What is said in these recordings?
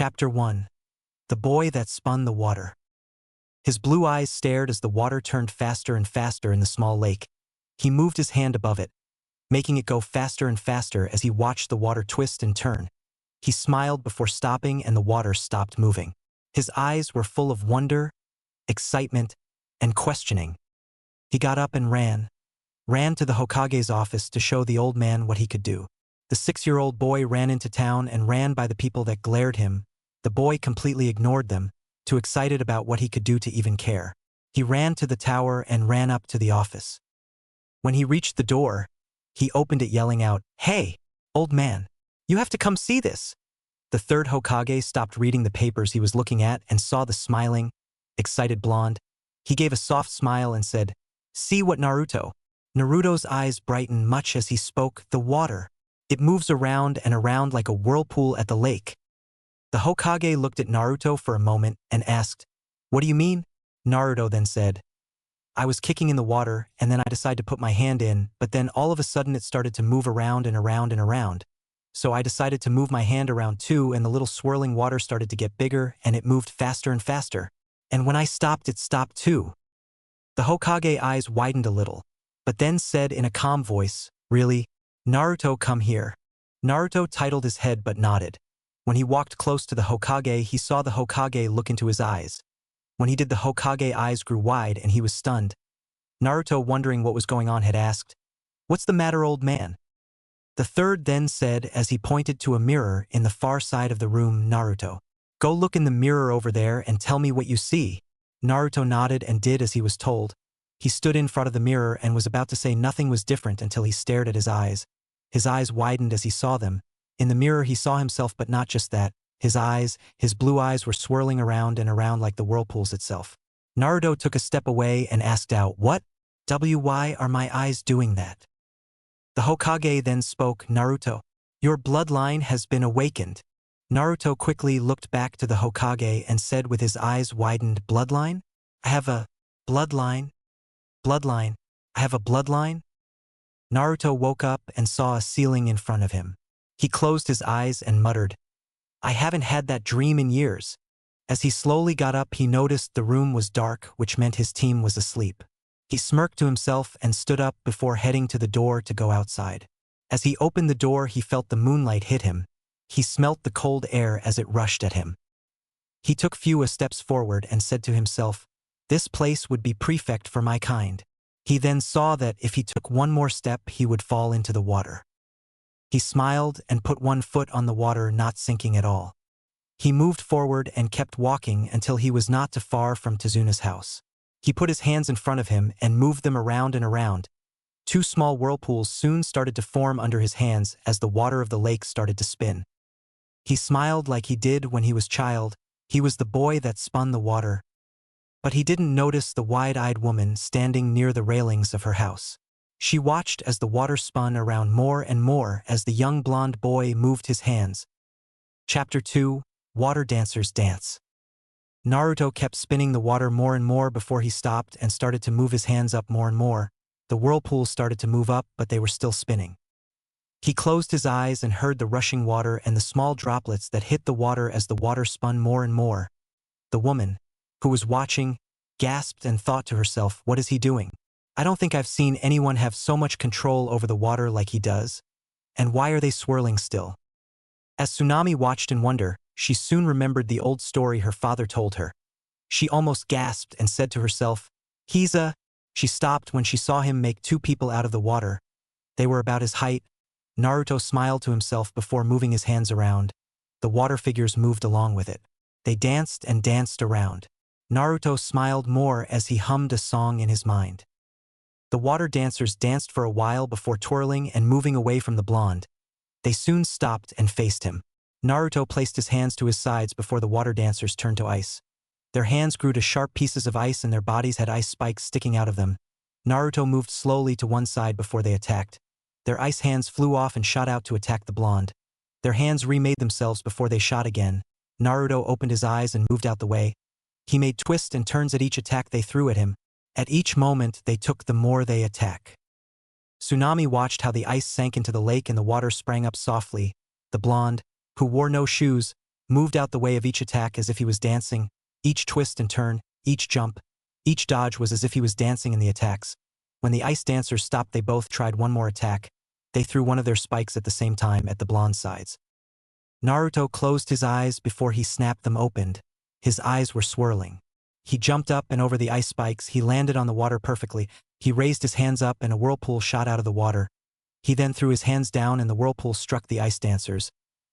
Chapter 1. The Boy That Spun the Water. His blue eyes stared as the water turned faster and faster in the small lake. He moved his hand above it, making it go faster and faster as he watched the water twist and turn. He smiled before stopping, and the water stopped moving. His eyes were full of wonder, excitement, and questioning. He got up and ran to the Hokage's office to show the old man what he could do. The 6-year-old boy ran into town and ran by the people that glared him. The boy completely ignored them, too excited about what he could do to even care. He ran to the tower and ran up to the office. When he reached the door, he opened it yelling out, "Hey, old man, you have to come see this." The third Hokage stopped reading the papers he was looking at and saw the smiling, excited blonde. He gave a soft smile and said, "See what Naruto." Naruto's eyes brightened much as he spoke. "The water. It moves around and around like a whirlpool at the lake." The Hokage looked at Naruto for a moment and asked, "What do you mean?" Naruto then said, "I was kicking in the water and then I decided to put my hand in, but then all of a sudden it started to move around and around and around. So I decided to move my hand around too, and the little swirling water started to get bigger and it moved faster and faster. And when I stopped, it stopped too." The Hokage eyes widened a little, but then said in a calm voice, "Really? Naruto, come here." Naruto titled his head but nodded. When he walked close to the Hokage, he saw the Hokage look into his eyes. When he did, the Hokage eyes grew wide and he was stunned. Naruto, wondering what was going on, had asked, "What's the matter, old man?" The third then said as he pointed to a mirror in the far side of the room, "Naruto, go look in the mirror over there and tell me what you see." Naruto nodded and did as he was told. He stood in front of the mirror and was about to say nothing was different until he stared at his eyes. His eyes widened as he saw them. In the mirror he saw himself, but not just that. His blue eyes were swirling around and around like the whirlpools itself. Naruto took a step away and asked out, "Why are my eyes doing that?" The Hokage then spoke, "Naruto, your bloodline has been awakened." Naruto quickly looked back to the Hokage and said with his eyes widened, "Bloodline? I have a bloodline? Bloodline? I have a bloodline?" Naruto woke up and saw a ceiling in front of him. He closed his eyes and muttered, "I haven't had that dream in years." As he slowly got up, he noticed the room was dark, which meant his team was asleep. He smirked to himself and stood up before heading to the door to go outside. As he opened the door, he felt the moonlight hit him. He smelt the cold air as it rushed at him. He took few steps forward and said to himself, "This place would be perfect for my kind." He then saw that if he took one more step, he would fall into the water. He smiled and put one foot on the water, not sinking at all. He moved forward and kept walking until he was not too far from Tsuna's house. He put his hands in front of him and moved them around and around. 2 small whirlpools soon started to form under his hands as the water of the lake started to spin. He smiled like he did when he was child. He was the boy that spun the water. But he didn't notice the wide-eyed woman standing near the railings of her house. She watched as the water spun around more and more as the young blonde boy moved his hands. Chapter 2. Water Dancers Dance. Naruto kept spinning the water more and more before he stopped and started to move his hands up more and more. The whirlpools started to move up, but they were still spinning. He closed his eyes and heard the rushing water and the small droplets that hit the water as the water spun more and more. The woman, who was watching, gasped and thought to herself, "What is he doing? I don't think I've seen anyone have so much control over the water like he does. And why are they swirling still?" As Tsunami watched in wonder, she soon remembered the old story her father told her. She almost gasped and said to herself, "He's a..." She stopped when she saw him make 2 people out of the water. They were about his height. Naruto smiled to himself before moving his hands around. The water figures moved along with it. They danced and danced around. Naruto smiled more as he hummed a song in his mind. The water dancers danced for a while before twirling and moving away from the blonde. They soon stopped and faced him. Naruto placed his hands to his sides before the water dancers turned to ice. Their hands grew to sharp pieces of ice and their bodies had ice spikes sticking out of them. Naruto moved slowly to one side before they attacked. Their ice hands flew off and shot out to attack the blonde. Their hands remade themselves before they shot again. Naruto opened his eyes and moved out the way. He made twists and turns at each attack they threw at him. At each moment they took, the more they attack. Tsunami watched how the ice sank into the lake and the water sprang up softly. The blonde, who wore no shoes, moved out the way of each attack as if he was dancing. Each twist and turn, each jump, each dodge was as if he was dancing in the attacks. When the ice dancers stopped, they both tried one more attack. They threw one of their spikes at the same time at the blonde's sides. Naruto closed his eyes before he snapped them open. His eyes were swirling. He jumped up and over the ice spikes. He landed on the water perfectly. He raised his hands up and a whirlpool shot out of the water. He then threw his hands down and the whirlpool struck the ice dancers.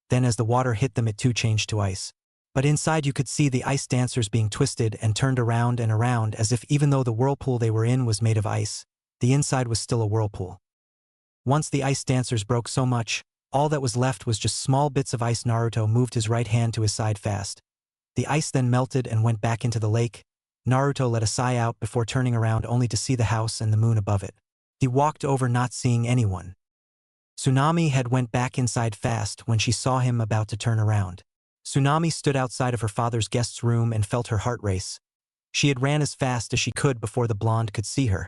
Then as the water hit them, it too changed to ice. But inside you could see the ice dancers being twisted and turned around and around as if even though the whirlpool they were in was made of ice, the inside was still a whirlpool. Once the ice dancers broke so much, all that was left was just small bits of ice. Naruto moved his right hand to his side fast. The ice then melted and went back into the lake. Naruto let a sigh out before turning around only to see the house and the moon above it. He walked over not seeing anyone. Tsunami had went back inside fast when she saw him about to turn around. Tsunami stood outside of her father's guest's room and felt her heart race. She had ran as fast as she could before the blonde could see her.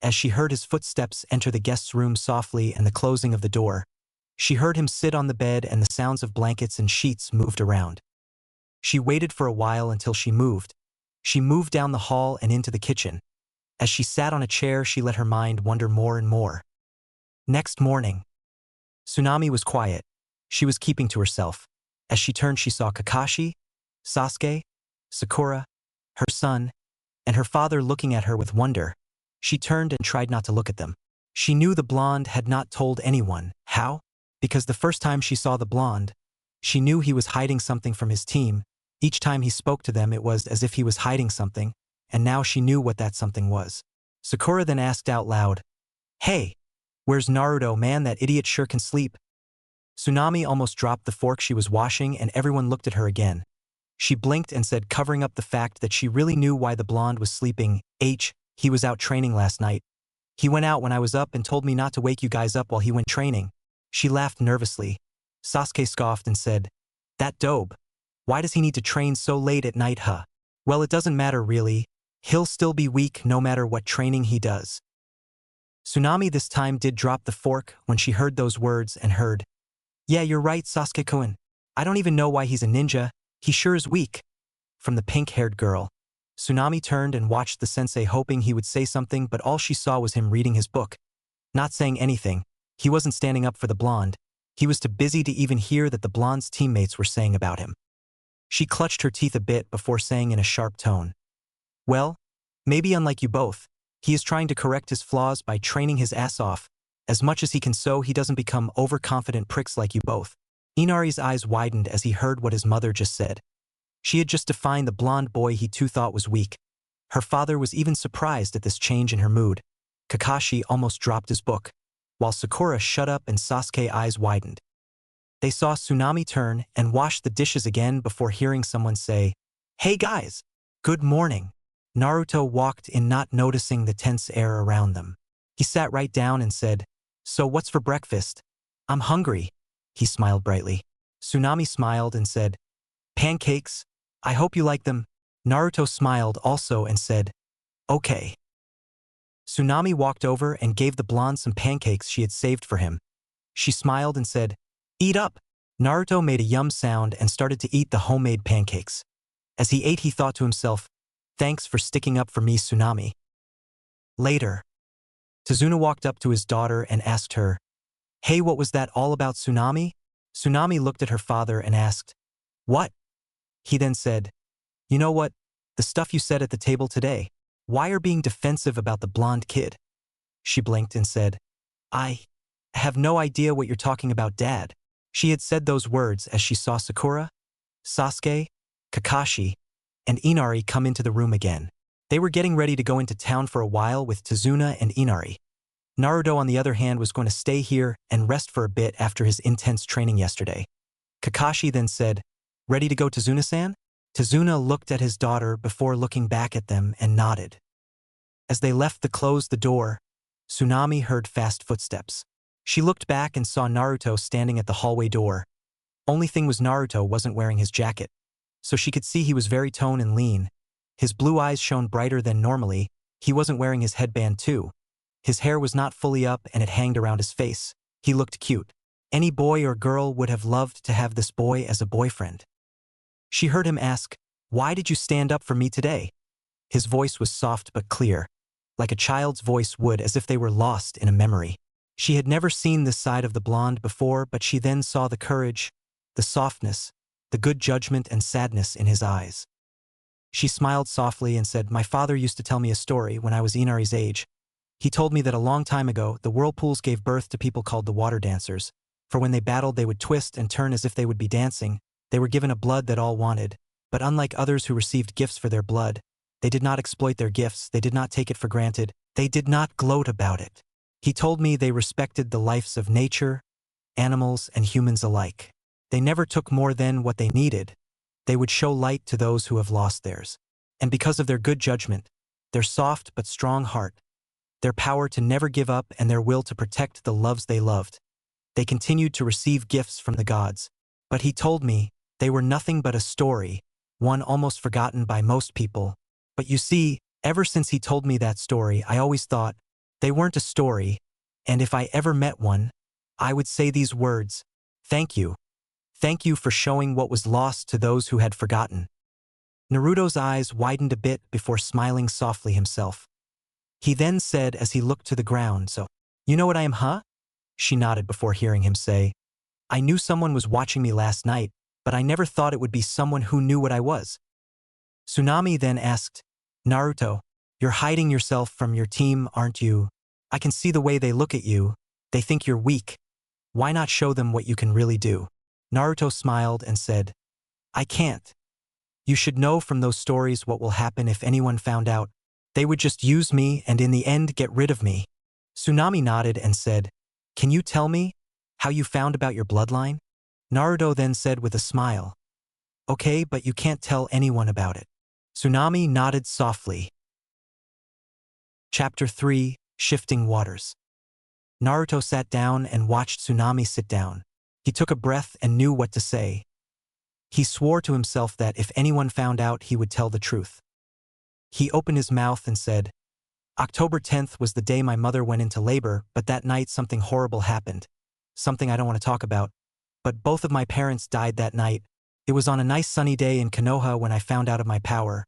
As she heard his footsteps enter the guest's room softly and the closing of the door, she heard him sit on the bed and the sounds of blankets and sheets moved around. She waited for a while until she moved. She moved down the hall and into the kitchen. As she sat on a chair, she let her mind wander more and more. Next morning, Tsunami was quiet. She was keeping to herself. As she turned, she saw Kakashi, Sasuke, Sakura, her son, and her father looking at her with wonder. She turned and tried not to look at them. She knew the blonde had not told anyone. How? Because the first time she saw the blonde, she knew he was hiding something from his team. Each time he spoke to them, it was as if he was hiding something, and now she knew what that something was. Sakura then asked out loud, "Hey, where's Naruto, man? That idiot sure can sleep." Tsunami almost dropped the fork she was washing and everyone looked at her again. She blinked and said, covering up the fact that she really knew why the blonde was sleeping, "He was out training last night. He went out when I was up and told me not to wake you guys up while he went training." She laughed nervously. Sasuke scoffed and said, "That dope. Why does he need to train so late at night, huh? Well, it doesn't matter really. He'll still be weak no matter what training he does." Tsunami this time did drop the fork when she heard those words and heard, "Yeah, you're right, Sasuke-kun. I don't even know why he's a ninja. He sure is weak." From the pink-haired girl. Tsunami turned and watched the sensei, hoping he would say something, but all she saw was him reading his book. Not saying anything. He wasn't standing up for the blonde. He was too busy to even hear that the blonde's teammates were saying about him. She clutched her teeth a bit before saying in a sharp tone, "Well, maybe unlike you both, he is trying to correct his flaws by training his ass off as much as he can so he doesn't become overconfident pricks like you both." Inari's eyes widened as he heard what his mother just said. She had just defined the blonde boy he too thought was weak. Her father was even surprised at this change in her mood. Kakashi almost dropped his book, while Sakura shut up and Sasuke's eyes widened. They saw Tsunami turn and wash the dishes again before hearing someone say, "Hey guys, good morning." Naruto walked in, not noticing the tense air around them. He sat right down and said, "So what's for breakfast?" "I'm hungry." He smiled brightly. Tsunami smiled and said, "Pancakes. I hope you like them." Naruto smiled also and said, "Okay." Tsunami walked over and gave the blonde some pancakes she had saved for him. She smiled and said, "Eat up." Naruto made a yum sound and started to eat the homemade pancakes. As he ate, he thought to himself, "Thanks for sticking up for me, Tsunami." Later, Tazuna walked up to his daughter and asked her, "Hey, what was that all about, Tsunami?" Tsunami looked at her father and asked, "What?" He then said, "You know what? The stuff you said at the table today. Why are being defensive about the blonde kid?" She blinked and said, I have no idea what you're talking about, Dad." She had said those words as she saw Sakura, Sasuke, Kakashi, and Inari come into the room again. They were getting ready to go into town for a while with Tazuna and Inari. Naruto, on the other hand, was going to stay here and rest for a bit after his intense training yesterday. Kakashi then said, "Ready to go, Tazuna-san?" Tazuna looked at his daughter before looking back at them and nodded. As they left to close the door, Tsunami heard fast footsteps. She looked back and saw Naruto standing at the hallway door. Only thing was, Naruto wasn't wearing his jacket, so she could see he was very toned and lean. His blue eyes shone brighter than normally. He wasn't wearing his headband too. His hair was not fully up and it hanged around his face. He looked cute. Any boy or girl would have loved to have this boy as a boyfriend. She heard him ask, "Why did you stand up for me today?" His voice was soft but clear, like a child's voice would, as if they were lost in a memory. She had never seen this side of the blonde before, but she then saw the courage, the softness, the good judgment and sadness in his eyes. She smiled softly and said, "My father used to tell me a story when I was Inari's age. He told me that a long time ago, the whirlpools gave birth to people called the water dancers, for when they battled they would twist and turn as if they would be dancing. They were given a blood that all wanted, but unlike others who received gifts for their blood, they did not exploit their gifts, they did not take it for granted, they did not gloat about it. He told me they respected the lives of nature, animals, and humans alike. They never took more than what they needed. They would show light to those who have lost theirs. And because of their good judgment, their soft but strong heart, their power to never give up and their will to protect the loves they loved, they continued to receive gifts from the gods. But he told me they were nothing but a story, one almost forgotten by most people. But you see, ever since he told me that story, I always thought they weren't a story, and if I ever met one, I would say these words, 'Thank you. Thank you for showing what was lost to those who had forgotten.'" Naruto's eyes widened a bit before smiling softly himself. He then said as he looked to the ground, "So, you know what I am, huh?" She nodded before hearing him say, "I knew someone was watching me last night, but I never thought it would be someone who knew what I was." Tsunami then asked, "Naruto, you're hiding yourself from your team, aren't you? I can see the way they look at you. They think you're weak. Why not show them what you can really do?" Naruto smiled and said, "I can't. You should know from those stories what will happen if anyone found out. They would just use me and in the end get rid of me." Tsunami nodded and said, "Can you tell me how you found about your bloodline?" Naruto then said with a smile, "Okay, but you can't tell anyone about it." Tsunami nodded softly. Chapter 3: Shifting Waters. Naruto sat down and watched Tsunami sit down. He took a breath and knew what to say. He swore to himself that if anyone found out, he would tell the truth. He opened his mouth and said, "October 10th was the day my mother went into labor, but that night something horrible happened. Something I don't want to talk about. But both of my parents died that night. It was on a nice sunny day in Konoha when I found out of my power.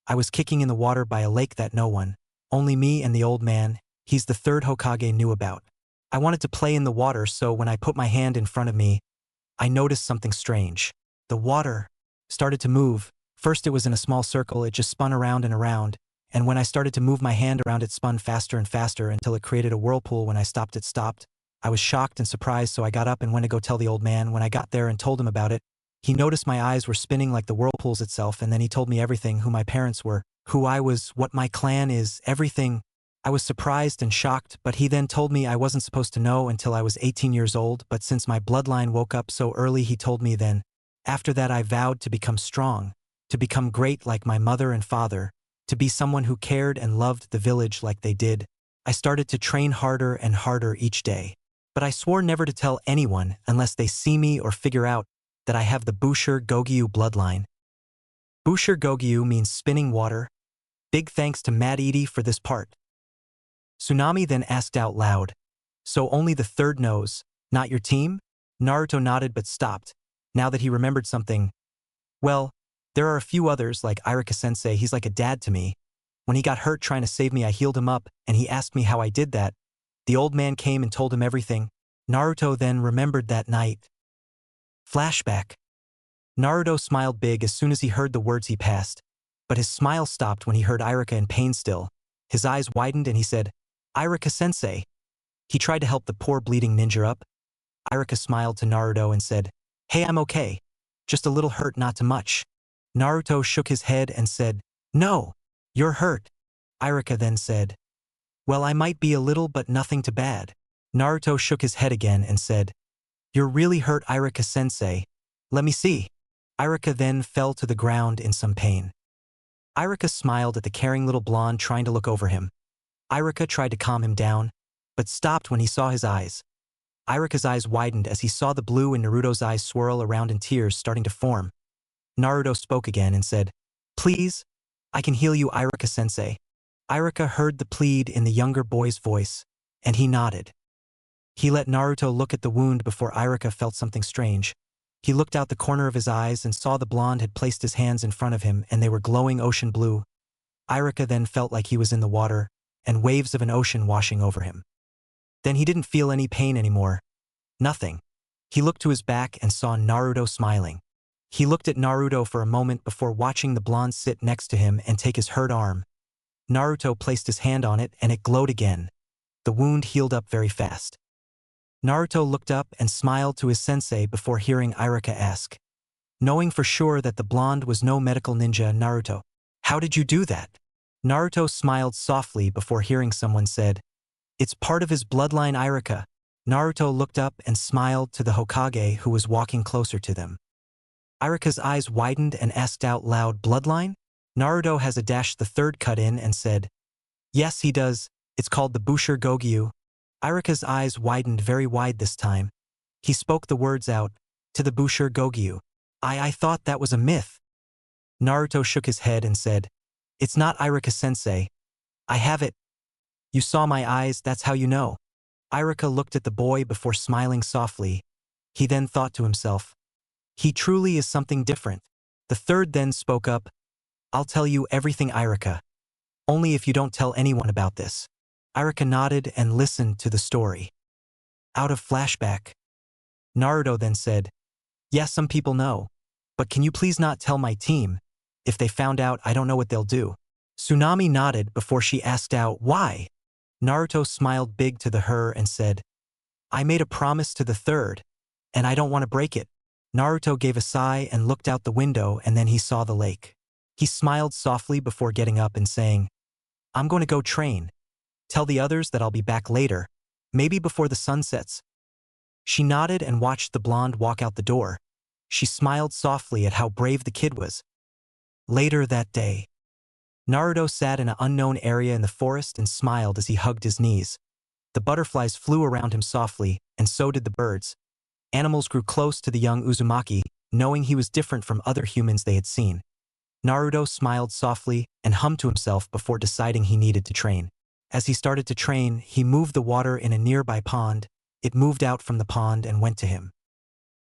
I was kicking in the water by a lake that no one, only me and the old man, he's the third Hokage, knew about. I wanted to play in the water, so when I put my hand in front of me, I noticed something strange. The water started to move. First it was in a small circle, it just spun around and around, and when I started to move my hand around it spun faster and faster until it created a whirlpool. When I stopped it stopped. I was shocked and surprised, so I got up and went to go tell the old man. When I got there and told him about it, he noticed my eyes were spinning like the whirlpools itself, and then he told me everything, who my parents were, who I was, what my clan is, everything. I was surprised and shocked, but he then told me I wasn't supposed to know until I was 18 years old, but since my bloodline woke up so early, he told me then. After that I vowed to become strong, to become great like my mother and father, to be someone who cared and loved the village like they did. I started to train harder and harder each day. But I swore never to tell anyone unless they see me or figure out that I have the Busher Gogyu bloodline. Busher Gogyu means spinning water. Big thanks to Mad Edie for this part. Tsunami then asked out loud, "So only the third knows, not your team?" Naruto nodded but stopped, now that he remembered something. "Well, there are a few others like Irika-sensei, he's like a dad to me. When he got hurt trying to save me, I healed him up, and he asked me how I did that. The old man came and told him everything." Naruto then remembered that night. Flashback. Naruto smiled big as soon as he heard the words he passed, but his smile stopped when he heard Irika in pain still. His eyes widened and he said, "Irika-sensei." He tried to help the poor bleeding ninja up. Irika smiled to Naruto and said, "Hey, I'm okay. Just a little hurt, not too much." Naruto shook his head and said, "No, you're hurt." Irika then said, "Well, I might be a little, but nothing too bad." Naruto shook his head again and said, "You're really hurt, Irika-sensei. Let me see." Irika then fell to the ground in some pain. Irika smiled at the caring little blonde trying to look over him. Irika tried to calm him down, but stopped when he saw his eyes. Irika's eyes widened as he saw the blue in Naruto's eyes swirl around and tears starting to form. Naruto spoke again and said, "Please, I can heal you, Irika-sensei." Irika heard the plead in the younger boy's voice, and he nodded. He let Naruto look at the wound before Irika felt something strange. He looked out the corner of his eyes and saw the blonde had placed his hands in front of him and they were glowing ocean blue. Irika then felt like he was in the water, and waves of an ocean washing over him. Then he didn't feel any pain anymore. Nothing. He looked to his back and saw Naruto smiling. He looked at Naruto for a moment before watching the blonde sit next to him and take his hurt arm. Naruto placed his hand on it and it glowed again. The wound healed up very fast. Naruto looked up and smiled to his sensei before hearing Irika ask. Knowing for sure that the blonde was no medical ninja, Naruto, "How did you do that?" Naruto smiled softly before hearing someone said, "It's part of his bloodline, Irika." Naruto looked up and smiled to the Hokage who was walking closer to them. Irika's eyes widened and asked out loud, "Bloodline?" Naruto has a dash the third cut in and said, "Yes, he does. It's called the Busher Gogyu." Irika's eyes widened very wide this time. He spoke the words out, "To the Busher Gogyu. I thought that was a myth." Naruto shook his head and said, "It's not Irika-sensei. I have it. You saw my eyes, that's how you know." Irika looked at the boy before smiling softly. He then thought to himself, "He truly is something different." The third then spoke up, "I'll tell you everything, Irika. Only if you don't tell anyone about this." Irika nodded and listened to the story. Out of flashback. Naruto then said, "Yes, some people know. But can you please not tell my team? If they found out, I don't know what they'll do." Tsunami nodded before she asked out, "Why?" Naruto smiled big to her and said, "I made a promise to the third, and I don't want to break it." Naruto gave a sigh and looked out the window and then he saw the lake. He smiled softly before getting up and saying, "I'm going to go train. Tell the others that I'll be back later, maybe before the sun sets." She nodded and watched the blonde walk out the door. She smiled softly at how brave the kid was. Later that day, Naruto sat in an unknown area in the forest and smiled as he hugged his knees. The butterflies flew around him softly, and so did the birds. Animals grew close to the young Uzumaki, knowing he was different from other humans they had seen. Naruto smiled softly and hummed to himself before deciding he needed to train. As he started to train, he moved the water in a nearby pond. It moved out from the pond and went to him.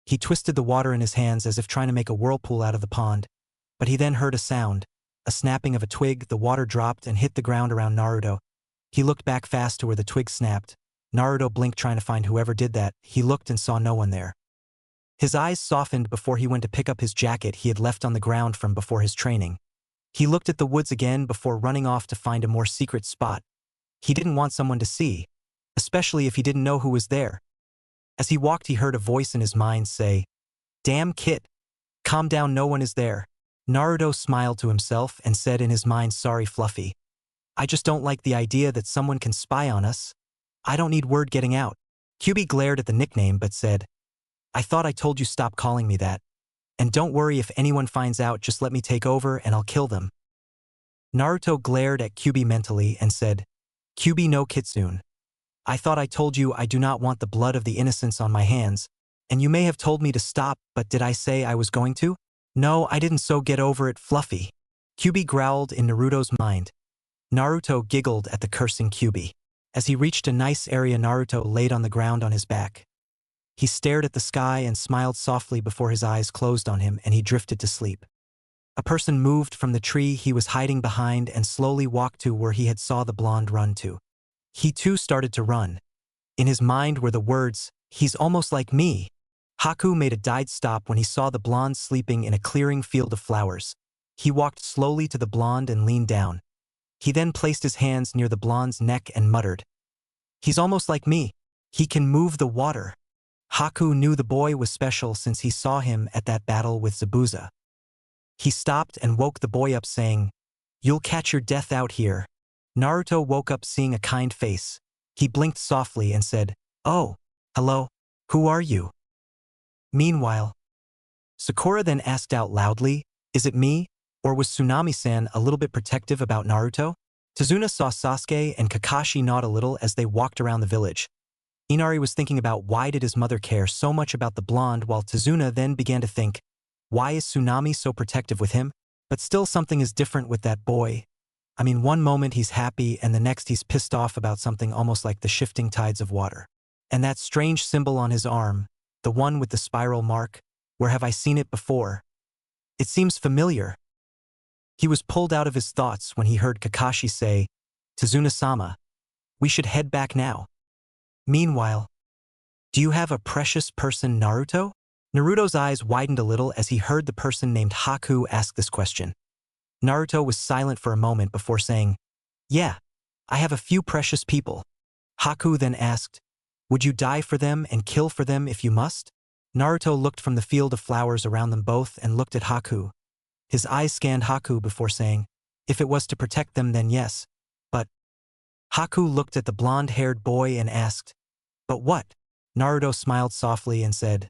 He twisted the water in his hands as if trying to make a whirlpool out of the pond, but he then heard a sound. A snapping of a twig, the water dropped and hit the ground around Naruto. He looked back fast to where the twig snapped. Naruto blinked trying to find whoever did that. He looked and saw no one there. His eyes softened before he went to pick up his jacket he had left on the ground from before his training. He looked at the woods again before running off to find a more secret spot. He didn't want someone to see, especially if he didn't know who was there. As he walked, he heard a voice in his mind say, "Damn Kit. Calm down, no one is there." Naruto smiled to himself and said in his mind, "Sorry, Fluffy. I just don't like the idea that someone can spy on us. I don't need word getting out." Kyubi glared at the nickname but said, "I thought I told you stop calling me that. And don't worry if anyone finds out, just let me take over and I'll kill them." Naruto glared at Kyubi mentally and said, "Kyubi no Kitsune. I thought I told you I do not want the blood of the innocents on my hands, and you may have told me to stop, but did I say I was going to?" "No, I didn't, so get over it, Fluffy." Kyubi growled in Naruto's mind. Naruto giggled at the cursing Kyubi. As he reached a nice area, Naruto laid on the ground on his back. He stared at the sky and smiled softly before his eyes closed on him and he drifted to sleep. A person moved from the tree he was hiding behind and slowly walked to where he had saw the blonde run to. He too started to run. In his mind were the words, "He's almost like me." Haku made a dead stop when he saw the blonde sleeping in a clearing field of flowers. He walked slowly to the blonde and leaned down. He then placed his hands near the blonde's neck and muttered, "He's almost like me. He can move the water." Haku knew the boy was special since he saw him at that battle with Zabuza. He stopped and woke the boy up saying, "You'll catch your death out here." Naruto woke up seeing a kind face. He blinked softly and said, "Oh, hello. Who are you?" Meanwhile, Sakura then asked out loudly, "Is it me, or was Tsunami-san a little bit protective about Naruto?" Tazuna saw Sasuke and Kakashi nod a little as they walked around the village. Inari was thinking about why did his mother care so much about the blonde, while Tazuna then began to think, why is Tsunami so protective with him? But still something is different with that boy. I mean, one moment he's happy and the next he's pissed off about something, almost like the shifting tides of water. And that strange symbol on his arm, the one with the spiral mark, Where have I seen it before? It seems familiar. He was pulled out of his thoughts when he heard Kakashi say, Tsunami-sama, we should head back now. Meanwhile, do you have a precious person, Naruto? Naruto's eyes widened a little as he heard the person named Haku ask this question. Naruto was silent for a moment before saying, yeah, I have a few precious people. Haku then asked, would you die for them and kill for them if you must? Naruto looked from the field of flowers around them both and looked at Haku. His eyes scanned Haku before saying, if it was to protect them then yes, but… Haku looked at the blonde-haired boy and asked, but what? Naruto smiled softly and said,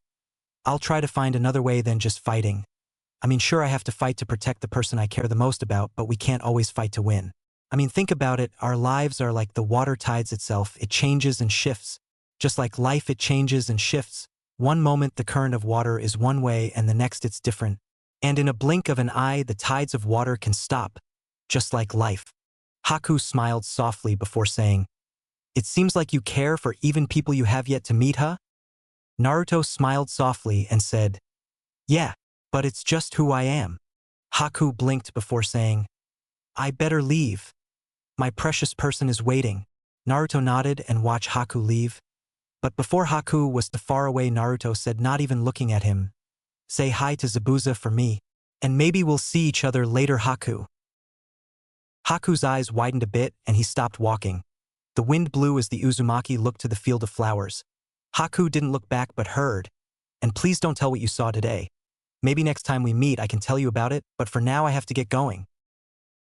I'll try to find another way than just fighting. I mean, sure I have to fight to protect the person I care the most about, but we can't always fight to win. I mean, think about it, our lives are like the water tides itself, it changes and shifts. Just like life, it changes and shifts. One moment the current of water is one way and the next it's different. And in a blink of an eye, the tides of water can stop, just like life. Haku smiled softly before saying, it seems like you care for even people you have yet to meet, huh? Naruto smiled softly and said, yeah, but it's just who I am. Haku blinked before saying, I better leave. My precious person is waiting. Naruto nodded and watched Haku leave. But before Haku was too far away, Naruto said, not even looking at him, say hi to Zabuza for me, and maybe we'll see each other later, Haku. Haku's eyes widened a bit and he stopped walking. The wind blew as the Uzumaki looked to the field of flowers. Haku didn't look back but heard, and please don't tell what you saw today. Maybe next time we meet I can tell you about it, but for now I have to get going.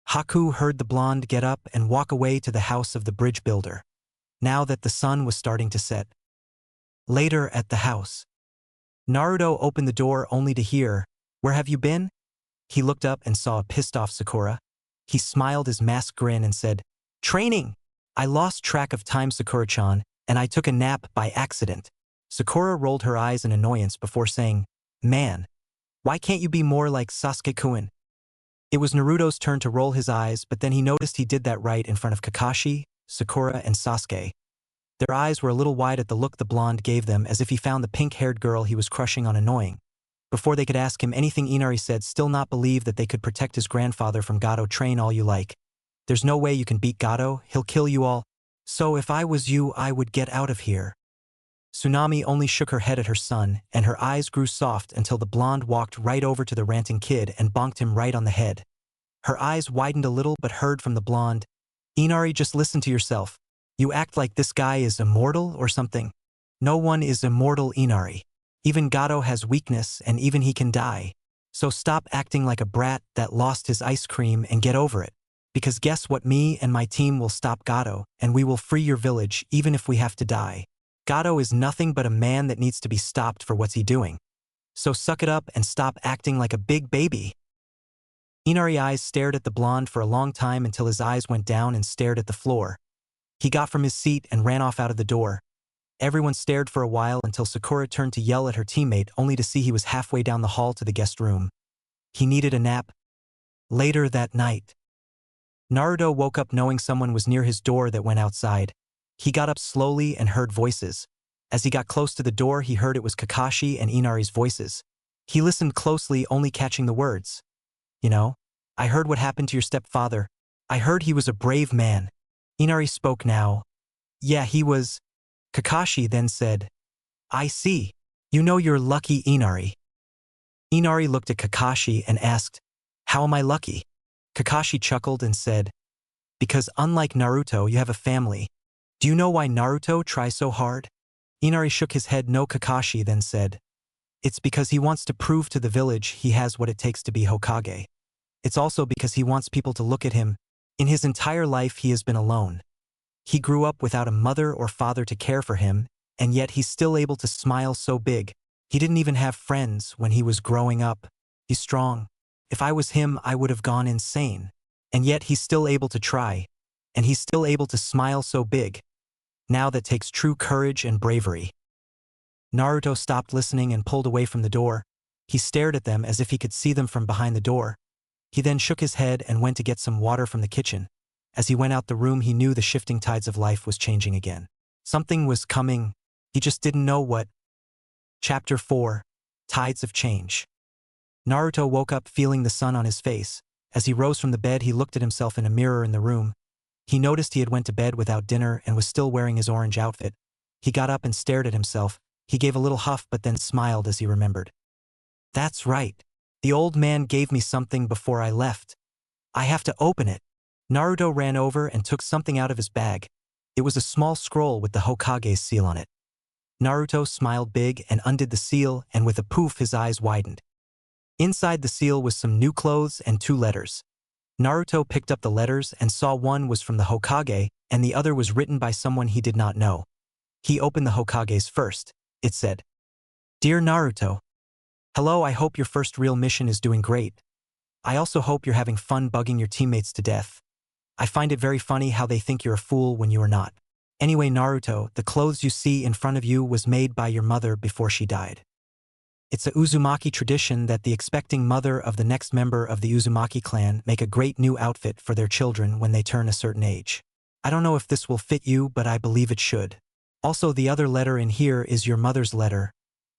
Haku heard the blonde get up and walk away to the house of the bridge builder, now that the sun was starting to set. Later at the house, Naruto opened the door only to hear, where have you been? He looked up and saw a pissed-off Sakura. He smiled his masked grin and said, training! I lost track of time, Sakura-chan, and I took a nap by accident. Sakura rolled her eyes in annoyance before saying, man, why can't you be more like Sasuke-kun? It was Naruto's turn to roll his eyes, but then he noticed he did that right in front of Kakashi, Sakura, and Sasuke. Their eyes were a little wide at the look the blonde gave them, as if he found the pink-haired girl he was crushing on annoying. Before they could ask him anything, Inari said, still not believe that they could protect his grandfather from Gato. Train all you like. There's no way you can beat Gato, he'll kill you all. So if I was you, I would get out of here. Tsunami only shook her head at her son, and her eyes grew soft until the blonde walked right over to the ranting kid and bonked him right on the head. Her eyes widened a little but heard from the blonde, Inari, just listen to yourself. You act like this guy is immortal or something. No one is immortal, Inari. Even Gato has weakness and even he can die. So stop acting like a brat that lost his ice cream and get over it. Because guess what, me and my team will stop Gato, and we will free your village even if we have to die. Gato is nothing but a man that needs to be stopped for what's he doing. So suck it up and stop acting like a big baby. Inari's eyes stared at the blonde for a long time until his eyes went down and stared at the floor. He got from his seat and ran off out of the door. Everyone stared for a while until Sakura turned to yell at her teammate only to see he was halfway down the hall to the guest room. He needed a nap. Later that night, Naruto woke up knowing someone was near his door that went outside. He got up slowly and heard voices. As he got close to the door, he heard it was Kakashi and Inari's voices. He listened closely, only catching the words. You know, I heard what happened to your stepfather. I heard he was a brave man. Inari spoke now. Yeah, he was. Kakashi then said, I see. You know you're lucky, Inari. Inari looked at Kakashi and asked, how am I lucky? Kakashi chuckled and said, because unlike Naruto, you have a family. Do you know why Naruto tries so hard? Inari shook his head. No. Kakashi then said, it's because he wants to prove to the village he has what it takes to be Hokage. It's also because he wants people to look at him. In his entire life he has been alone. He grew up without a mother or father to care for him, and yet he's still able to smile so big. He didn't even have friends when he was growing up. He's strong. If I was him, I would have gone insane. And yet he's still able to try. And he's still able to smile so big. Now that takes true courage and bravery. Naruto stopped listening and pulled away from the door. He stared at them as if he could see them from behind the door. He then shook his head and went to get some water from the kitchen. As he went out the room, he knew the shifting tides of life was changing again. Something was coming. He just didn't know what. Chapter 4. Tides of change. Naruto woke up feeling the sun on his face. As he rose from the bed, he looked at himself in a mirror in the room. He noticed he had went to bed without dinner and was still wearing his orange outfit. He got up and stared at himself. He gave a little huff but then smiled as he remembered. That's right. The old man gave me something before I left. I have to open it. Naruto ran over and took something out of his bag. It was a small scroll with the Hokage's seal on it. Naruto smiled big and undid the seal, and with a poof his eyes widened. Inside the seal was some new clothes and 2 letters. Naruto picked up the letters and saw one was from the Hokage and the other was written by someone he did not know. He opened the Hokage's first. It said, "Dear Naruto, hello, I hope your first real mission is doing great. I also hope you're having fun bugging your teammates to death. I find it very funny how they think you're a fool when you are not. Anyway, Naruto, the clothes you see in front of you was made by your mother before she died. It's a Uzumaki tradition that the expecting mother of the next member of the Uzumaki clan make a great new outfit for their children when they turn a certain age. I don't know if this will fit you, but I believe it should. Also, the other letter in here is your mother's letter.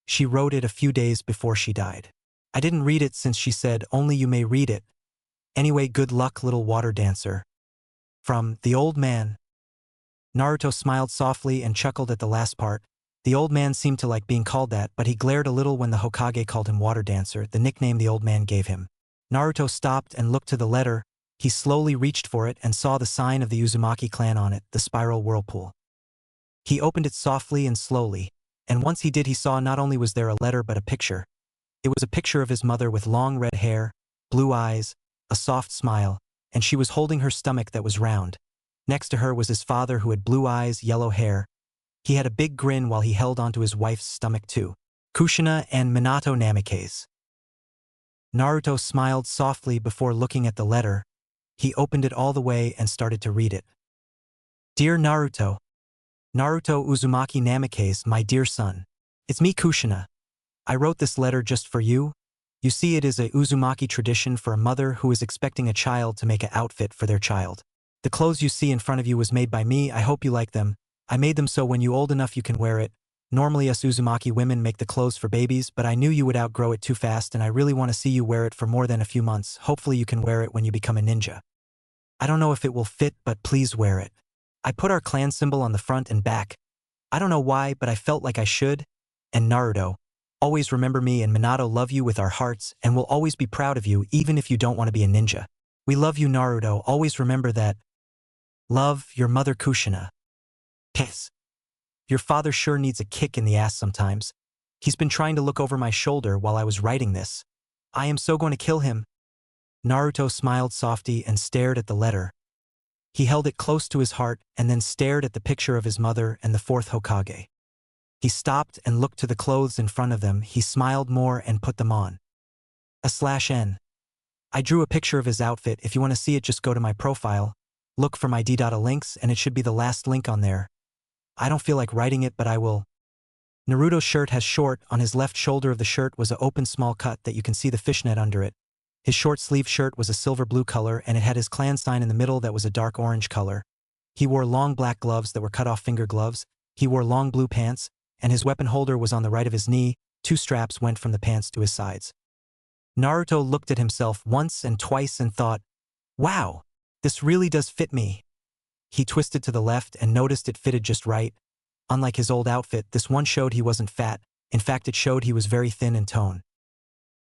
She wrote it a few days before she died. I didn't read it since she said only you may read it. Anyway, good luck, little water dancer. From the old man." Naruto smiled softly and chuckled at the last part. The old man seemed to like being called that, but he glared a little when the Hokage called him Water Dancer, the nickname the old man gave him. Naruto stopped and looked to the letter. He slowly reached for it and saw the sign of the Uzumaki clan on it, the spiral whirlpool. He opened it softly and slowly, and once he did, he saw not only was there a letter but a picture. It was a picture of his mother with long red hair, blue eyes, a soft smile, and she was holding her stomach that was round. Next to her was his father who had blue eyes, yellow hair. He had a big grin while he held onto his wife's stomach too. Kushina and Minato Namikaze. Naruto smiled softly before looking at the letter. He opened it all the way and started to read it. Dear Naruto. Naruto Uzumaki Namikaze, my dear son. It's me, Kushina. I wrote this letter just for you. You see, it is a Uzumaki tradition for a mother who is expecting a child to make an outfit for their child. The clothes you see in front of you was made by me. I hope you like them. I made them so when you're old enough you can wear it. Normally us Uzumaki women make the clothes for babies, but I knew you would outgrow it too fast and I really want to see you wear it for more than a few months. Hopefully you can wear it when you become a ninja. I don't know if it will fit, but please wear it. I put our clan symbol on the front and back. I don't know why, but I felt like I should. And Naruto, always remember me and Minato love you with our hearts and will always be proud of you even if you don't want to be a ninja. We love you, Naruto. Always remember that. Love, your mother Kushina. Piss. Your father sure needs a kick in the ass sometimes. He's been trying to look over my shoulder while I was writing this. I am so going to kill him. Naruto smiled softly and stared at the letter. He held it close to his heart and then stared at the picture of his mother and the 4th Hokage. He stopped and looked to the clothes in front of them. He smiled more and put them on. /N. I drew a picture of his outfit. If you want to see it, just go to my profile. Look for my D-Data links and it should be the last link on there. I don't feel like writing it, but I will. Naruto's shirt has short. On his left shoulder of the shirt was an open small cut that you can see the fishnet under it. His short sleeve shirt was a silver blue color and it had his clan sign in the middle that was a dark orange color. He wore long black gloves that were cut off finger gloves. He wore long blue pants and his weapon holder was on the right of his knee. 2 straps went from the pants to his sides. Naruto looked at himself once and twice and thought, wow, this really does fit me. He twisted to the left and noticed it fitted just right. Unlike his old outfit, this one showed he wasn't fat. In fact, it showed he was very thin in tone.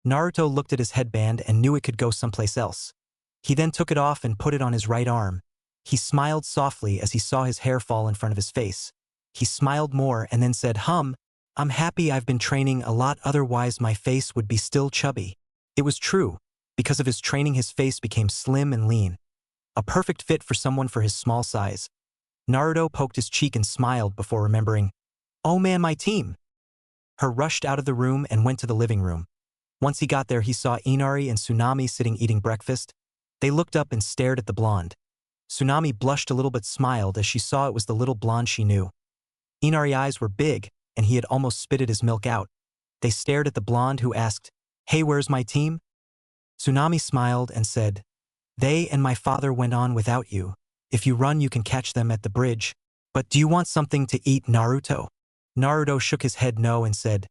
Naruto looked at his headband and knew it could go someplace else. He then took it off and put it on his right arm. He smiled softly as he saw his hair fall in front of his face. He smiled more and then said, I'm happy I've been training a lot, otherwise my face would be still chubby. It was true. Because of his training, his face became slim and lean. A perfect fit for someone for his small size. Naruto poked his cheek and smiled before remembering, oh man, my team. He rushed out of the room and went to the living room. Once he got there, he saw Inari and Tsunami sitting eating breakfast. They looked up and stared at the blonde. Tsunami blushed a little but smiled as she saw it was the little blonde she knew. Inari's eyes were big, and he had almost spitted his milk out. They stared at the blonde who asked, hey, where's my team? Tsunami smiled and said, they and my father went on without you. If you run, you can catch them at the bridge. But do you want something to eat, Naruto? Naruto shook his head no and said,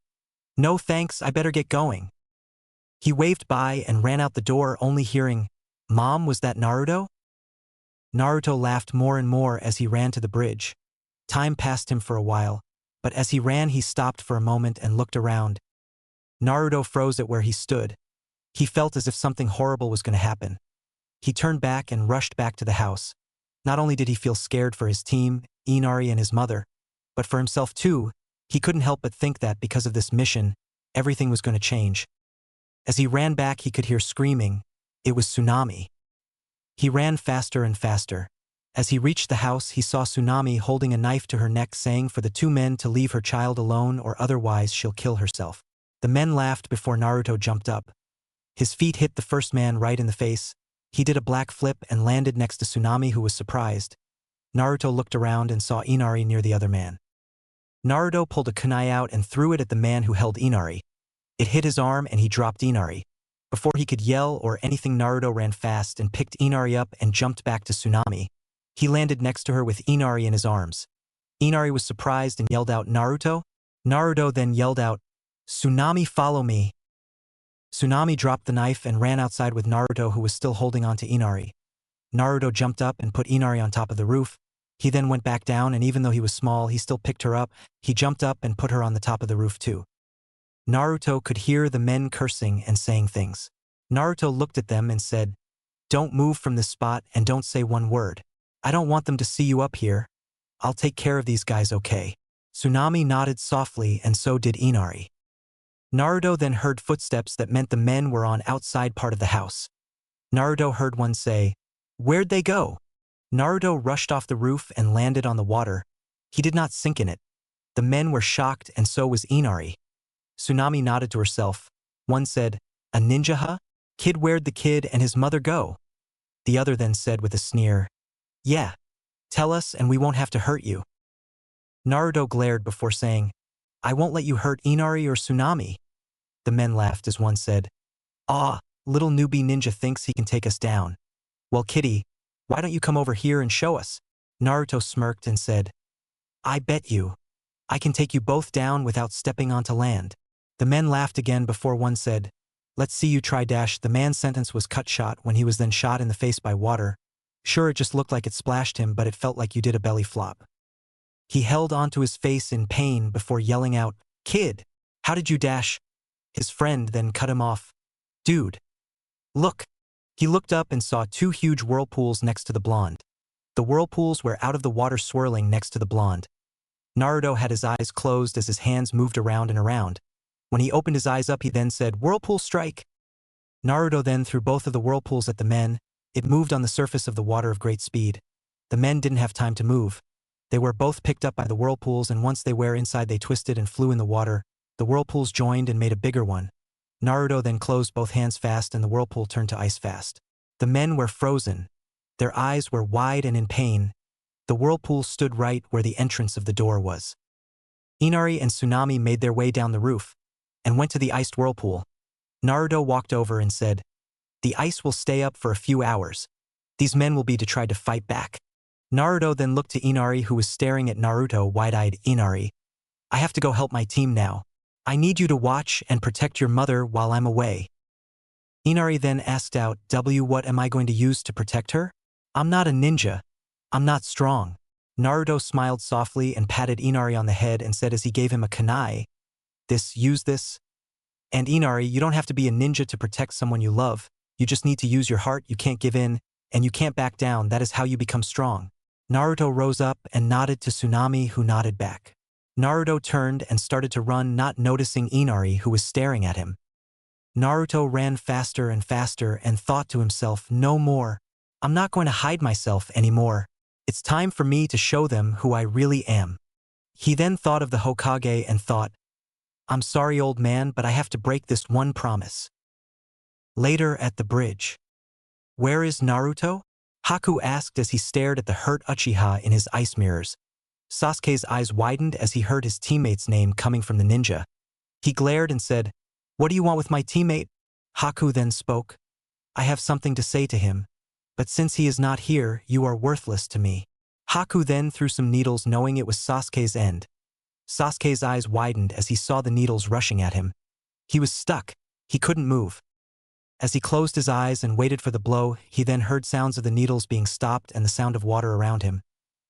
No thanks, I better get going. He waved by and ran out the door, only hearing, Mom, was that Naruto? Naruto laughed more and more as he ran to the bridge. Time passed him for a while, but as he ran he stopped for a moment and looked around. Naruto froze at where he stood. He felt as if something horrible was going to happen. He turned back and rushed back to the house. Not only did he feel scared for his team, Inari and his mother, but for himself too. He couldn't help but think that because of this mission, everything was going to change. As he ran back he could hear screaming. It was Tsunami. He ran faster and faster. As he reached the house he saw Tsunami holding a knife to her neck, saying for the two men to leave her child alone or otherwise she'll kill herself. The men laughed before Naruto jumped up. His feet hit the first man right in the face. He did a black flip and landed next to Tsunami, who was surprised. Naruto looked around and saw Inari near the other man. Naruto pulled a kunai out and threw it at the man who held Inari. It hit his arm and he dropped Inari. Before he could yell or anything, Naruto ran fast and picked Inari up and jumped back to Tsunami. He landed next to her with Inari in his arms. Inari was surprised and yelled out, Naruto? Naruto then yelled out, Tsunami, follow me. Tsunami dropped the knife and ran outside with Naruto, who was still holding on to Inari. Naruto jumped up and put Inari on top of the roof. He then went back down, and even though he was small, he still picked her up. He jumped up and put her on the top of the roof too. Naruto could hear the men cursing and saying things. Naruto looked at them and said, Don't move from this spot and don't say one word. I don't want them to see you up here. I'll take care of these guys, okay? Tsunami nodded softly, and so did Inari. Naruto then heard footsteps that meant the men were on outside part of the house. Naruto heard one say, Where'd they go? Naruto rushed off the roof and landed on the water. He did not sink in it. The men were shocked, and so was Inari. Tsunami nodded to herself. One said, A ninja, huh? Kid, where'd the kid and his mother go? The other then said with a sneer, Yeah, tell us and we won't have to hurt you. Naruto glared before saying, I won't let you hurt Inari or Tsunami. The men laughed as one said, Ah, little newbie ninja thinks he can take us down. Well, kitty, why don't you come over here and show us? Naruto smirked and said, I bet you. I can take you both down without stepping onto land. The men laughed again before one said, Let's see you try. The man's sentence was cut short when he was then shot in the face by water. Sure, it just looked like it splashed him, but it felt like you did a belly flop. He held onto his face in pain before yelling out, Kid, how did you dash? His friend then cut him off. Dude, look. He looked up and saw two huge whirlpools next to the blonde. The whirlpools were out of the water, swirling next to the blonde. Naruto had his eyes closed as his hands moved around and around. When he opened his eyes up, he then said, Whirlpool strike. Naruto then threw both of the whirlpools at the men. It moved on the surface of the water of great speed. The men didn't have time to move. They were both picked up by the whirlpools, and once they were inside they twisted and flew in the water. The whirlpools joined and made a bigger one. Naruto then closed both hands fast and the whirlpool turned to ice fast. The men were frozen. Their eyes were wide and in pain. The whirlpool stood right where the entrance of the door was. Inari and Tsunami made their way down the roof and went to the iced whirlpool. Naruto walked over and said, The ice will stay up for a few hours. These men will be to try to fight back. Naruto then looked to Inari, who was staring at Naruto wide-eyed. Inari, I have to go help my team now. I need you to watch and protect your mother while I'm away. Inari then asked out, What am I going to use to protect her? I'm not a ninja. I'm not strong. Naruto smiled softly and patted Inari on the head and said as he gave him a kunai, Use this. And Inari, you don't have to be a ninja to protect someone you love. You just need to use your heart. You can't give in, and you can't back down. That is how you become strong. Naruto rose up and nodded to Tsunami, who nodded back. Naruto turned and started to run, not noticing Inari, who was staring at him. Naruto ran faster and faster and thought to himself, No more. I'm not going to hide myself anymore. It's time for me to show them who I really am. He then thought of the Hokage and thought, I'm sorry, old man, but I have to break this one promise. Later at the bridge. Where is Naruto? Haku asked as he stared at the hurt Uchiha in his ice mirrors. Sasuke's eyes widened as he heard his teammate's name coming from the ninja. He glared and said, What do you want with my teammate? Haku then spoke. I have something to say to him. But since he is not here, you are worthless to me. Haku then threw some needles, knowing it was Sasuke's end. Sasuke's eyes widened as he saw the needles rushing at him. He was stuck. He couldn't move. As he closed his eyes and waited for the blow, he then heard sounds of the needles being stopped and the sound of water around him.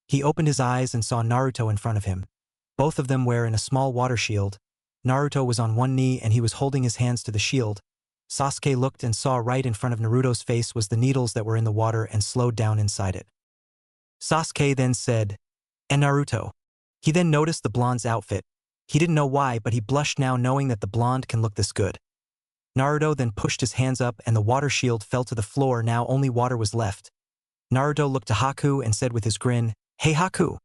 He opened his eyes and saw Naruto in front of him. Both of them were in a small water shield. Naruto was on one knee and he was holding his hands to the shield. Sasuke looked and saw right in front of Naruto's face was the needles that were in the water and slowed down inside it. Sasuke then said, "And Naruto." He then noticed the blonde's outfit. He didn't know why, but he blushed now knowing that the blonde can look this good. Naruto then pushed his hands up and the water shield fell to the floor. Now only water was left. Naruto looked to Haku and said with his grin, "Hey Haku."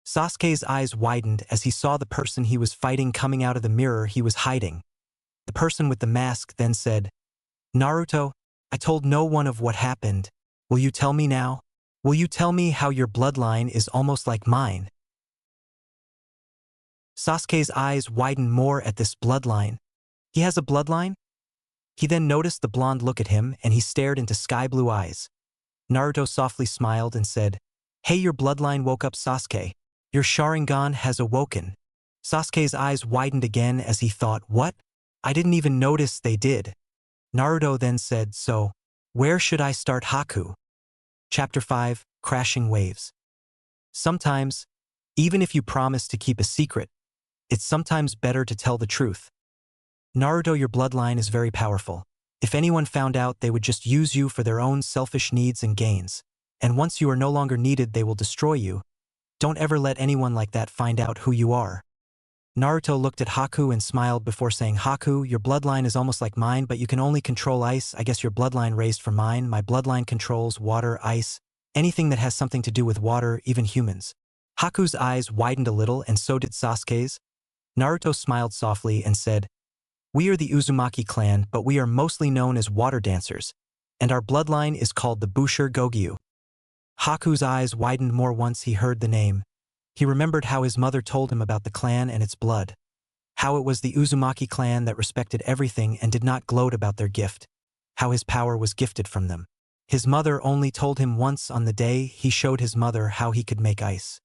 Sasuke's eyes widened as he saw the person he was fighting coming out of the mirror he was hiding. The person with the mask then said, "Naruto, I told no one of what happened. Will you tell me now? Will you tell me how your bloodline is almost like mine?" Sasuke's eyes widened more at this bloodline. He has a bloodline? He then noticed the blonde look at him and he stared into sky-blue eyes. Naruto softly smiled and said, "Hey, your bloodline woke up, Sasuke. Your Sharingan has awoken." Sasuke's eyes widened again as he thought, "What? I didn't even notice they did." Naruto then said, "So, where should I start, Haku?" Chapter 5, Crashing Waves. Sometimes, even if you promise to keep a secret, it's sometimes better to tell the truth. Naruto, your bloodline is very powerful. If anyone found out, they would just use you for their own selfish needs and gains. And once you are no longer needed, they will destroy you. Don't ever let anyone like that find out who you are. Naruto looked at Haku and smiled before saying, "Haku, your bloodline is almost like mine, but you can only control ice. I guess your bloodline raised from mine. My bloodline controls water, ice, anything that has something to do with water, even humans." Haku's eyes widened a little and so did Sasuke's. Naruto smiled softly and said, "We are the Uzumaki clan, but we are mostly known as water dancers, and our bloodline is called the Busher Gogyu." Haku's eyes widened more once he heard the name. He remembered how his mother told him about the clan and its blood. How it was the Uzumaki clan that respected everything and did not gloat about their gift. How his power was gifted from them. His mother only told him once on the day he showed his mother how he could make ice.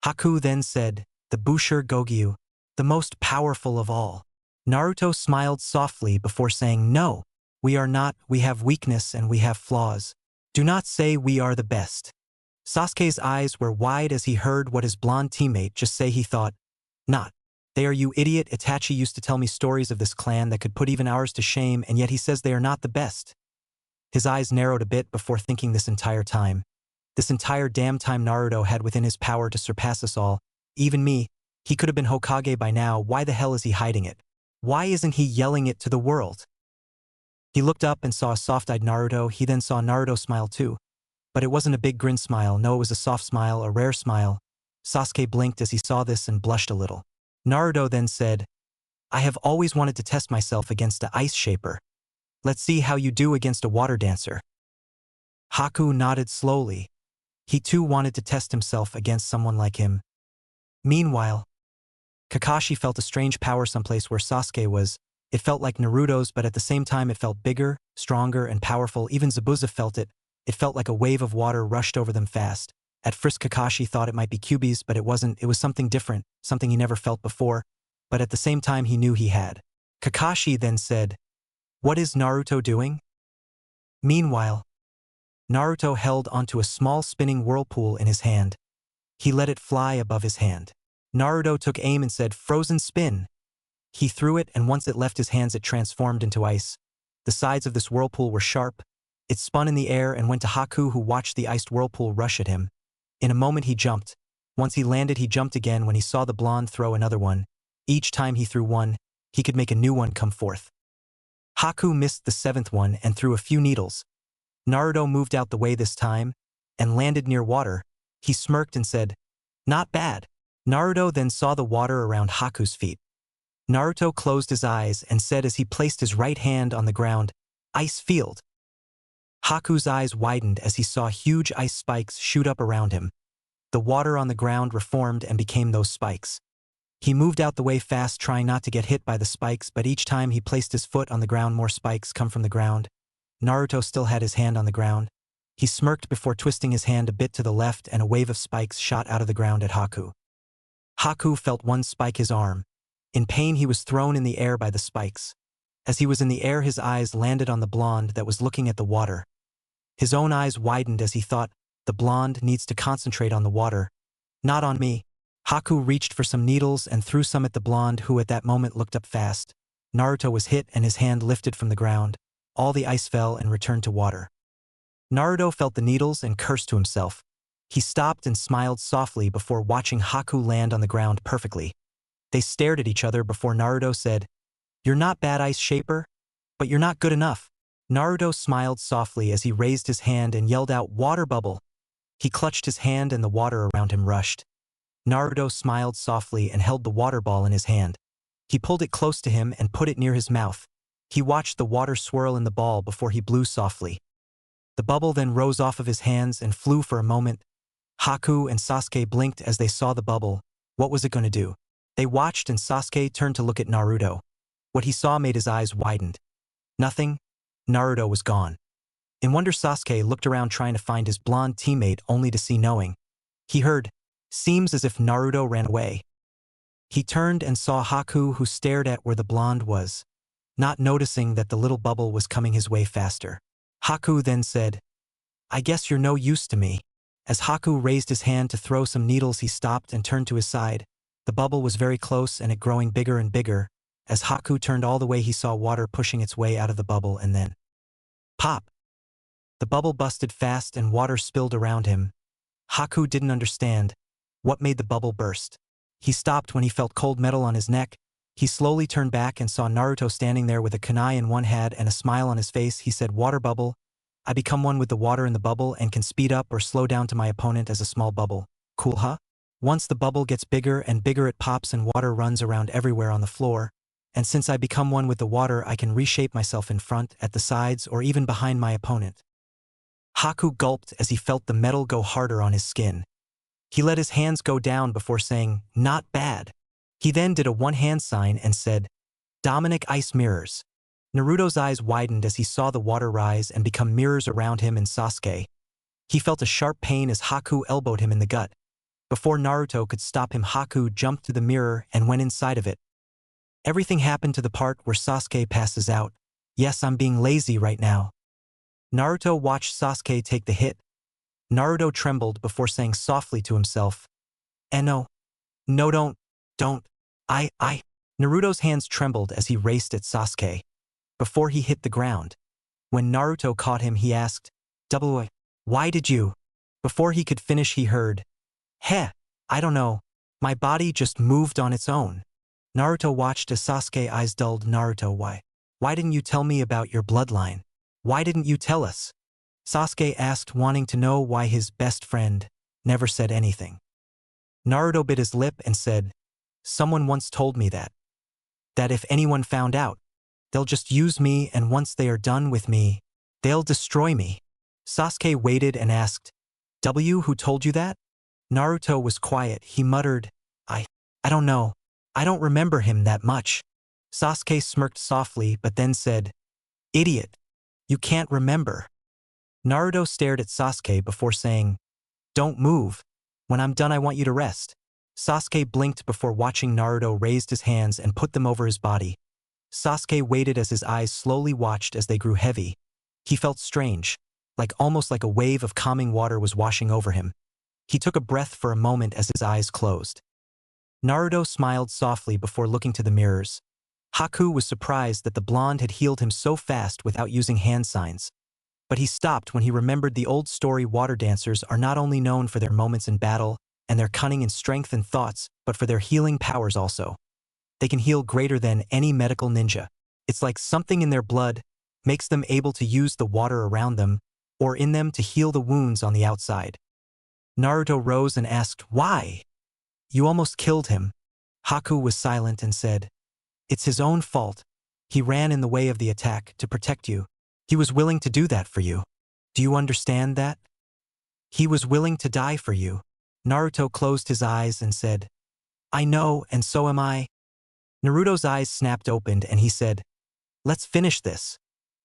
Haku then said, "The Busher Gogyu, the most powerful of all." Naruto smiled softly before saying, "No, we are not. We have weakness and we have flaws. Do not say we are the best." Sasuke's eyes were wide as he heard what his blonde teammate just say. He thought, "Not. They are, you idiot. Itachi used to tell me stories of this clan that could put even ours to shame, and yet he says they are not the best." His eyes narrowed a bit before thinking this entire time. This entire damn time Naruto had within his power to surpass us all. Even me. He could have been Hokage by now. Why the hell is he hiding it? Why isn't he yelling it to the world? He looked up and saw a soft-eyed Naruto. He then saw Naruto smile too. But it wasn't a big grin smile. No, it was a soft smile, a rare smile. Sasuke blinked as he saw this and blushed a little. Naruto then said, "I have always wanted to test myself against a ice shaper. Let's see how you do against a water dancer." Haku nodded slowly. He too wanted to test himself against someone like him. Meanwhile, Kakashi felt a strange power someplace where Sasuke was. It felt like Naruto's, but at the same time it felt bigger, stronger, and powerful. Even Zabuza felt it. It felt like a wave of water rushed over them fast. At first Kakashi thought it might be Kyuubi's, but it wasn't. It was something different, something he never felt before, but at the same time he knew he had. Kakashi then said, "What is Naruto doing?" Meanwhile, Naruto held onto a small spinning whirlpool in his hand. He let it fly above his hand. Naruto took aim and said, "Frozen spin." He threw it, and once it left his hands it transformed into ice. The sides of this whirlpool were sharp. It spun in the air and went to Haku, who watched the iced whirlpool rush at him. In a moment he jumped. Once he landed, he jumped again when he saw the blonde throw another one. Each time he threw one, he could make a new one come forth. Haku missed the seventh one and threw a few needles. Naruto moved out the way this time and landed near water. He smirked and said, "Not bad." Naruto then saw the water around Haku's feet. Naruto closed his eyes and said as he placed his right hand on the ground, "Ice field." Haku's eyes widened as he saw huge ice spikes shoot up around him. The water on the ground reformed and became those spikes. He moved out the way fast, trying not to get hit by the spikes, but each time he placed his foot on the ground, more spikes come from the ground. Naruto still had his hand on the ground. He smirked before twisting his hand a bit to the left, and a wave of spikes shot out of the ground at Haku. Haku felt one spike his arm. In pain he was thrown in the air by the spikes. As he was in the air his eyes landed on the blonde that was looking at the water. His own eyes widened as he thought, the blonde needs to concentrate on the water. Not on me. Haku reached for some needles and threw some at the blonde who at that moment looked up fast. Naruto was hit and his hand lifted from the ground. All the ice fell and returned to water. Naruto felt the needles and cursed to himself. He stopped and smiled softly before watching Haku land on the ground perfectly. They stared at each other before Naruto said, "You're not bad, Ice Shaper, but you're not good enough." Naruto smiled softly as he raised his hand and yelled out, "Water bubble." He clutched his hand and the water around him rushed. Naruto smiled softly and held the water ball in his hand. He pulled it close to him and put it near his mouth. He watched the water swirl in the ball before he blew softly. The bubble then rose off of his hands and flew for a moment. Haku and Sasuke blinked as they saw the bubble. What was it going to do? They watched and Sasuke turned to look at Naruto. What he saw made his eyes widened. Nothing. Naruto was gone. In wonder Sasuke looked around trying to find his blonde teammate only to see knowing. He heard, "Seems as if Naruto ran away." He turned and saw Haku who stared at where the blonde was, not noticing that the little bubble was coming his way faster. Haku then said, "I guess you're no use to me." As Haku raised his hand to throw some needles he stopped and turned to his side. The bubble was very close and it growing bigger and bigger. As Haku turned all the way he saw water pushing its way out of the bubble and then pop! The bubble busted fast and water spilled around him. Haku didn't understand what made the bubble burst. He stopped when he felt cold metal on his neck. He slowly turned back and saw Naruto standing there with a kunai in one hand and a smile on his face. He said, "Water bubble. I become one with the water in the bubble and can speed up or slow down to my opponent as a small bubble. Cool, huh? Once the bubble gets bigger and bigger it pops and water runs around everywhere on the floor. And since I become one with the water I can reshape myself in front, at the sides, or even behind my opponent." Haku gulped as he felt the metal go harder on his skin. He let his hands go down before saying, "Not bad." He then did a one-hand sign and said, "Dominic Ice Mirrors." Naruto's eyes widened as he saw the water rise and become mirrors around him and Sasuke. He felt a sharp pain as Haku elbowed him in the gut. Before Naruto could stop him Haku jumped to the mirror and went inside of it. Everything happened to the part where Sasuke passes out. "Yes, I'm being lazy right now." Naruto watched Sasuke take the hit. Naruto trembled before saying softly to himself, No, don't, I. Naruto's hands trembled as he raced at Sasuke. Before he hit the ground. When Naruto caught him he asked, Why did you?" Before he could finish he heard, "Heh, I don't know. My body just moved on its own." Naruto watched as Sasuke eyes dulled. "Naruto, why? Why didn't you tell me about your bloodline? Why didn't you tell us?" Sasuke asked, wanting to know why his best friend never said anything. Naruto bit his lip and said, "Someone once told me that if anyone found out, they'll just use me and once they are done with me, they'll destroy me." Sasuke waited and asked, "Who told you that?" Naruto was quiet. He muttered, I don't know. I don't remember him that much." Sasuke smirked softly but then said, "Idiot. You can't remember." Naruto stared at Sasuke before saying, "Don't move. When I'm done I want you to rest." Sasuke blinked before watching Naruto raised his hands and put them over his body. Sasuke waited as his eyes slowly watched as they grew heavy. He felt strange, almost like a wave of calming water was washing over him. He took a breath for a moment as his eyes closed. Naruto smiled softly before looking to the mirrors. Haku was surprised that the blonde had healed him so fast without using hand signs. But he stopped when he remembered the old story water dancers are not only known for their moments in battle and their cunning and strength and thoughts, but for their healing powers also. They can heal greater than any medical ninja. It's like something in their blood makes them able to use the water around them or in them to heal the wounds on the outside. Naruto rose and asked, "Why? You almost killed him." Haku was silent and said, "It's his own fault. He ran in the way of the attack to protect you. He was willing to do that for you. Do you understand that? He was willing to die for you." Naruto closed his eyes and said, "I know, and so am I." Naruto's eyes snapped open and he said, "Let's finish this.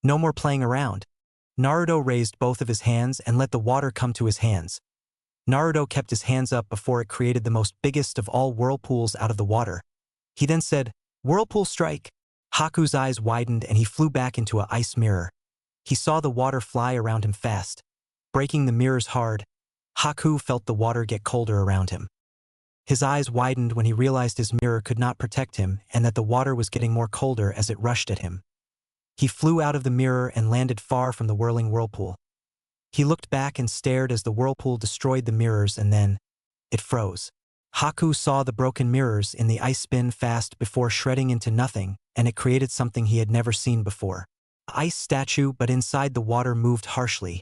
No more playing around." Naruto raised both of his hands and let the water come to his hands. Naruto kept his hands up before it created the most biggest of all whirlpools out of the water. He then said, "Whirlpool strike!" Haku's eyes widened and he flew back into an ice mirror. He saw the water fly around him fast. Breaking the mirrors hard, Haku felt the water get colder around him. His eyes widened when he realized his mirror could not protect him and that the water was getting more colder as it rushed at him. He flew out of the mirror and landed far from the whirling whirlpool. He looked back and stared as the whirlpool destroyed the mirrors and then it froze. Haku saw the broken mirrors in the ice spin fast before shredding into nothing, and it created something he had never seen before. An ice statue, but inside the water moved harshly,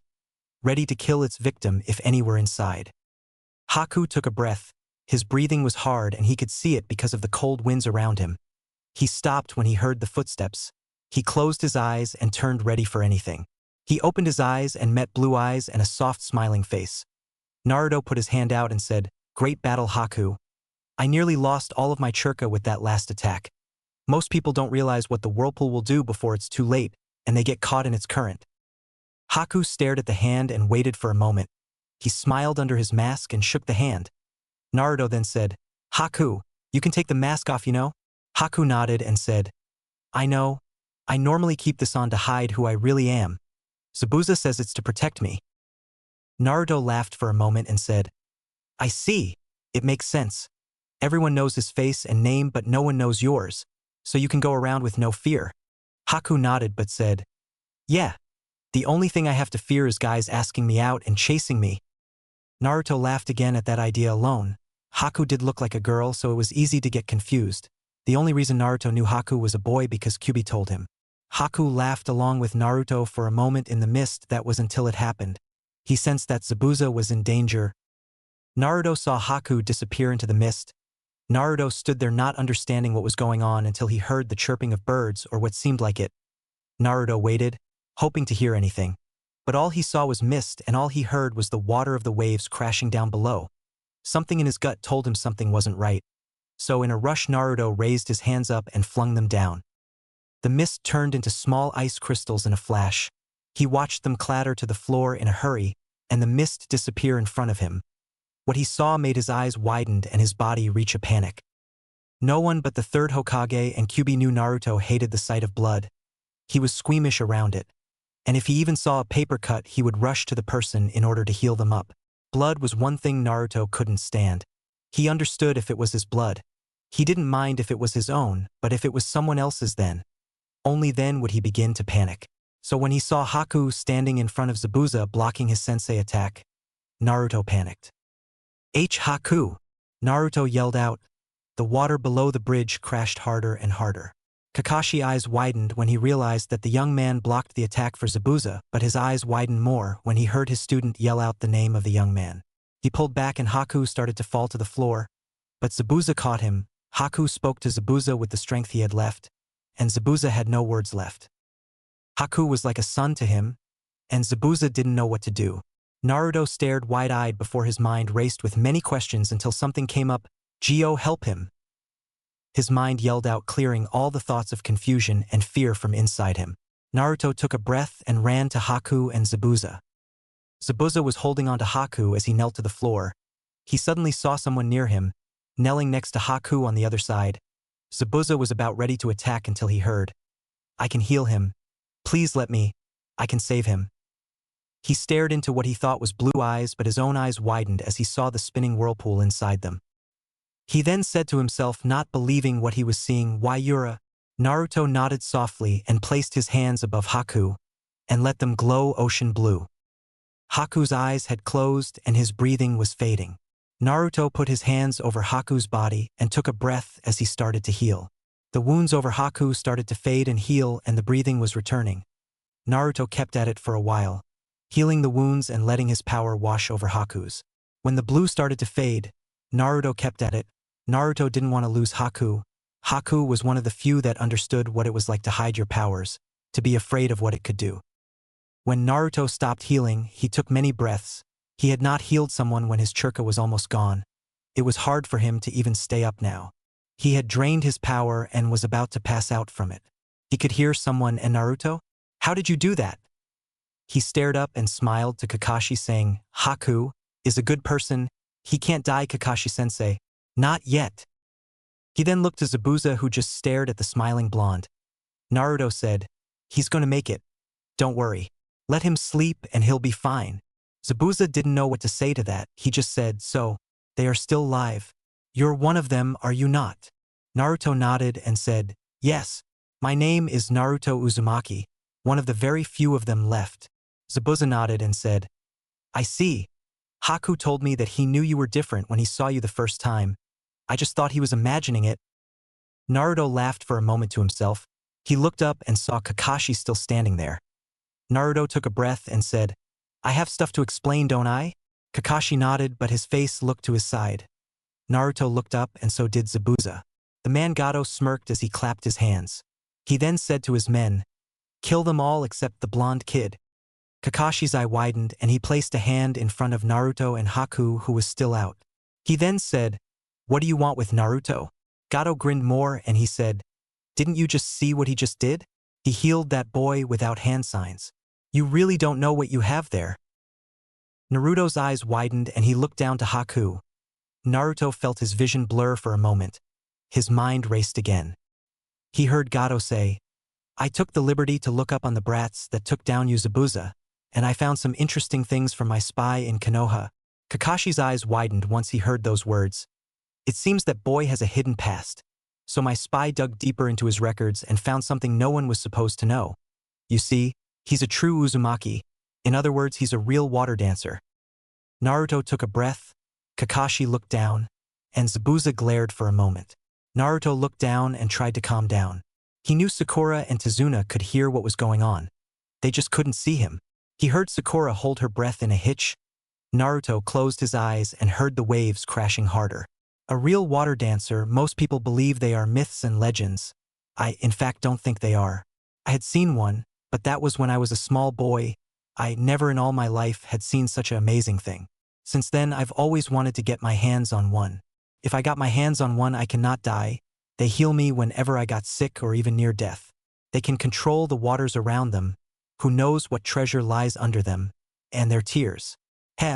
ready to kill its victim if any were inside. Haku took a breath. His breathing was hard and he could see it because of the cold winds around him. He stopped when he heard the footsteps. He closed his eyes and turned ready for anything. He opened his eyes and met blue eyes and a soft smiling face. Naruto put his hand out and said, "Great battle, Haku. I nearly lost all of my churka with that last attack. Most people don't realize what the whirlpool will do before it's too late, and they get caught in its current." Haku stared at the hand and waited for a moment. He smiled under his mask and shook the hand. Naruto then said, "Haku, you can take the mask off, you know?" Haku nodded and said, "I know. I normally keep this on to hide who I really am. Zabuza says it's to protect me." Naruto laughed for a moment and said, "I see. It makes sense. Everyone knows his face and name but no one knows yours, so you can go around with no fear." Haku nodded but said, "Yeah. The only thing I have to fear is guys asking me out and chasing me." Naruto laughed again at that idea alone. Haku did look like a girl, so it was easy to get confused. The only reason Naruto knew Haku was a boy because Kyuubi told him. Haku laughed along with Naruto for a moment in the mist. That was until it happened. He sensed that Zabuza was in danger. Naruto saw Haku disappear into the mist. Naruto stood there not understanding what was going on until he heard the chirping of birds or what seemed like it. Naruto waited, hoping to hear anything. But all he saw was mist and all he heard was the water of the waves crashing down below. Something in his gut told him something wasn't right. So in a rush Naruto raised his hands up and flung them down. The mist turned into small ice crystals in a flash. He watched them clatter to the floor in a hurry, and the mist disappear in front of him. What he saw made his eyes widen and his body reach a panic. No one but the third Hokage and Kyuubi knew Naruto hated the sight of blood. He was squeamish around it. And if he even saw a paper cut, he would rush to the person in order to heal them up. Blood was one thing Naruto couldn't stand. He understood if it was his blood. He didn't mind if it was his own, but if it was someone else's then. Only then would he begin to panic. So when he saw Haku standing in front of Zabuza blocking his sensei attack, Naruto panicked. Haku! Naruto yelled out. The water below the bridge crashed harder and harder. Kakashi's eyes widened when he realized that the young man blocked the attack for Zabuza, but his eyes widened more when he heard his student yell out the name of the young man. He pulled back and Haku started to fall to the floor, but Zabuza caught him. Haku spoke to Zabuza with the strength he had left, and Zabuza had no words left. Haku was like a son to him, and Zabuza didn't know what to do. Naruto stared wide-eyed before his mind raced with many questions until something came up. "Gyo, help him!" His mind yelled out, clearing all the thoughts of confusion and fear from inside him. Naruto took a breath and ran to Haku and Zabuza. Zabuza was holding on to Haku as he knelt to the floor. He suddenly saw someone near him, kneeling next to Haku on the other side. Zabuza was about ready to attack until he heard, "I can heal him. Please let me. I can save him." He stared into what he thought was blue eyes, but his own eyes widened as he saw the spinning whirlpool inside them. He then said to himself, not believing what he was seeing, "Why, Yura?" Naruto nodded softly and placed his hands above Haku and let them glow ocean blue. Haku's eyes had closed and his breathing was fading. Naruto put his hands over Haku's body and took a breath as he started to heal. The wounds over Haku started to fade and heal and the breathing was returning. Naruto kept at it for a while, healing the wounds and letting his power wash over Haku's. When the blue started to fade, Naruto kept at it. Naruto didn't want to lose Haku. Haku was one of the few that understood what it was like to hide your powers, to be afraid of what it could do. When Naruto stopped healing, he took many breaths. He had not healed someone when his churka was almost gone. It was hard for him to even stay up now. He had drained his power and was about to pass out from it. He could hear someone, "And Naruto? How did you do that?" He stared up and smiled to Kakashi saying, "Haku, is a good person. He can't die, Kakashi-sensei. Not yet. He then looked to Zabuza, who just stared at the smiling blonde. Naruto said, he's gonna make it. Don't worry. Let him sleep and he'll be fine. Zabuza didn't know what to say to that. He just said, so, they are still alive. You're one of them, are you not? Naruto nodded and said, yes. My name is Naruto Uzumaki, one of the very few of them left. Zabuza nodded and said, I see. Haku told me that he knew you were different when he saw you the first time. I just thought he was imagining it. Naruto laughed for a moment to himself. He looked up and saw Kakashi still standing there. Naruto took a breath and said, I have stuff to explain, don't I? Kakashi nodded, but his face looked to his side. Naruto looked up and so did Zabuza. The man Gato smirked as he clapped his hands. He then said to his men, kill them all except the blonde kid. Kakashi's eye widened and he placed a hand in front of Naruto and Haku, who was still out. He then said, what do you want with Naruto? Gato grinned more and he said, didn't you just see what he just did? He healed that boy without hand signs. You really don't know what you have there. Naruto's eyes widened and he looked down to Haku. Naruto felt his vision blur for a moment. His mind raced again. He heard Gato say, I took the liberty to look up on the brats that took down Zabuza, and I found some interesting things from my spy in Konoha. Kakashi's eyes widened once he heard those words. It seems that boy has a hidden past. So my spy dug deeper into his records and found something no one was supposed to know. You see, he's a true Uzumaki. In other words, he's a real water dancer. Naruto took a breath, Kakashi looked down, and Zabuza glared for a moment. Naruto looked down and tried to calm down. He knew Sakura and Tazuna could hear what was going on. They just couldn't see him. He heard Sakura hold her breath in a hitch. Naruto closed his eyes and heard the waves crashing harder. A real water dancer, most people believe they are myths and legends. I, in fact, don't think they are. I had seen one, but that was when I was a small boy. I never in all my life had seen such an amazing thing. Since then, I've always wanted to get my hands on one. If I got my hands on one, I cannot die. They heal me whenever I got sick or even near death. They can control the waters around them. Who knows what treasure lies under them? And their tears.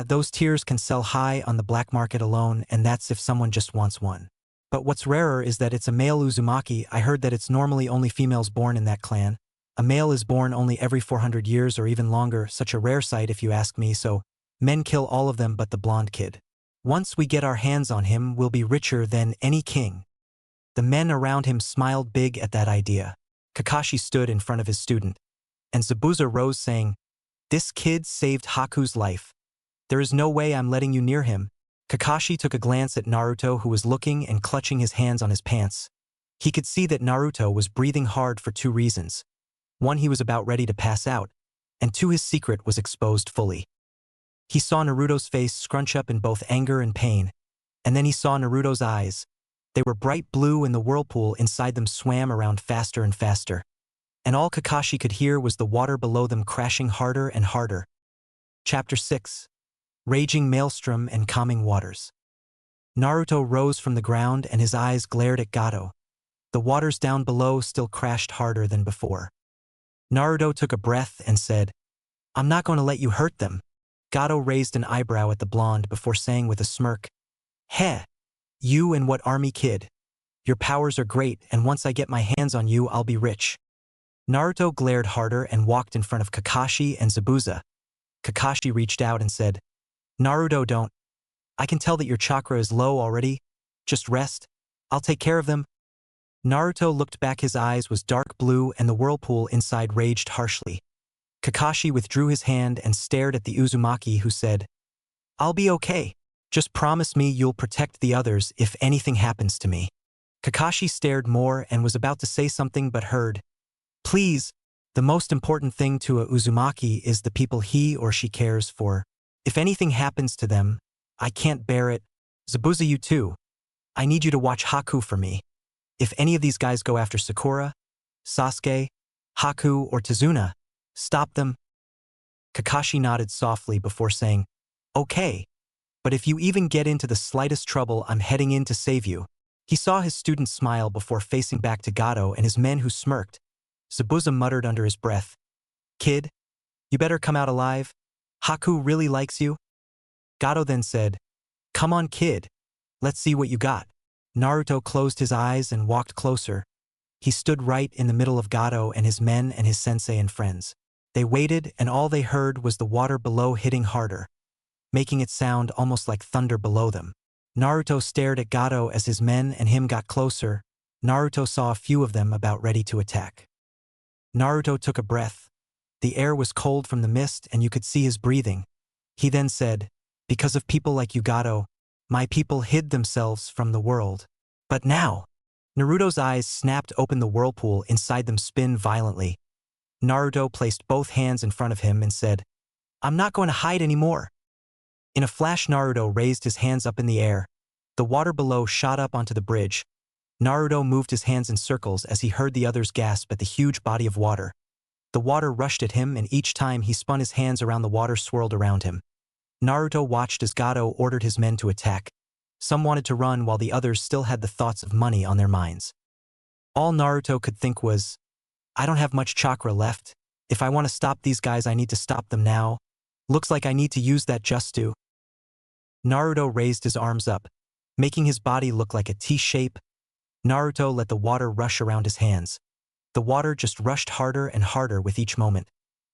Those tears can sell high on the black market alone, and that's if someone just wants one. But what's rarer is that it's a male Uzumaki. I heard that it's normally only females born in that clan. A male is born only every 400 years or even longer, such a rare sight if you ask me, so men kill all of them but the blonde kid. Once we get our hands on him, we'll be richer than any king. The men around him smiled big at that idea. Kakashi stood in front of his student, and Zabuza rose saying, this kid saved Haku's life. There is no way I'm letting you near him. Kakashi took a glance at Naruto, who was looking and clutching his hands on his pants. He could see that Naruto was breathing hard for two reasons. One, he was about ready to pass out, and two, his secret was exposed fully. He saw Naruto's face scrunch up in both anger and pain, and then he saw Naruto's eyes. They were bright blue and the whirlpool inside them swam around faster and faster. And all Kakashi could hear was the water below them crashing harder and harder. Chapter 6. Raging Maelstrom and Calming Waters. Naruto rose from the ground and his eyes glared at Gato. The waters down below still crashed harder than before. Naruto took a breath and said, I'm not going to let you hurt them. Gato raised an eyebrow at the blonde before saying with a smirk, Heh, you and what army kid? Your powers are great, and once I get my hands on you, I'll be rich. Naruto glared harder and walked in front of Kakashi and Zabuza. Kakashi reached out and said, Naruto, don't. I can tell that your chakra is low already. Just rest. I'll take care of them. Naruto looked back. His eyes was dark blue and the whirlpool inside raged harshly. Kakashi withdrew his hand and stared at the Uzumaki, who said, I'll be okay. Just promise me you'll protect the others if anything happens to me. Kakashi stared more and was about to say something but heard, Please, the most important thing to a Uzumaki is the people he or she cares for. If anything happens to them, I can't bear it. Zabuza, you too. I need you to watch Haku for me. If any of these guys go after Sakura, Sasuke, Haku, or Tazuna, stop them. Kakashi nodded softly before saying, Okay, but if you even get into the slightest trouble, I'm heading in to save you. He saw his student smile before facing back to Gato and his men, who smirked. Zabuza muttered under his breath, Kid, you better come out alive. Haku really likes you. Gato then said, "Come on, kid. Let's see what you got." Naruto closed his eyes and walked closer. He stood right in the middle of Gato and his men and his sensei and friends. They waited, and all they heard was the water below hitting harder, making it sound almost like thunder below them. Naruto stared at Gato as his men and him got closer. Naruto saw a few of them about ready to attack. Naruto took a breath. The air was cold from the mist and you could see his breathing. He then said, "Because of people like you, Gato, my people hid themselves from the world. But now..." Naruto's eyes snapped open, the whirlpool inside them spin violently. Naruto placed both hands in front of him and said, "I'm not going to hide anymore." In a flash, Naruto raised his hands up in the air. The water below shot up onto the bridge. Naruto moved his hands in circles as he heard the others gasp at the huge body of water. The water rushed at him, and each time he spun his hands around, the water swirled around him. Naruto watched as Gato ordered his men to attack. Some wanted to run while the others still had the thoughts of money on their minds. All Naruto could think was, "I don't have much chakra left. If I want to stop these guys, I need to stop them now. Looks like I need to use that just to..." Naruto raised his arms up, making his body look like a T-shape. Naruto let the water rush around his hands. The water just rushed harder and harder with each moment.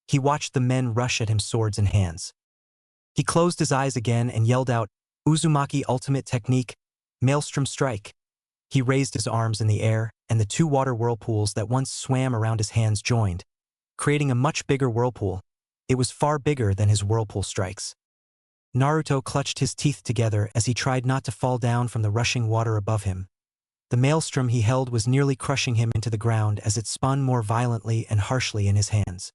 He watched the men rush at him, swords in hands. He closed his eyes again and yelled out, "Uzumaki ultimate technique, maelstrom strike." He raised his arms in the air, and the two water whirlpools that once swam around his hands joined, creating a much bigger whirlpool. It was far bigger than his whirlpool strikes. Naruto clutched his teeth together as he tried not to fall down from the rushing water above him. The maelstrom he held was nearly crushing him into the ground as it spun more violently and harshly in his hands.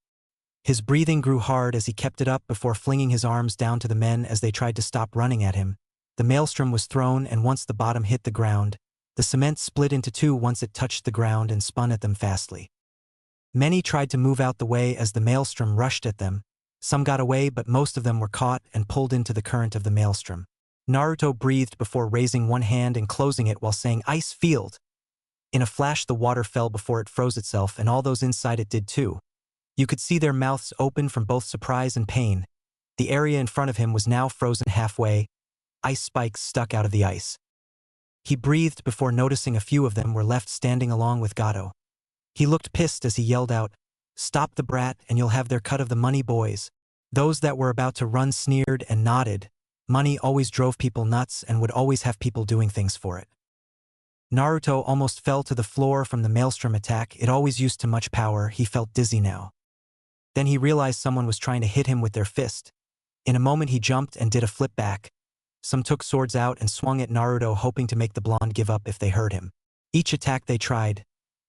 His breathing grew hard as he kept it up before flinging his arms down to the men as they tried to stop running at him. The maelstrom was thrown, and once the bottom hit the ground, the cement split into two once it touched the ground and spun at them fastly. Many tried to move out the way as the maelstrom rushed at them. Some got away, but most of them were caught and pulled into the current of the maelstrom. Naruto breathed before raising one hand and closing it while saying, "Ice field." In a flash, the water fell before it froze itself, and all those inside it did too. You could see their mouths open from both surprise and pain. The area in front of him was now frozen halfway. Ice spikes stuck out of the ice. He breathed before noticing a few of them were left standing along with Gato. He looked pissed as he yelled out, "Stop the brat and you'll have their cut of the money, boys." Those that were about to run sneered and nodded. Money always drove people nuts and would always have people doing things for it. Naruto almost fell to the floor from the maelstrom attack. It always used too much power. He felt dizzy now. Then he realized someone was trying to hit him with their fist. In a moment he jumped and did a flip back. Some took swords out and swung at Naruto, hoping to make the blonde give up if they hurt him. Each attack they tried,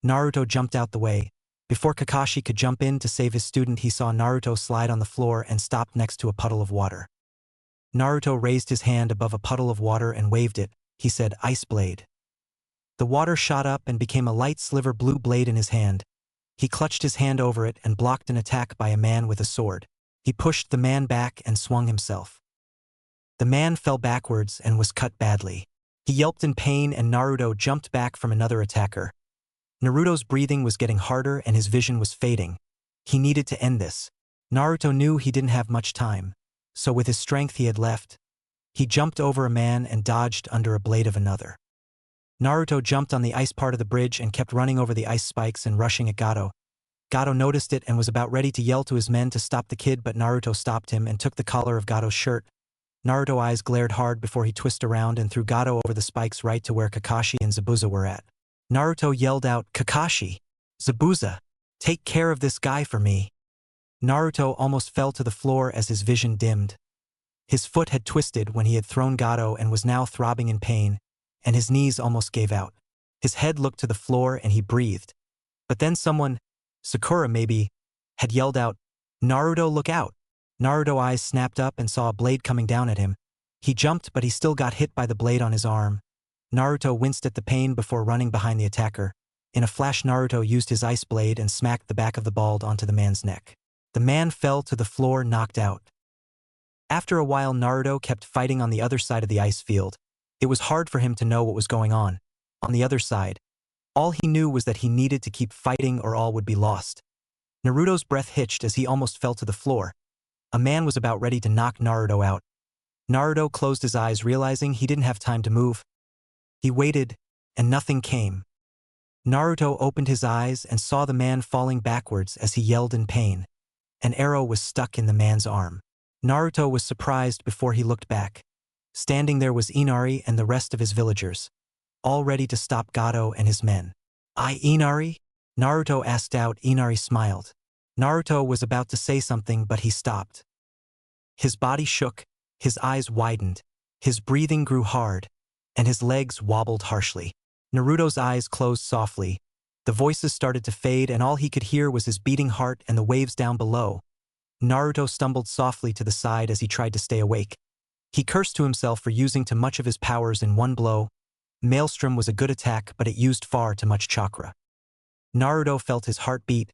Naruto jumped out the way. Before Kakashi could jump in to save his student, he saw Naruto slide on the floor and stopped next to a puddle of water. Naruto raised his hand above a puddle of water and waved it. He said, "Ice blade." The water shot up and became a light sliver blue blade in his hand. He clutched his hand over it and blocked an attack by a man with a sword. He pushed the man back and swung himself. The man fell backwards and was cut badly. He yelped in pain and Naruto jumped back from another attacker. Naruto's breathing was getting harder and his vision was fading. He needed to end this. Naruto knew he didn't have much time, so with his strength he had left, he jumped over a man and dodged under a blade of another. Naruto jumped on the ice part of the bridge and kept running over the ice spikes and rushing at Gato. Gato noticed it and was about ready to yell to his men to stop the kid, but Naruto stopped him and took the collar of Gato's shirt. Naruto's eyes glared hard before he twisted around and threw Gato over the spikes right to where Kakashi and Zabuza were at. Naruto yelled out, "Kakashi! Zabuza! Take care of this guy for me!" Naruto almost fell to the floor as his vision dimmed. His foot had twisted when he had thrown Gato and was now throbbing in pain, and his knees almost gave out. His head looked to the floor and he breathed. But then someone, Sakura maybe, had yelled out, "Naruto, look out!" Naruto's eyes snapped up and saw a blade coming down at him. He jumped, but he still got hit by the blade on his arm. Naruto winced at the pain before running behind the attacker. In a flash, Naruto used his ice blade and smacked the back of the bald onto the man's neck. The man fell to the floor, knocked out. After a while, Naruto kept fighting on the other side of the ice field. It was hard for him to know what was going on. On the other side, all he knew was that he needed to keep fighting or all would be lost. Naruto's breath hitched as he almost fell to the floor. A man was about ready to knock Naruto out. Naruto closed his eyes, realizing he didn't have time to move. He waited, and nothing came. Naruto opened his eyes and saw the man falling backwards as he yelled in pain. An arrow was stuck in the man's arm. Naruto was surprised before he looked back. Standing there was Inari and the rest of his villagers, all ready to stop Gato and his men. Inari?" Naruto asked out. Inari smiled. Naruto was about to say something, but he stopped. His body shook, his eyes widened, his breathing grew hard, and his legs wobbled harshly. Naruto's eyes closed softly. The voices started to fade, and all he could hear was his beating heart and the waves down below. Naruto stumbled softly to the side as he tried to stay awake. He cursed to himself for using too much of his powers in one blow. Maelstrom was a good attack, but it used far too much chakra. Naruto felt his heart beat.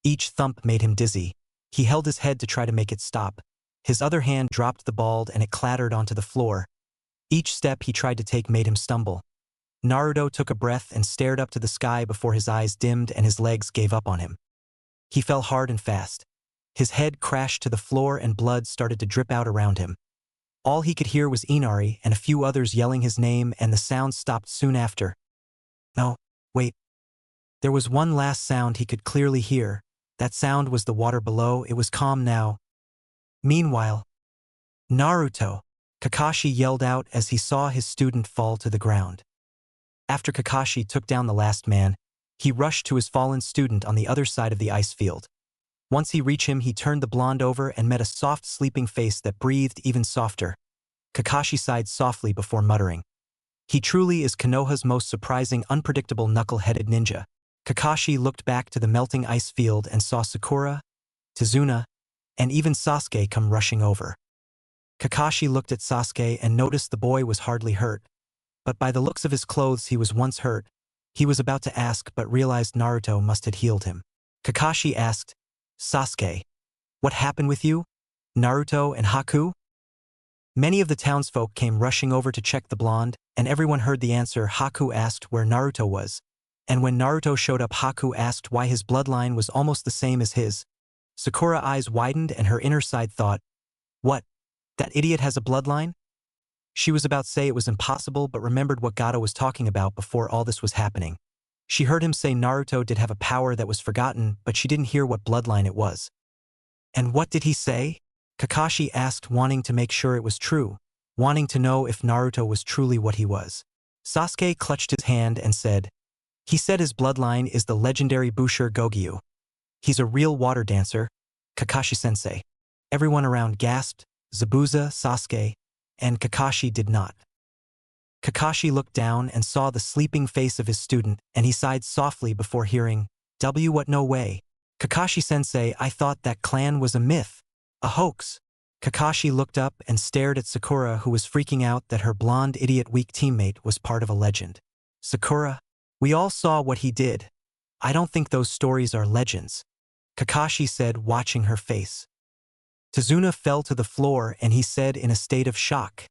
Each thump made him dizzy. He held his head to try to make it stop. His other hand dropped the ball and it clattered onto the floor. Each step he tried to take made him stumble. Naruto took a breath and stared up to the sky before his eyes dimmed and his legs gave up on him. He fell hard and fast. His head crashed to the floor and blood started to drip out around him. All he could hear was Inari and a few others yelling his name, and the sound stopped soon after. No, wait. There was one last sound he could clearly hear. That sound was the water below. It was calm now. Meanwhile, Naruto, Kakashi yelled out as he saw his student fall to the ground. After Kakashi took down the last man, he rushed to his fallen student on the other side of the ice field. Once he reached him, he turned the blonde over and met a soft sleeping face that breathed even softer. Kakashi sighed softly before muttering, "He truly is Konoha's most surprising, unpredictable knuckle-headed ninja." Kakashi looked back to the melting ice field and saw Sakura, Tsunami, and even Sasuke come rushing over. Kakashi looked at Sasuke and noticed the boy was hardly hurt. But by the looks of his clothes he was once hurt. He was about to ask but realized Naruto must have healed him. Kakashi asked, "Sasuke, what happened with you? Naruto and Haku?" Many of the townsfolk came rushing over to check the blonde, and everyone heard the answer. Haku asked where Naruto was. And when Naruto showed up, Haku asked why his bloodline was almost the same as his. Sakura's eyes widened and her inner side thought, "What? That idiot has a bloodline?" She was about to say it was impossible, but remembered what Gato was talking about before all this was happening. She heard him say Naruto did have a power that was forgotten, but she didn't hear what bloodline it was. "And what did he say?" Kakashi asked, wanting to make sure it was true, wanting to know if Naruto was truly what he was. Sasuke clutched his hand and said, "He said his bloodline is the legendary Busher Gogyu. He's a real water dancer, Kakashi-sensei." Everyone around gasped. Zabuza, Sasuke, and Kakashi did not. Kakashi looked down and saw the sleeping face of his student, and he sighed softly before hearing, "What? No way. Kakashi-sensei, I thought that clan was a myth, a hoax." Kakashi looked up and stared at Sakura, who was freaking out that her blonde idiot weak teammate was part of a legend. "Sakura, we all saw what he did. I don't think those stories are legends," Kakashi said, watching her face. Tsunami fell to the floor and he said in a state of shock,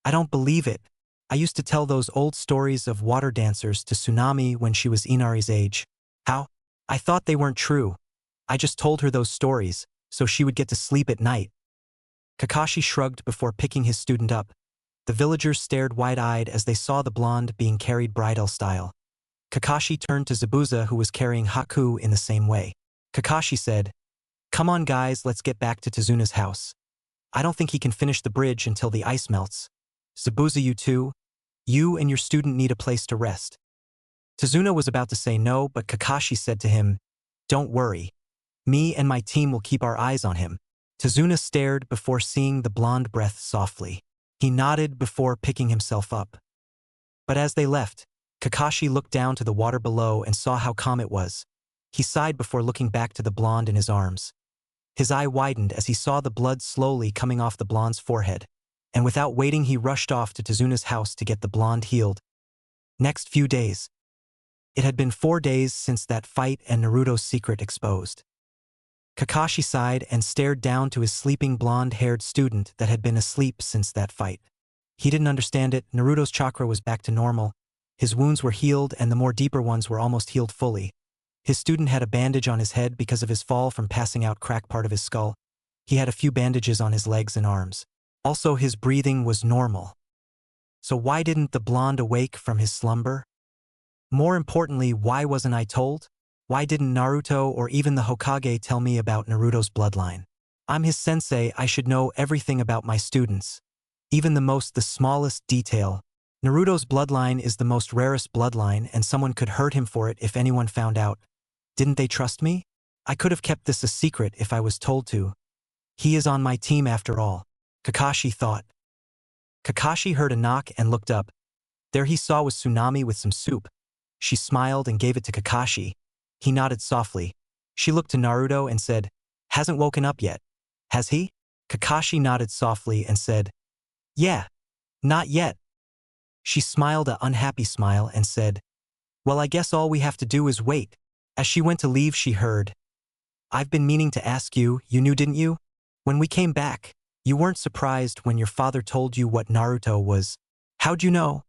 "I don't believe it. I used to tell those old stories of water dancers to Tsunami when she was Inari's age. How? I thought they weren't true. I just told her those stories, so she would get to sleep at night." Kakashi shrugged before picking his student up. The villagers stared wide-eyed as they saw the blonde being carried bridal style. Kakashi turned to Zabuza, who was carrying Haku in the same way. Kakashi said, "Come on guys, let's get back to Tsuna's house. I don't think he can finish the bridge until the ice melts. Zabuza, you too. You and your student need a place to rest." Tsunami was about to say no, but Kakashi said to him, "Don't worry. Me and my team will keep our eyes on him." Tsunami stared before seeing the blonde breath softly. He nodded before picking himself up. But as they left, Kakashi looked down to the water below and saw how calm it was. He sighed before looking back to the blonde in his arms. His eye widened as he saw the blood slowly coming off the blonde's forehead, and without waiting he rushed off to Tsuna's house to get the blonde healed. Next few days. It had been 4 days since that fight and Naruto's secret exposed. Kakashi sighed and stared down to his sleeping blonde-haired student that had been asleep since that fight. He didn't understand it. Naruto's chakra was back to normal. His wounds were healed and the more deeper ones were almost healed fully. His student had a bandage on his head because of his fall from passing out, cracked part of his skull. He had a few bandages on his legs and arms. Also, his breathing was normal. So why didn't the blonde awake from his slumber? More importantly, why wasn't I told? Why didn't Naruto or even the Hokage tell me about Naruto's bloodline? I'm his sensei, I should know everything about my students. Even the smallest detail. Naruto's bloodline is the most rarest bloodline and someone could hurt him for it if anyone found out. Didn't they trust me? I could have kept this a secret if I was told to. He is on my team after all, Kakashi thought. Kakashi heard a knock and looked up. There he saw was Tsunami with some soup. She smiled and gave it to Kakashi. He nodded softly. She looked to Naruto and said, "Hasn't woken up yet, has he?" Kakashi nodded softly and said, "Yeah, not yet." She smiled an unhappy smile and said, "Well, I guess all we have to do is wait." As she went to leave, she heard, "I've been meaning to ask you, you knew, didn't you? When we came back, you weren't surprised when your father told you what Naruto was. How'd you know?"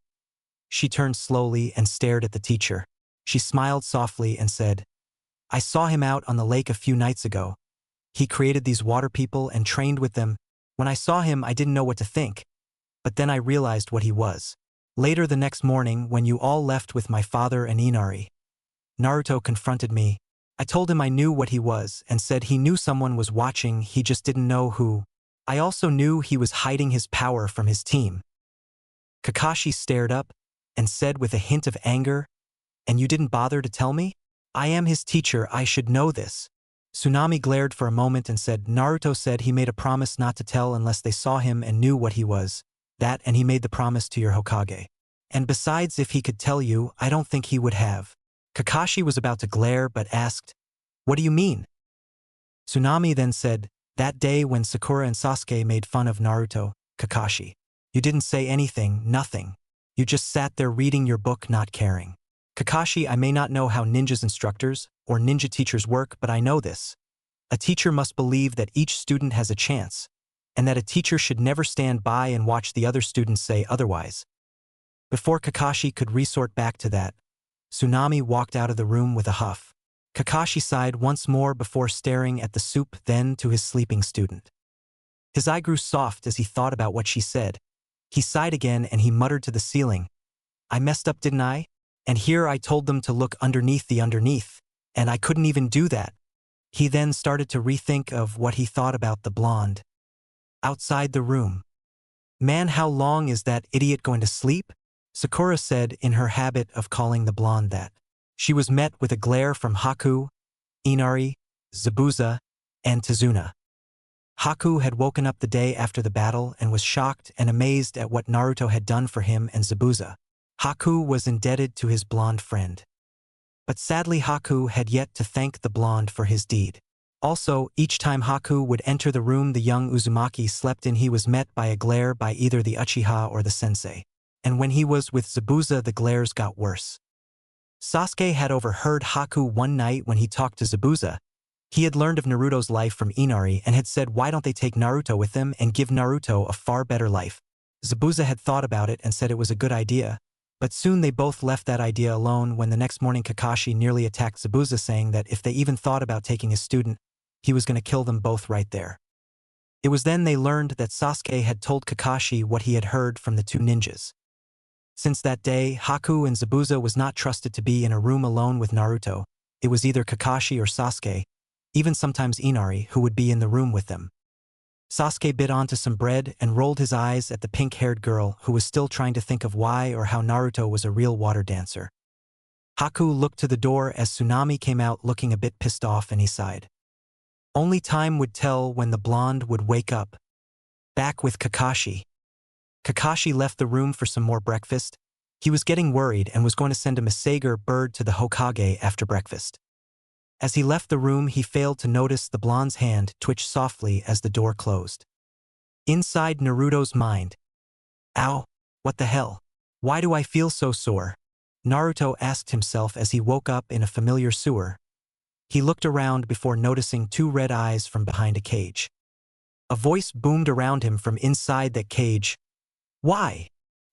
She turned slowly and stared at the teacher. She smiled softly and said, "I saw him out on the lake a few nights ago. He created these water people and trained with them. When I saw him, I didn't know what to think. But then I realized what he was. Later the next morning, when you all left with my father and Inari, Naruto confronted me. I told him I knew what he was and said he knew someone was watching, he just didn't know who. I also knew he was hiding his power from his team." Kakashi stared up and said with a hint of anger, "And you didn't bother to tell me? I am his teacher, I should know this." Tsunami glared for a moment and said, "Naruto said he made a promise not to tell unless they saw him and knew what he was. That and he made the promise to your Hokage. And besides, if he could tell you, I don't think he would have." Kakashi was about to glare but asked, "What do you mean?" Tsunami then said, "That day when Sakura and Sasuke made fun of Naruto, Kakashi. You didn't say anything, nothing. You just sat there reading your book, not caring. Kakashi, I may not know how ninjas instructors or ninja teachers work, but I know this. A teacher must believe that each student has a chance, and that a teacher should never stand by and watch the other students say otherwise." Before Kakashi could resort back to that, Tsunami walked out of the room with a huff. Kakashi sighed once more before staring at the soup, then to his sleeping student. His eye grew soft as he thought about what she said. He sighed again and he muttered to the ceiling, "I messed up, didn't I? And here I told them to look underneath the underneath, and I couldn't even do that." He then started to rethink of what he thought about the blonde. Outside the room. "Man, how long is that idiot going to sleep?" Sakura said in her habit of calling the blonde that. She was met with a glare from Haku, Inari, Zabuza, and Tazuna. Haku had woken up the day after the battle and was shocked and amazed at what Naruto had done for him and Zabuza. Haku was indebted to his blonde friend. But sadly, Haku had yet to thank the blonde for his deed. Also, each time Haku would enter the room the young Uzumaki slept in, he was met by a glare by either the Uchiha or the sensei. And when he was with Zabuza, the glares got worse. Sasuke had overheard Haku one night when he talked to Zabuza. He had learned of Naruto's life from Inari and had said, why don't they take Naruto with them and give Naruto a far better life? Zabuza had thought about it and said it was a good idea, but soon they both left that idea alone when the next morning Kakashi nearly attacked Zabuza, saying that if they even thought about taking his student, he was going to kill them both right there. It was then they learned that Sasuke had told Kakashi what he had heard from the two ninjas. Since that day, Haku and Zabuza was not trusted to be in a room alone with Naruto. It was either Kakashi or Sasuke, even sometimes Inari, who would be in the room with them. Sasuke bit onto some bread and rolled his eyes at the pink-haired girl who was still trying to think of why or how Naruto was a real water dancer. Haku looked to the door as Tsunami came out looking a bit pissed off, and he sighed. Only time would tell when the blonde would wake up. Back with Kakashi. Kakashi left the room for some more breakfast. He was getting worried and was going to send a Masager bird to the Hokage after breakfast. As he left the room, he failed to notice the blonde's hand twitch softly as the door closed. Inside Naruto's mind. Ow, what the hell? Why do I feel so sore? Naruto asked himself as he woke up in a familiar sewer. He looked around before noticing two red eyes from behind a cage. A voice boomed around him from inside that cage. Why?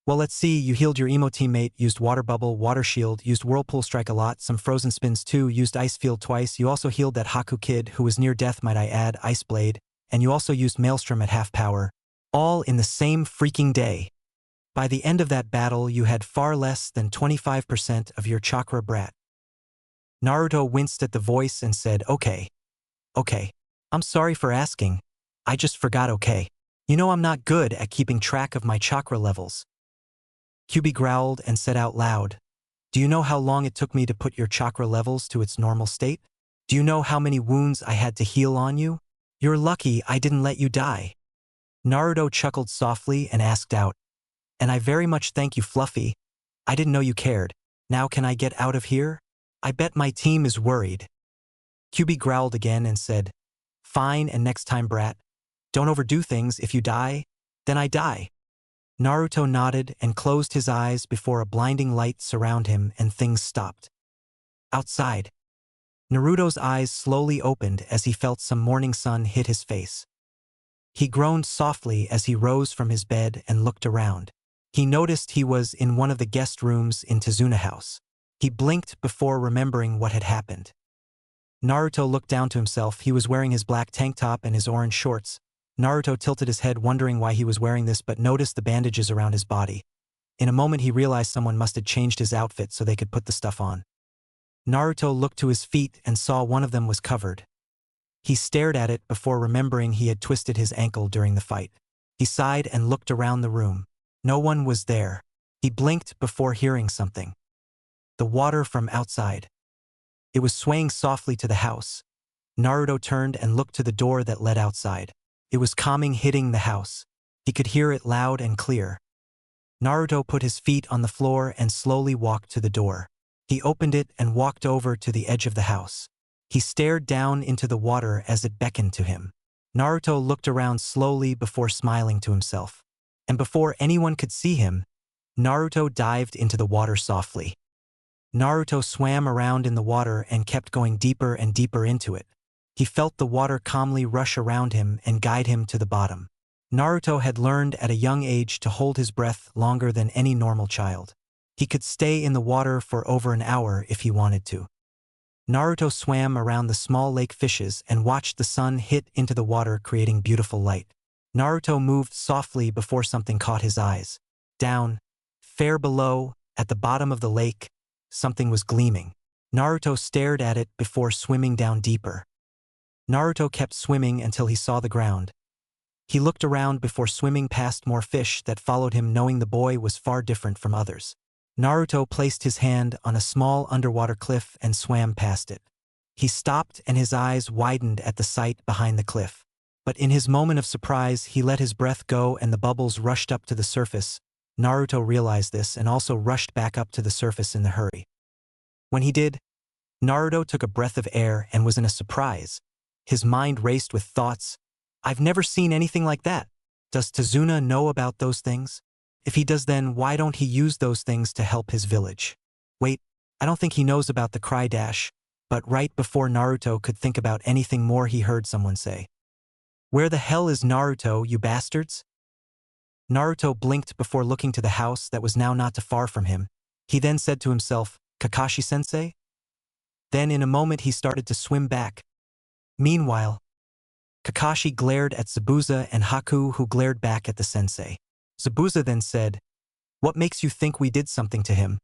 Well, let's see, you healed your emo teammate, used water bubble, water shield, used whirlpool strike a lot, some frozen spins too, used ice field twice, you also healed that Haku kid who was near death, might I add, ice blade, and you also used maelstrom at half power. All in the same freaking day. By the end of that battle, you had far less than 25% of your chakra, brat. Naruto winced at the voice and said, okay. I'm sorry for asking. I just forgot, okay. You know I'm not good at keeping track of my chakra levels. Kyuubi growled and said out loud, do you know how long it took me to put your chakra levels to its normal state? Do you know how many wounds I had to heal on you? You're lucky I didn't let you die. Naruto chuckled softly and asked out, and I very much thank you, Fluffy. I didn't know you cared. Now can I get out of here? I bet my team is worried. Kyuubi growled again and said, fine, and next time, brat. Don't overdo things. If you die, then I die. Naruto nodded and closed his eyes before a blinding light surrounded him and things stopped. Outside, Naruto's eyes slowly opened as he felt some morning sun hit his face. He groaned softly as he rose from his bed and looked around. He noticed he was in one of the guest rooms in Tsunami house. He blinked before remembering what had happened. Naruto looked down to himself. He was wearing his black tank top and his orange shorts. Naruto tilted his head, wondering why he was wearing this, but noticed the bandages around his body. In a moment he realized someone must have changed his outfit so they could put the stuff on. Naruto looked to his feet and saw one of them was covered. He stared at it before remembering he had twisted his ankle during the fight. He sighed and looked around the room. No one was there. He blinked before hearing something. The water from outside. It was swaying softly to the house. Naruto turned and looked to the door that led outside. It was calming, hitting the house. He could hear it loud and clear. Naruto put his feet on the floor and slowly walked to the door. He opened it and walked over to the edge of the house. He stared down into the water as it beckoned to him. Naruto looked around slowly before smiling to himself. And before anyone could see him, Naruto dived into the water softly. Naruto swam around in the water and kept going deeper and deeper into it. He felt the water calmly rush around him and guide him to the bottom. Naruto had learned at a young age to hold his breath longer than any normal child. He could stay in the water for over an hour if he wanted to. Naruto swam around the small lake fishes and watched the sun hit into the water, creating beautiful light. Naruto moved softly before something caught his eyes. Down, fair below, at the bottom of the lake, something was gleaming. Naruto stared at it before swimming down deeper. Naruto kept swimming until he saw the ground. He looked around before swimming past more fish that followed him, knowing the boy was far different from others. Naruto placed his hand on a small underwater cliff and swam past it. He stopped and his eyes widened at the sight behind the cliff. But in his moment of surprise, he let his breath go and the bubbles rushed up to the surface. Naruto realized this and also rushed back up to the surface in a hurry. When he did, Naruto took a breath of air and was in a surprise. His mind raced with thoughts. I've never seen anything like that. Does Tsunami know about those things? If he does, then why don't he use those things to help his village? Wait, I don't think he knows about the cry dash. But right before Naruto could think about anything more, he heard someone say, "Where the hell is Naruto, you bastards?" Naruto blinked before looking to the house that was now not too far from him. He then said to himself, "Kakashi-sensei?" Then in a moment he started to swim back. Meanwhile, Kakashi glared at Zabuza and Haku, who glared back at the sensei. Zabuza then said, "What makes you think we did something to him?"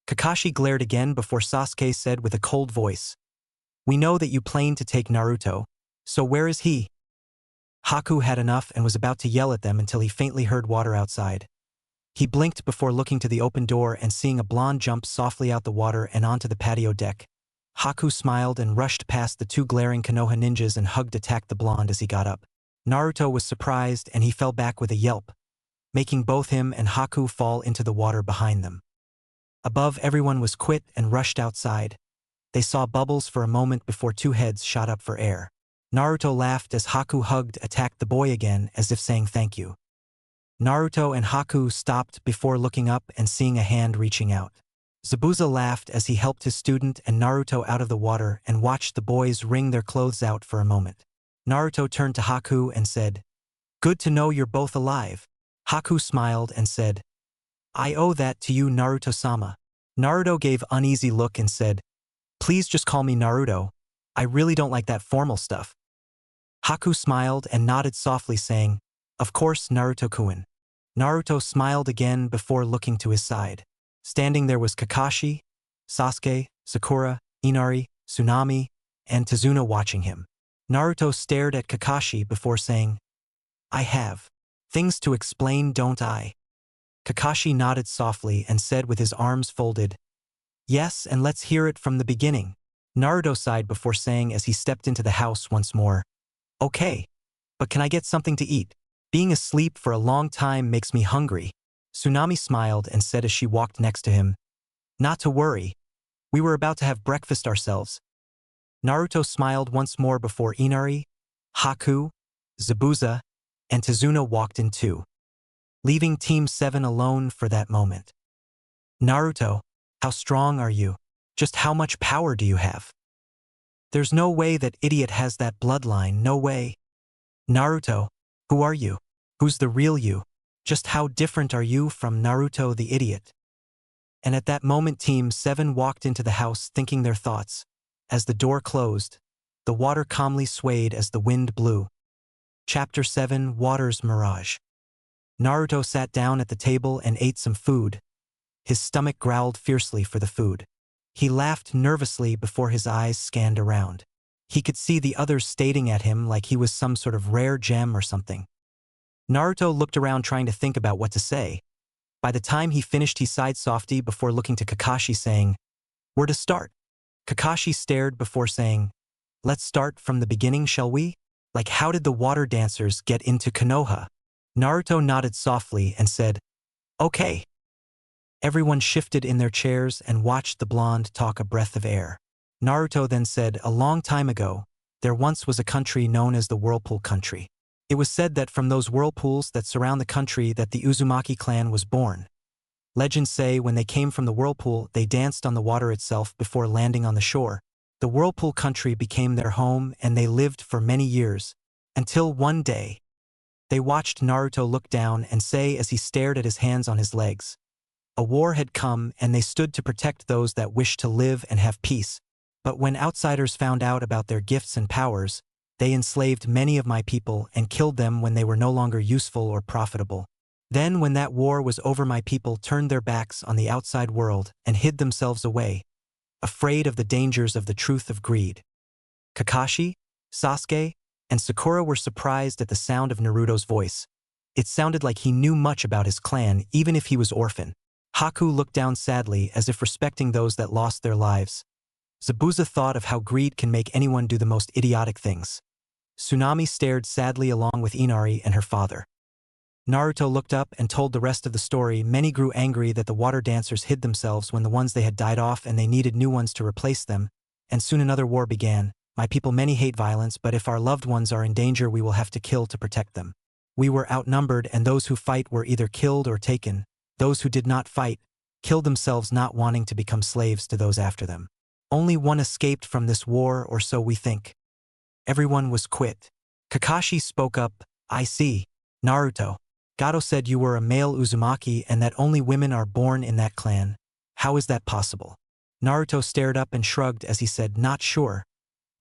Kakashi glared again before Sasuke said with a cold voice, "We know that you planned to take Naruto, so where is he?" Haku had enough and was about to yell at them until he faintly heard water outside. He blinked before looking to the open door and seeing a blonde jump softly out the water and onto the patio deck. Haku smiled and rushed past the two glaring Konoha ninjas and hugged attacked the blonde as he got up. Naruto was surprised and he fell back with a yelp, making both him and Haku fall into the water behind them. Above, everyone was quit and rushed outside. They saw bubbles for a moment before two heads shot up for air. Naruto laughed as Haku hugged attacked the boy again, as if saying thank you. Naruto and Haku stopped before looking up and seeing a hand reaching out. Zabuza laughed as he helped his student and Naruto out of the water and watched the boys wring their clothes out for a moment. Naruto turned to Haku and said, "Good to know you're both alive." Haku smiled and said, "I owe that to you, Naruto-sama." Naruto gave an uneasy look and said, "Please just call me Naruto. I really don't like that formal stuff." Haku smiled and nodded softly, saying, Of course, Naruto-kun. Naruto smiled again before looking to his side. Standing there was Kakashi, Sasuke, Sakura, Inari, Tsunami, and Tazuna watching him. Naruto stared at Kakashi before saying, "I have things to explain, don't I?" Kakashi nodded softly and said with his arms folded, "Yes, and let's hear it from the beginning." Naruto sighed before saying as he stepped into the house once more, "Okay, but can I get something to eat? Being asleep for a long time makes me hungry." Tsunami smiled and said as she walked next to him, "Not to worry. We were about to have breakfast ourselves." Naruto smiled once more before Inari, Haku, Zabuza, and Tazuna walked in too, leaving Team 7 alone for that moment. "Naruto, how strong are you? Just how much power do you have? There's no way that idiot has that bloodline, no way. Naruto, who are you? Who's the real you? Just how different are you from Naruto the idiot?" And at that moment Team 7 walked into the house thinking their thoughts. As the door closed, the water calmly swayed as the wind blew. Chapter 7, Water's Mirage. Naruto sat down at the table and ate some food. His stomach growled fiercely for the food. He laughed nervously before his eyes scanned around. He could see the others staring at him like he was some sort of rare gem or something. Naruto looked around trying to think about what to say. By the time he finished he sighed softly before looking to Kakashi saying, "Where to start?" Kakashi stared before saying, "Let's start from the beginning, shall we? Like how did the water dancers get into Konoha?" Naruto nodded softly and said, "Okay." Everyone shifted in their chairs and watched the blonde talk a breath of air. Naruto then said, "A long time ago, there once was a country known as the Whirlpool Country. It was said that from those whirlpools that surround the country that the Uzumaki clan was born. Legends say when they came from the whirlpool, they danced on the water itself before landing on the shore. The Whirlpool Country became their home and they lived for many years, until one day, they watched Naruto look down and say as he stared at his hands on his legs, a war had come and they stood to protect those that wished to live and have peace. But when outsiders found out about their gifts and powers, they enslaved many of my people and killed them when they were no longer useful or profitable. Then when that war was over, my people turned their backs on the outside world and hid themselves away, afraid of the dangers of the truth of greed." Kakashi, Sasuke, and Sakura were surprised at the sound of Naruto's voice. It sounded like he knew much about his clan even if he was orphan. Haku looked down sadly as if respecting those that lost their lives. Zabuza thought of how greed can make anyone do the most idiotic things. Tsunami stared sadly along with Inari and her father. Naruto looked up and told the rest of the story. Many grew angry that the water dancers hid themselves when the ones they had died off and they needed new ones to replace them, and soon another war began. "My people, many hate violence, but if our loved ones are in danger we will have to kill to protect them. We were outnumbered and those who fight were either killed or taken. Those who did not fight killed themselves not wanting to become slaves to those after them. Only one escaped from this war, or so we think. Everyone was quit." Kakashi spoke up, "I see. Naruto. Gato said you were a male Uzumaki and that only women are born in that clan. How is that possible?" Naruto stared up and shrugged as he said, "Not sure.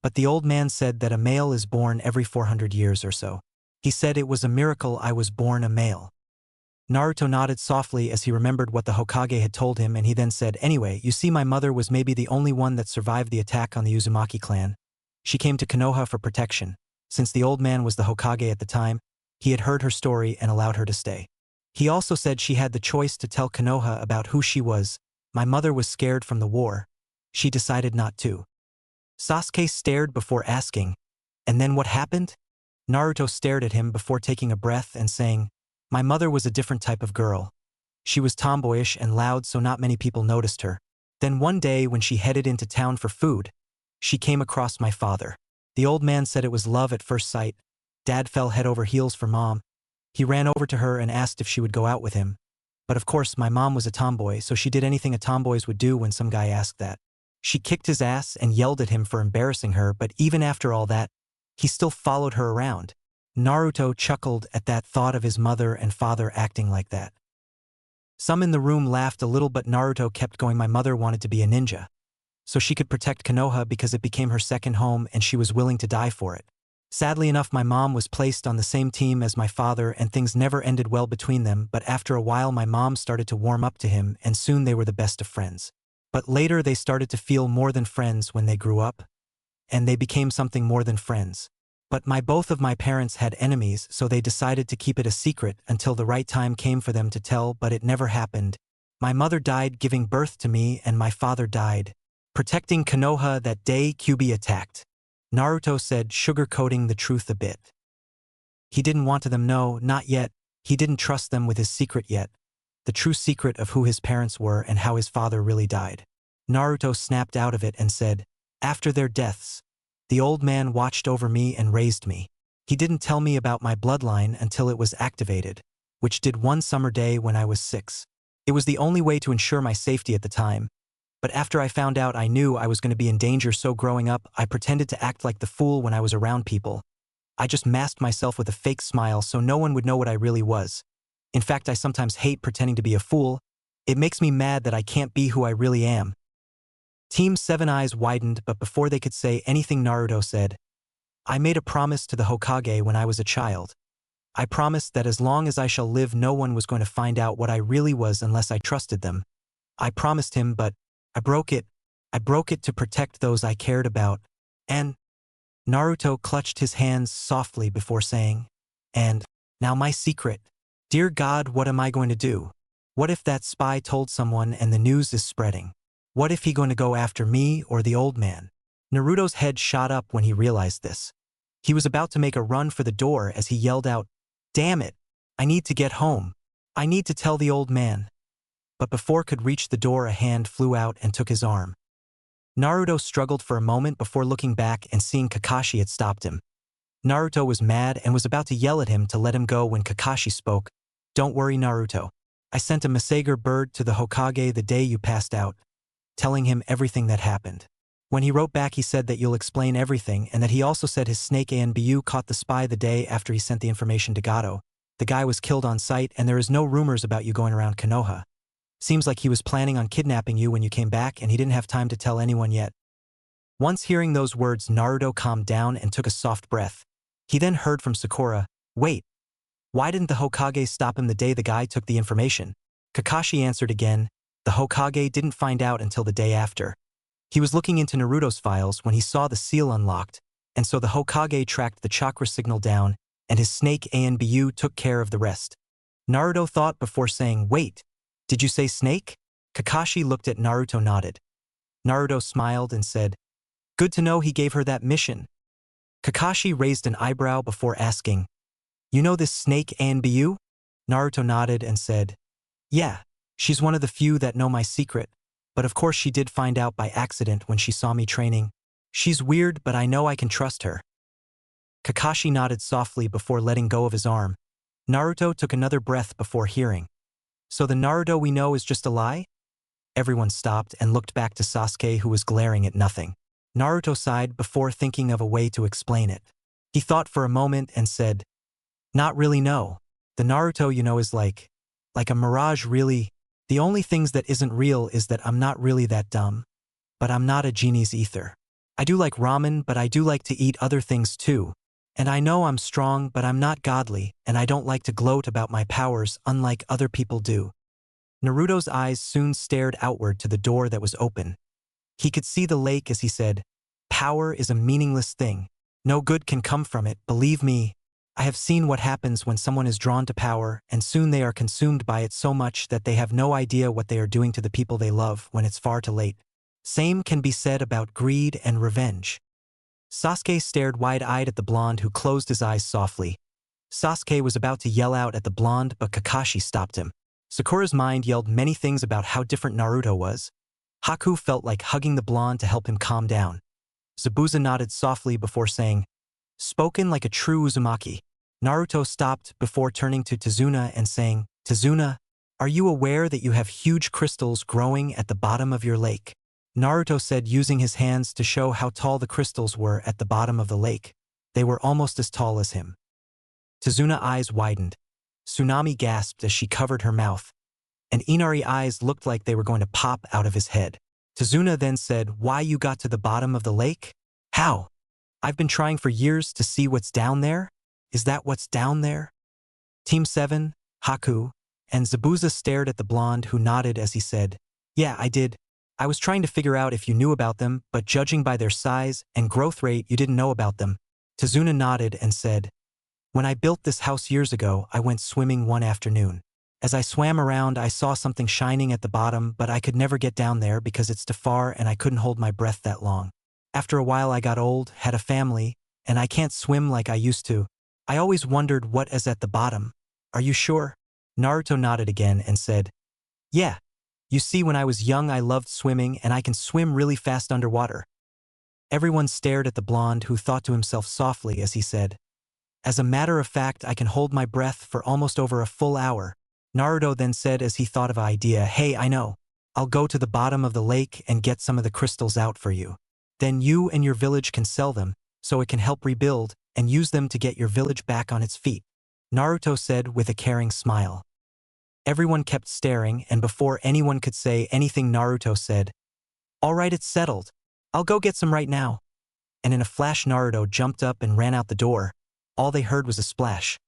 But the old man said that a male is born every 400 years or so. He said it was a miracle I was born a male." Naruto nodded softly as he remembered what the Hokage had told him, and he then said, "Anyway, you see, my mother was maybe the only one that survived the attack on the Uzumaki clan. She came to Konoha for protection. Since the old man was the Hokage at the time, he had heard her story and allowed her to stay. He also said she had the choice to tell Konoha about who she was. My mother was scared from the war. She decided not to." Sasuke stared before asking, "And then what happened?" Naruto stared at him before taking a breath and saying, "My mother was a different type of girl. She was tomboyish and loud, so not many people noticed her. Then one day when she headed into town for food, she came across my father. The old man said it was love at first sight. Dad fell head over heels for Mom. He ran over to her and asked if she would go out with him. But of course my mom was a tomboy, so she did anything a tomboys would do when some guy asked that. She kicked his ass and yelled at him for embarrassing her, but even after all that, he still followed her around." Naruto chuckled at that thought of his mother and father acting like that. Some in the room laughed a little, but Naruto kept going. "My mother wanted to be a ninja, so she could protect Konoha because it became her second home and she was willing to die for it. Sadly enough, my mom was placed on the same team as my father and things never ended well between them, but after a while my mom started to warm up to him and soon they were the best of friends. But later they started to feel more than friends when they grew up, and they became something more than friends. But both of my parents had enemies, so they decided to keep it a secret until the right time came for them to tell, but it never happened. My mother died giving birth to me and my father died protecting Konoha that day Kyuubi attacked. Naruto said, sugarcoating the truth a bit. He didn't want them to know, not yet. He didn't trust them with his secret yet. The true secret of who his parents were and how his father really died. Naruto snapped out of it and said, after their deaths, the old man watched over me and raised me. He didn't tell me about my bloodline until it was activated, which did one summer day when I was 6. It was the only way to ensure my safety at the time. But after I found out, I knew I was going to be in danger, so growing up, I pretended to act like the fool when I was around people. I just masked myself with a fake smile so no one would know what I really was. In fact, I sometimes hate pretending to be a fool. It makes me mad that I can't be who I really am. Team 7 eyes widened, but before they could say anything, Naruto said, I made a promise to the Hokage when I was a child. I promised that as long as I shall live, no one was going to find out what I really was unless I trusted them. I promised him, but I broke it. I broke it to protect those I cared about. And Naruto clutched his hands softly before saying, and now my secret. Dear God, what am I going to do? What if that spy told someone and the news is spreading? What if he going to go after me or the old man? Naruto's head shot up when he realized this. He was about to make a run for the door as he yelled out, damn it, I need to get home. I need to tell the old man. But before could reach the door, a hand flew out and took his arm. Naruto struggled for a moment before looking back and seeing Kakashi had stopped him. Naruto was mad and was about to yell at him to let him go when Kakashi spoke. Don't worry, Naruto. I sent a Masager bird to the Hokage the day you passed out, telling him everything that happened. When he wrote back, he said that you'll explain everything and that he also said his snake Anbu caught the spy the day after he sent the information to Gato. The guy was killed on sight and there is no rumors about you going around Konoha. Seems like he was planning on kidnapping you when you came back and he didn't have time to tell anyone yet. Once hearing those words, Naruto calmed down and took a soft breath. He then heard from Sakura, wait, why didn't the Hokage stop him the day the guy took the information? Kakashi answered again, the Hokage didn't find out until the day after. He was looking into Naruto's files when he saw the seal unlocked, and so the Hokage tracked the chakra signal down and his snake Anbu took care of the rest. Naruto thought before saying, wait, did you say snake? Kakashi looked at Naruto, nodded. Naruto smiled and said, good to know he gave her that mission. Kakashi raised an eyebrow before asking, you know this snake Anbu? Naruto nodded and said, yeah, she's one of the few that know my secret, but of course she did find out by accident when she saw me training. She's weird, but I know I can trust her. Kakashi nodded softly before letting go of his arm. Naruto took another breath before hearing, so the Naruto we know is just a lie? Everyone stopped and looked back to Sasuke, who was glaring at nothing. Naruto sighed before thinking of a way to explain it. He thought for a moment and said, not really, no. The Naruto you know is like a mirage, really. The only things that isn't real is that I'm not really that dumb. But I'm not a genie's ether. I do like ramen, but I do like to eat other things too. And I know I'm strong, but I'm not godly, and I don't like to gloat about my powers unlike other people do. Naruto's eyes soon stared outward to the door that was open. He could see the lake as he said, power is a meaningless thing. No good can come from it, believe me. I have seen what happens when someone is drawn to power, and soon they are consumed by it so much that they have no idea what they are doing to the people they love when it's far too late. Same can be said about greed and revenge. Sasuke stared wide-eyed at the blonde, who closed his eyes softly. Sasuke was about to yell out at the blonde, but Kakashi stopped him. Sakura's mind yelled many things about how different Naruto was. Haku felt like hugging the blonde to help him calm down. Zabuza nodded softly before saying, spoken like a true Uzumaki. Naruto stopped before turning to Tazuna and saying, Tazuna, are you aware that you have huge crystals growing at the bottom of your lake? Naruto said, using his hands to show how tall the crystals were at the bottom of the lake. They were almost as tall as him. Tazuna eyes widened. Tsunami gasped as she covered her mouth, and Inari eyes looked like they were going to pop out of his head. Tazuna then said, why you got to the bottom of the lake? How? I've been trying for years to see what's down there. Is that what's down there? Team 7, Haku, and Zabuza stared at the blonde who nodded as he said, yeah, I did. I was trying to figure out if you knew about them, but judging by their size and growth rate, you didn't know about them. Tazuna nodded and said, when I built this house years ago, I went swimming one afternoon. As I swam around, I saw something shining at the bottom, but I could never get down there because it's too far and I couldn't hold my breath that long. After a while I got old, had a family, and I can't swim like I used to. I always wondered what is at the bottom. Are you sure? Naruto nodded again and said, yeah. You see, when I was young I loved swimming and I can swim really fast underwater. Everyone stared at the blonde who thought to himself softly as he said, as a matter of fact, I can hold my breath for almost over a full hour. Naruto then said as he thought of an idea, hey, I know. I'll go to the bottom of the lake and get some of the crystals out for you. Then you and your village can sell them, so it can help rebuild, and use them to get your village back on its feet. Naruto said with a caring smile. Everyone kept staring, and before anyone could say anything, Naruto said, all right, it's settled. I'll go get some right now. And in a flash Naruto jumped up and ran out the door. All they heard was a splash.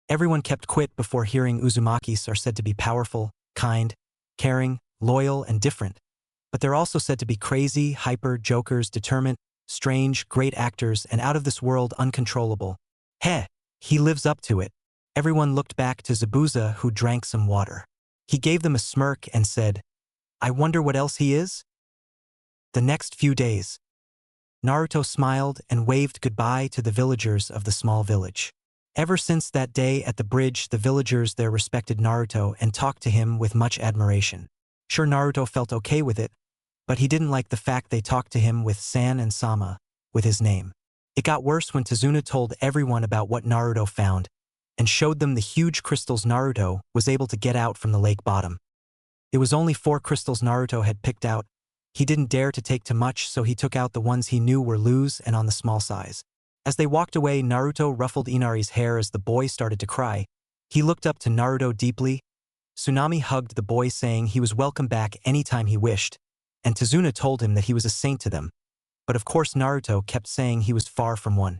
Everyone kept quiet before hearing Uzumakis are said to be powerful, kind, caring, loyal, and different. But they're also said to be crazy, hyper, jokers, determined, strange, great actors, and out of this world uncontrollable. Heh, he lives up to it. Everyone looked back to Zabuza, who drank some water. He gave them a smirk and said, I wonder what else he is? The next few days. Naruto smiled and waved goodbye to the villagers of the small village. Ever since that day at the bridge, the villagers there respected Naruto and talked to him with much admiration. Sure, Naruto felt okay with it, but he didn't like the fact they talked to him with San and Sama, with his name. It got worse when Tazuna told everyone about what Naruto found, and showed them the huge crystals Naruto was able to get out from the lake bottom. It was only 4 crystals Naruto had picked out. He didn't dare to take too much, so he took out the ones he knew were loose and on the small size. As they walked away, Naruto ruffled Inari's hair as the boy started to cry. He looked up to Naruto deeply. Tsunami hugged the boy, saying he was welcome back anytime he wished, and Tazuna told him that he was a saint to them. But of course Naruto kept saying he was far from one.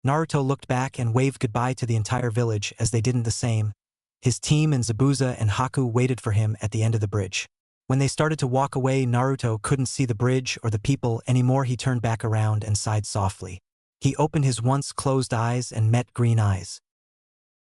Naruto looked back and waved goodbye to the entire village as they did the same. His team and Zabuza and Haku waited for him at the end of the bridge. When they started to walk away, Naruto couldn't see the bridge or the people anymore. He turned back around and sighed softly. He opened his once closed eyes and met green eyes.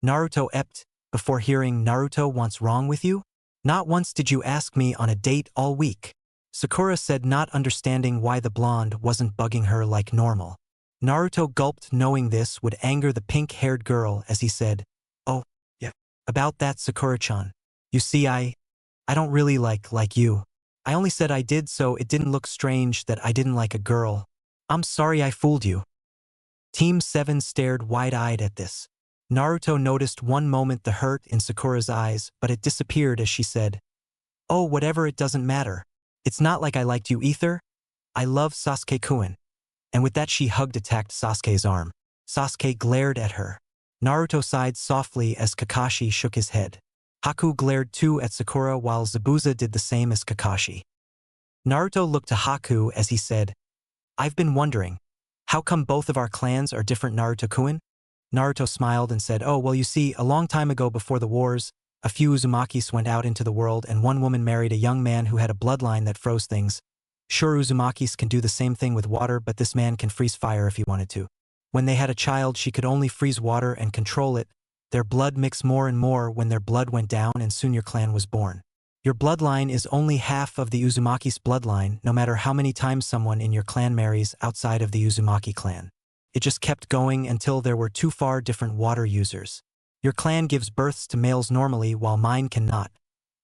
Naruto epped before hearing, Naruto, what's wrong with you? Not once did you ask me on a date all week. Sakura said, not understanding why the blonde wasn't bugging her like normal. Naruto gulped, knowing this would anger the pink-haired girl as he said, oh, yeah, about that, Sakura-chan. You see, I don't really like you. I only said I did so it didn't look strange that I didn't like a girl. I'm sorry I fooled you. Team 7 stared wide-eyed at this. Naruto noticed one moment the hurt in Sakura's eyes, but it disappeared as she said, oh, whatever, it doesn't matter. It's not like I liked you either. I love Sasuke-kun. And with that she attacked Sasuke's arm. Sasuke glared at her. Naruto sighed softly as Kakashi shook his head. Haku glared too at Sakura while Zabuza did the same as Kakashi. Naruto looked to Haku as he said, I've been wondering, how come both of our clans are different, Naruto-kun? Naruto smiled and said, oh, well, you see, a long time ago before the wars, a few Uzumakis went out into the world and one woman married a young man who had a bloodline that froze things. Sure, Uzumakis can do the same thing with water, but this man can freeze fire if he wanted to. When they had a child, she could only freeze water and control it. Their blood mixed more and more when their blood went down, and soon your clan was born. Your bloodline is only half of the Uzumaki's bloodline, no matter how many times someone in your clan marries outside of the Uzumaki clan. It just kept going until there were 2 far different water users. Your clan gives births to males normally, while mine cannot.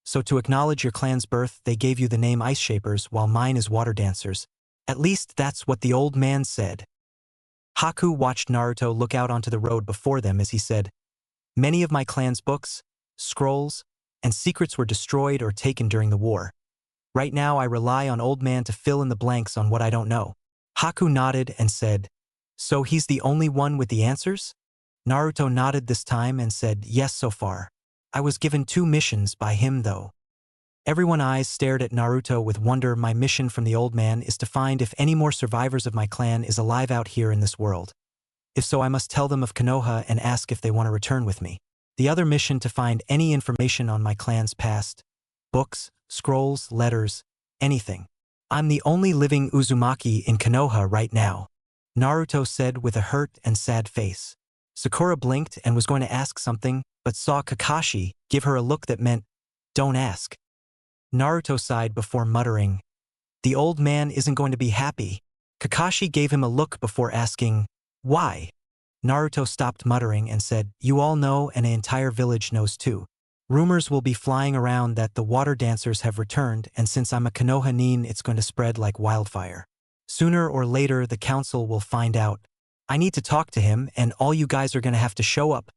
So to acknowledge your clan's birth, they gave you the name Ice Shapers, while mine is Water Dancers. At least that's what the old man said. Haku watched Naruto look out onto the road before them as he said, many of my clan's books, scrolls, and secrets were destroyed or taken during the war. Right now I rely on old man to fill in the blanks on what I don't know. Haku nodded and said, so he's the only one with the answers? Naruto nodded this time and said, yes, so far. I was given 2 missions by him though. Everyone's eyes stared at Naruto with wonder. My mission from the old man is to find if any more survivors of my clan is alive out here in this world. If so, I must tell them of Konoha and ask if they want to return with me. The other mission to find any information on my clan's past. Books, scrolls, letters, anything. I'm the only living Uzumaki in Konoha right now, Naruto said with a hurt and sad face. Sakura blinked and was going to ask something, but saw Kakashi give her a look that meant, "Don't ask." Naruto sighed before muttering, "The old man isn't going to be happy." Kakashi gave him a look before asking, "Why?" Naruto stopped muttering and said, "You all know and an entire village knows too. Rumors will be flying around that the water dancers have returned, and since I'm a Konoha nin, it's going to spread like wildfire. Sooner or later the council will find out. I need to talk to him, and all you guys are going to have to show up."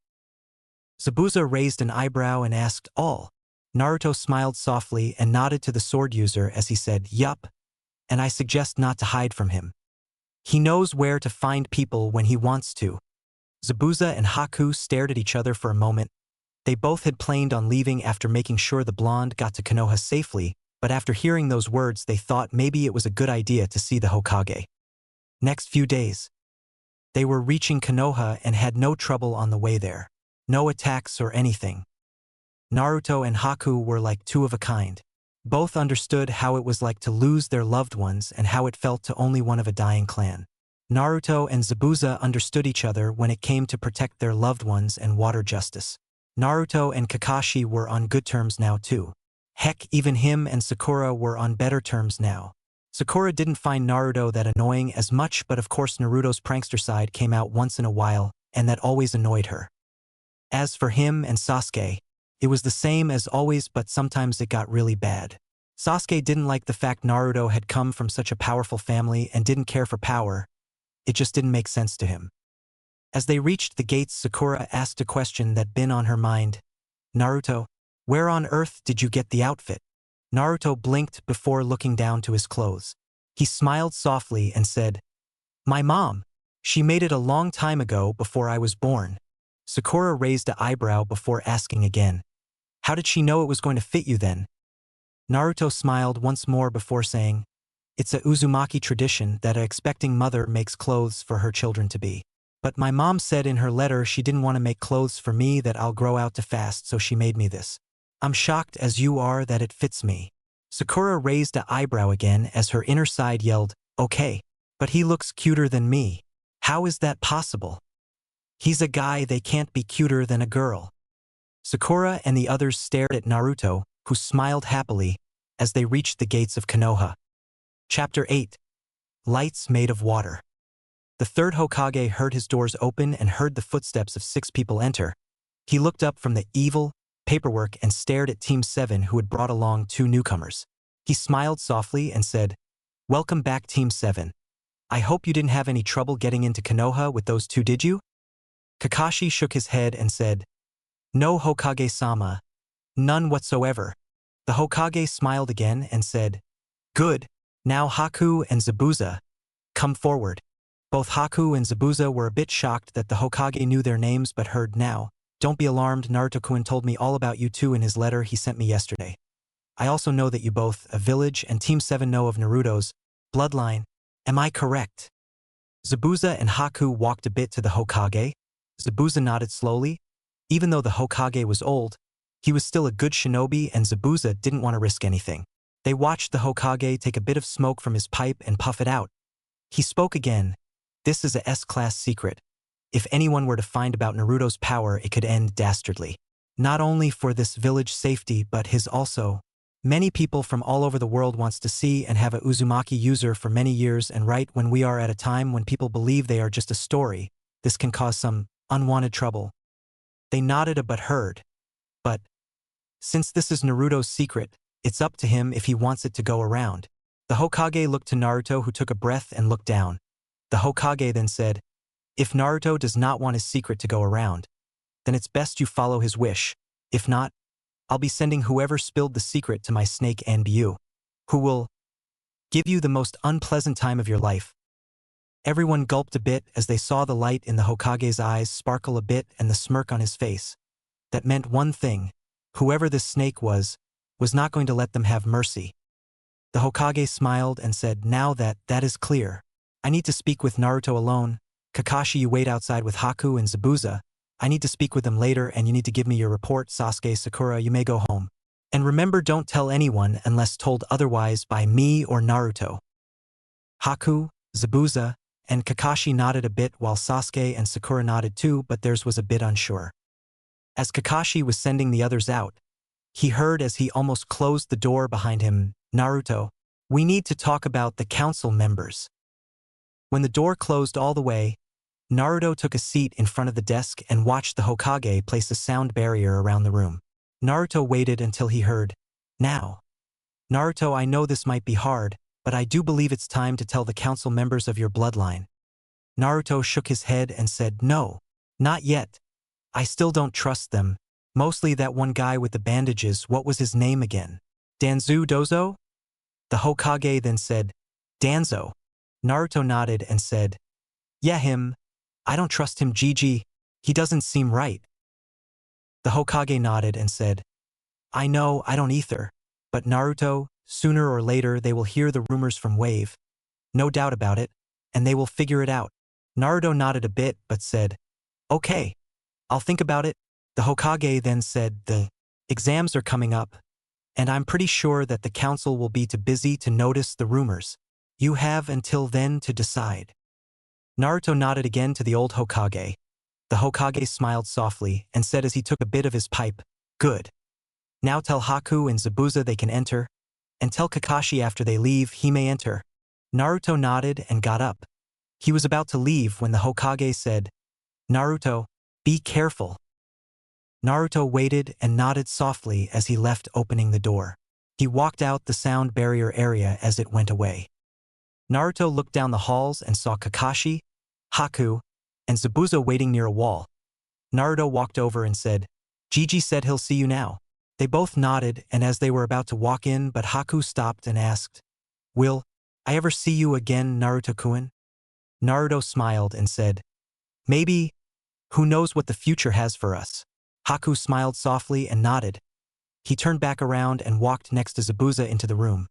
Zabuza raised an eyebrow and asked, "All?" Naruto smiled softly and nodded to the sword user as he said, "Yup. And I suggest not to hide from him. He knows where to find people when he wants to." Zabuza and Haku stared at each other for a moment. They both had planned on leaving after making sure the blonde got to Konoha safely, but after hearing those words they thought maybe it was a good idea to see the Hokage. Next few days. They were reaching Konoha and had no trouble on the way there. No attacks or anything. Naruto and Haku were like two of a kind. Both understood how it was like to lose their loved ones and how it felt to only one of a dying clan. Naruto and Zabuza understood each other when it came to protect their loved ones and water justice. Naruto and Kakashi were on good terms now too. Heck, even him and Sakura were on better terms now. Sakura didn't find Naruto that annoying as much, but of course Naruto's prankster side came out once in a while, and that always annoyed her. As for him and Sasuke, it was the same as always, but sometimes it got really bad. Sasuke didn't like the fact Naruto had come from such a powerful family and didn't care for power. It just didn't make sense to him. As they reached the gates, Sakura asked a question that'd been on her mind. "Naruto, where on earth did you get the outfit?" Naruto blinked before looking down to his clothes. He smiled softly and said, "My mom. She made it a long time ago before I was born." Sakura raised an eyebrow before asking again, "How did she know it was going to fit you then?" Naruto smiled once more before saying, "It's a Uzumaki tradition that an expecting mother makes clothes for her children to be. But my mom said in her letter she didn't want to make clothes for me that I'll grow out to fast, so she made me this. I'm shocked as you are that it fits me." Sakura raised an eyebrow again as her inner side yelled, "Okay, but he looks cuter than me. How is that possible? He's a guy, they can't be cuter than a girl." Sakura and the others stared at Naruto, who smiled happily, as they reached the gates of Konoha. Chapter 8. Lights Made of Water. The third Hokage heard his doors open and heard the footsteps of 6 people enter. He looked up from the evil paperwork and stared at Team 7, who had brought along 2 newcomers. He smiled softly and said, "Welcome back, Team 7. I hope you didn't have any trouble getting into Konoha with those 2, did you?" Kakashi shook his head and said, "No, Hokage-sama. None whatsoever." The Hokage smiled again and said, "Good. Now Haku and Zabuza, come forward." Both Haku and Zabuza were a bit shocked that the Hokage knew their names but heard now. "Don't be alarmed, Naruto-kun told me all about you two in his letter he sent me yesterday. I also know that you both, a village and Team 7 know of Naruto's bloodline. Am I correct?" Zabuza and Haku walked a bit to the Hokage. Zabuza nodded slowly. Even though the Hokage was old, he was still a good shinobi and Zabuza didn't want to risk anything. They watched the Hokage take a bit of smoke from his pipe and puff it out. He spoke again. "This is a S-class secret. If anyone were to find about Naruto's power, it could end dastardly. Not only for this village safety, but his also. Many people from all over the world wants to see and have a Uzumaki user for many years, and right when we are at a time when people believe they are just a story, this can cause some unwanted trouble." They nodded but heard. "But since this is Naruto's secret, it's up to him if he wants it to go around." The Hokage looked to Naruto, who took a breath and looked down. The Hokage then said, "If Naruto does not want his secret to go around, then it's best you follow his wish. If not, I'll be sending whoever spilled the secret to my snake Anbu, who will give you the most unpleasant time of your life." Everyone gulped a bit as they saw the light in the Hokage's eyes sparkle a bit and the smirk on his face. That meant one thing: whoever this snake was, was not going to let them have mercy. The Hokage smiled and said, now that is clear. I need to speak with Naruto alone. Kakashi, you wait outside with Haku and Zabuza. I need to speak with them later and you need to give me your report. Sasuke, Sakura, you may go home. And remember, don't tell anyone unless told otherwise by me or Naruto. Haku, Zabuza, and Kakashi nodded a bit while Sasuke and Sakura nodded too, but theirs was a bit unsure. As Kakashi was sending the others out, he heard as he almost closed the door behind him, Naruto, we need to talk about the council members. When the door closed all the way, Naruto took a seat in front of the desk and watched the Hokage place a sound barrier around the room. Naruto waited until he heard, now. Naruto, I know this might be hard, but I do believe it's time to tell the council members of your bloodline. Naruto shook his head and said, no, not yet. I still don't trust them, mostly that one guy with the bandages. What was his name again? Danzo Dozo? The Hokage then said, Danzo. Naruto nodded and said, yeah, him. I don't trust him, Gigi. He doesn't seem right. The Hokage nodded and said, I know, I don't either. But Naruto, sooner or later they will hear the rumors from Wave. No doubt about it, and they will figure it out. Naruto nodded a bit but said, okay, I'll think about it. The Hokage then said, the exams are coming up, and I'm pretty sure that the council will be too busy to notice the rumors. You have until then to decide. Naruto nodded again to the old Hokage. The Hokage smiled softly and said as he took a bit of his pipe, good. Now tell Haku and Zabuza they can enter, and tell Kakashi after they leave he may enter. Naruto nodded and got up. He was about to leave when the Hokage said, Naruto, be careful. Naruto waited and nodded softly as he left, opening the door. He walked out the sound barrier area as it went away. Naruto looked down the halls and saw Kakashi, Haku, and Zabuza waiting near a wall. Naruto walked over and said, Gigi said he'll see you now. They both nodded, and as they were about to walk in, but Haku stopped and asked, will I ever see you again, Naruto-kun? Naruto smiled and said, maybe. Who knows what the future has for us? Haku smiled softly and nodded. He turned back around and walked next to Zabuza into the room.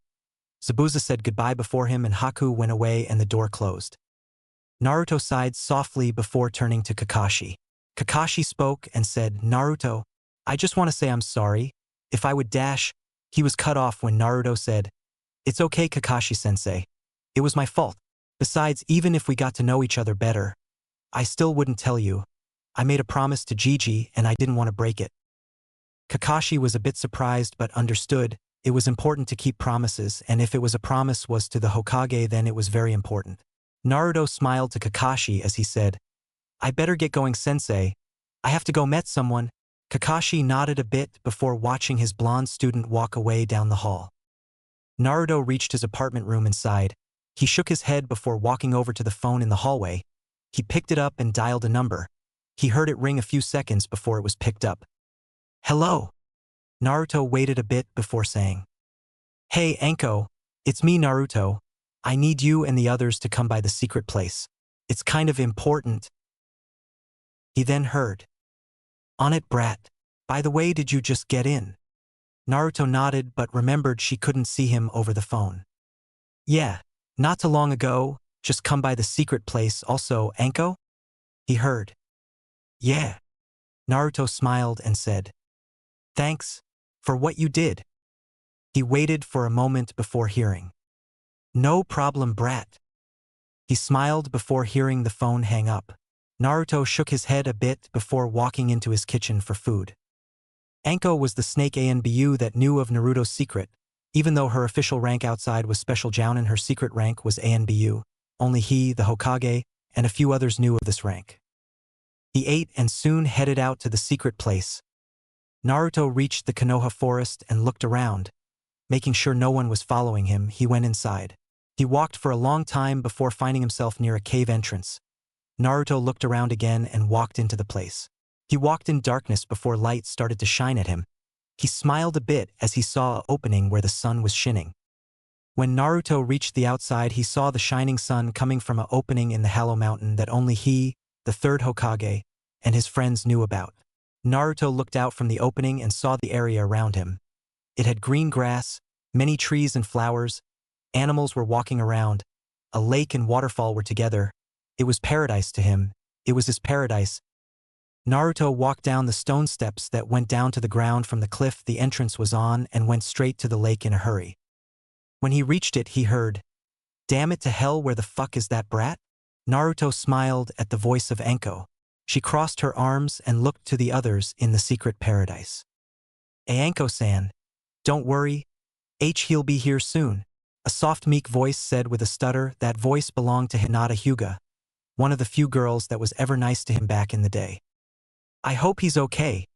Zabuza said goodbye before him and Haku went away and the door closed. Naruto sighed softly before turning to Kakashi. Kakashi spoke and said, Naruto, I just want to say I'm sorry. If I would dash, he was cut off when Naruto said, it's okay, Kakashi-sensei. It was my fault. Besides, even if we got to know each other better, I still wouldn't tell you. I made a promise to Gigi and I didn't want to break it. Kakashi was a bit surprised but understood. It was important to keep promises, and if it was a promise was to the Hokage, then it was very important. Naruto smiled to Kakashi as he said, I better get going, sensei. I have to go meet someone. Kakashi nodded a bit before watching his blonde student walk away down the hall. Naruto reached his apartment room and sighed. He shook his head before walking over to the phone in the hallway. He picked it up and dialed a number. He heard it ring a few seconds before it was picked up. Hello. Naruto waited a bit before saying, hey, Anko, it's me, Naruto. I need you and the others to come by the secret place. It's kind of important. He then heard, on it, brat. By the way, did you just get in? Naruto nodded but remembered she couldn't see him over the phone. Yeah, not too long ago, just come by the secret place also, Anko? He heard. Yeah. Naruto smiled and said, thanks for what you did. He waited for a moment before hearing, no problem, brat. He smiled before hearing the phone hang up. Naruto shook his head a bit before walking into his kitchen for food. Anko was the snake Anbu that knew of Naruto's secret. Even though her official rank outside was Special Jounin, her secret rank was Anbu. Only he, the Hokage, and a few others knew of this rank. He ate and soon headed out to the secret place. Naruto reached the Konoha forest and looked around. Making sure no one was following him, he went inside. He walked for a long time before finding himself near a cave entrance. Naruto looked around again and walked into the place. He walked in darkness before light started to shine at him. He smiled a bit as he saw an opening where the sun was shining. When Naruto reached the outside, he saw the shining sun coming from an opening in the Hollow Mountain that only he, the third Hokage, and his friends knew about. Naruto looked out from the opening and saw the area around him. It had green grass, many trees and flowers, animals were walking around, a lake and waterfall were together. It was paradise to him. It was his paradise. Naruto walked down the stone steps that went down to the ground from the cliff the entrance was on and went straight to the lake in a hurry. When he reached it, he heard, "Damn it to hell, where the fuck is that brat?" Naruto smiled at the voice of Anko. She crossed her arms and looked to the others in the secret paradise. Anko-san, don't worry, he'll be here soon. A soft meek voice said with a stutter. That voice belonged to Hinata Hyuga, one of the few girls that was ever nice to him back in the day. I hope he's okay.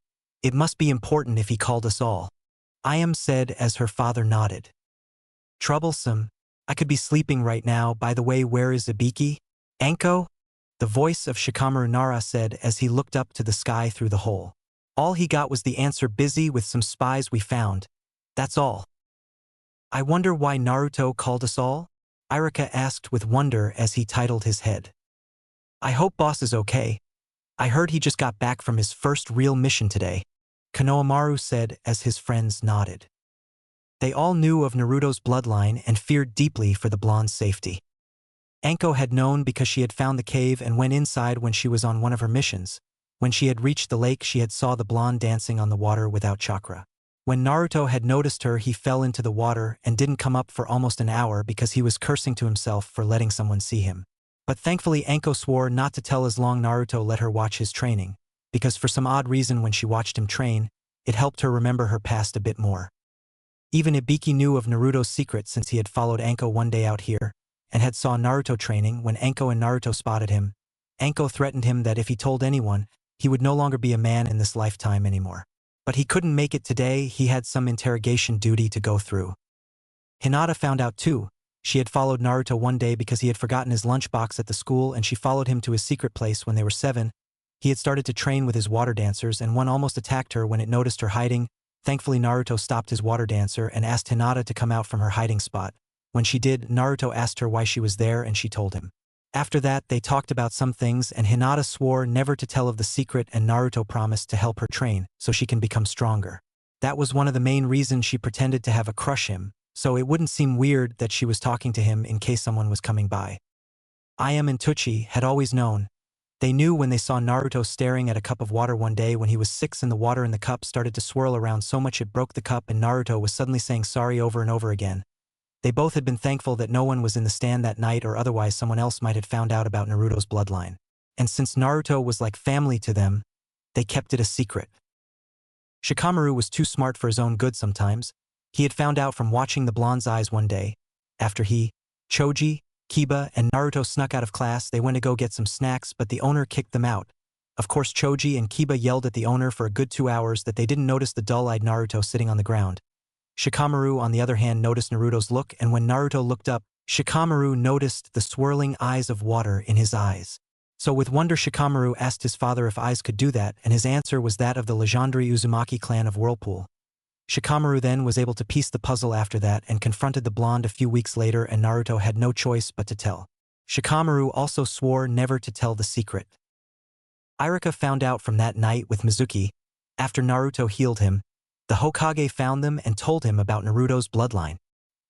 It must be important if he called us all. Ayam said as her father nodded. Troublesome. I could be sleeping right now. By the way, where is Ibiki? Anko? The voice of Shikamaru Nara said as he looked up to the sky through the hole. All he got was the answer, busy with some spies we found. That's all. I wonder why Naruto called us all? Irika asked with wonder as he titled his head. I hope boss is okay. I heard he just got back from his first real mission today, Konohamaru said as his friends nodded. They all knew of Naruto's bloodline and feared deeply for the blonde's safety. Anko had known because she had found the cave and went inside when she was on one of her missions. When she had reached the lake, she had saw the blonde dancing on the water without chakra. When Naruto had noticed her, he fell into the water and didn't come up for almost an hour because he was cursing to himself for letting someone see him. But thankfully Anko swore not to tell as long Naruto let her watch his training, because for some odd reason when she watched him train, it helped her remember her past a bit more. Even Ibiki knew of Naruto's secret since he had followed Anko one day out here, and had saw Naruto training. When Anko and Naruto spotted him, Anko threatened him that if he told anyone, he would no longer be a man in this lifetime anymore. But he couldn't make it today, he had some interrogation duty to go through. Hinata found out too. She had followed Naruto one day because he had forgotten his lunchbox at the school, and she followed him to his secret place when they were 7. He had started to train with his water dancers, and one almost attacked her when it noticed her hiding. Thankfully Naruto stopped his water dancer and asked Hinata to come out from her hiding spot. When she did, Naruto asked her why she was there and she told him. After that, they talked about some things and Hinata swore never to tell of the secret, and Naruto promised to help her train so she can become stronger. That was one of the main reasons she pretended to have a crush him, so it wouldn't seem weird that she was talking to him in case someone was coming by. Ayam and Tucci had always known. They knew when they saw Naruto staring at a cup of water one day when he was 6 and the water in the cup started to swirl around so much it broke the cup and Naruto was suddenly saying sorry over and over again. They both had been thankful that no one was in the stand that night, or otherwise someone else might have found out about Naruto's bloodline. And since Naruto was like family to them, they kept it a secret. Shikamaru was too smart for his own good sometimes. He had found out from watching the blonde's eyes one day. After he, Choji, Kiba, and Naruto snuck out of class, they went to go get some snacks, but the owner kicked them out. Of course, Choji and Kiba yelled at the owner for a good 2 hours that they didn't notice the dull-eyed Naruto sitting on the ground. Shikamaru, on the other hand, noticed Naruto's look, and when Naruto looked up, Shikamaru noticed the swirling eyes of water in his eyes. So with wonder, Shikamaru asked his father if eyes could do that, and his answer was that of the legendary Uzumaki clan of Whirlpool. Shikamaru then was able to piece the puzzle after that and confronted the blonde a few weeks later, and Naruto had no choice but to tell. Shikamaru also swore never to tell the secret. Irika found out from that night with Mizuki. After Naruto healed him, the Hokage found them and told him about Naruto's bloodline.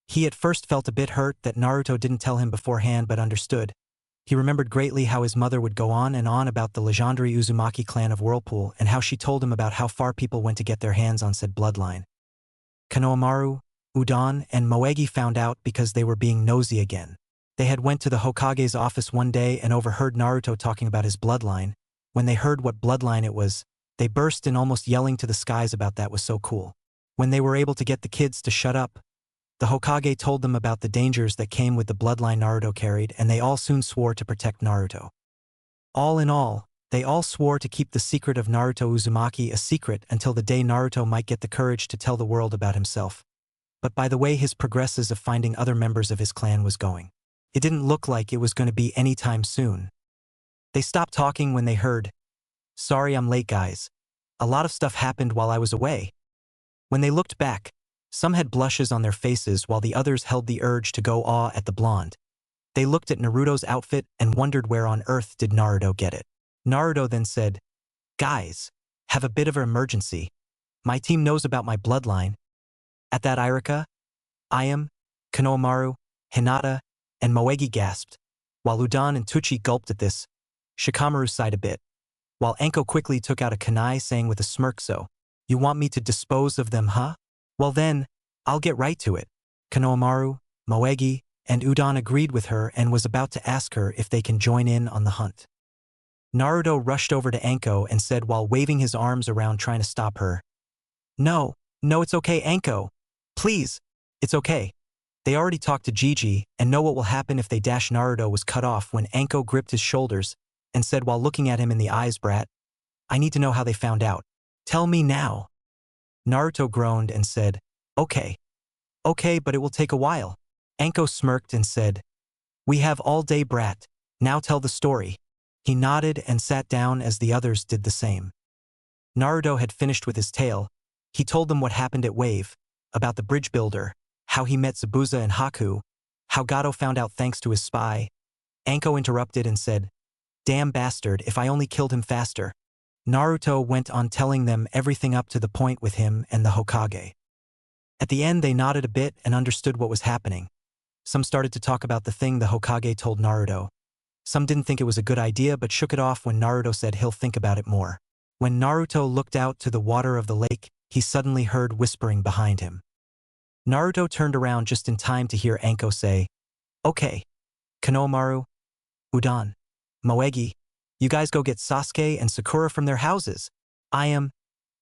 He at first felt a bit hurt that Naruto didn't tell him beforehand, but understood. He remembered greatly how his mother would go on and on about the legendary Uzumaki clan of Whirlpool and how she told him about how far people went to get their hands on said bloodline. Konohamaru, Udon, and Moegi found out because they were being nosy again. They had went to the Hokage's office one day and overheard Naruto talking about his bloodline. When they heard what bloodline it was, they burst in, almost yelling to the skies about that was so cool. When they were able to get the kids to shut up, the Hokage told them about the dangers that came with the bloodline Naruto carried, and they all soon swore to protect Naruto. All in all, they all swore to keep the secret of Naruto Uzumaki a secret until the day Naruto might get the courage to tell the world about himself. But by the way his progresses of finding other members of his clan was going, it didn't look like it was going to be any time soon. They stopped talking when they heard, "Sorry I'm late guys. A lot of stuff happened while I was away." When they looked back, some had blushes on their faces while the others held the urge to go awe at the blonde. They looked at Naruto's outfit and wondered where on earth did Naruto get it. Naruto then said, "Guys, have a bit of an emergency. My team knows about my bloodline." At that Irika, Ayam, Konohamaru, Hinata, and Moegi gasped, while Udon and Tuchi gulped at this. Shikamaru sighed a bit, while Anko quickly took out a kunai saying with a smirk, so, you want me to dispose of them, huh? Well then, I'll get right to it. Konohamaru, Moegi, and Udon agreed with her and was about to ask her if they can join in on the hunt. Naruto rushed over to Anko and said while waving his arms around trying to stop her. No, it's okay, Anko. Please, it's okay. They already talked to Gigi and know what will happen if they dash. Naruto was cut off when Anko gripped his shoulders and said while looking at him in the eyes, brat, I need to know how they found out. Tell me now. Naruto groaned and said, okay, but it will take a while. Anko smirked and said, we have all day, brat. Now tell the story. He nodded and sat down as the others did the same. Naruto had finished with his tale. He told them what happened at Wave, about the bridge builder, how he met Zabuza and Haku, how Gato found out thanks to his spy. Anko interrupted and said, damn bastard, if I only killed him faster. Naruto went on telling them everything up to the point with him and the Hokage. At the end they nodded a bit and understood what was happening. Some started to talk about the thing the Hokage told Naruto. Some didn't think it was a good idea but shook it off when Naruto said he'll think about it more. When Naruto looked out to the water of the lake, he suddenly heard whispering behind him. Naruto turned around just in time to hear Anko say, okay, Konohamaru, Udon, Moegi, you guys go get Sasuke and Sakura from their houses. Ayam,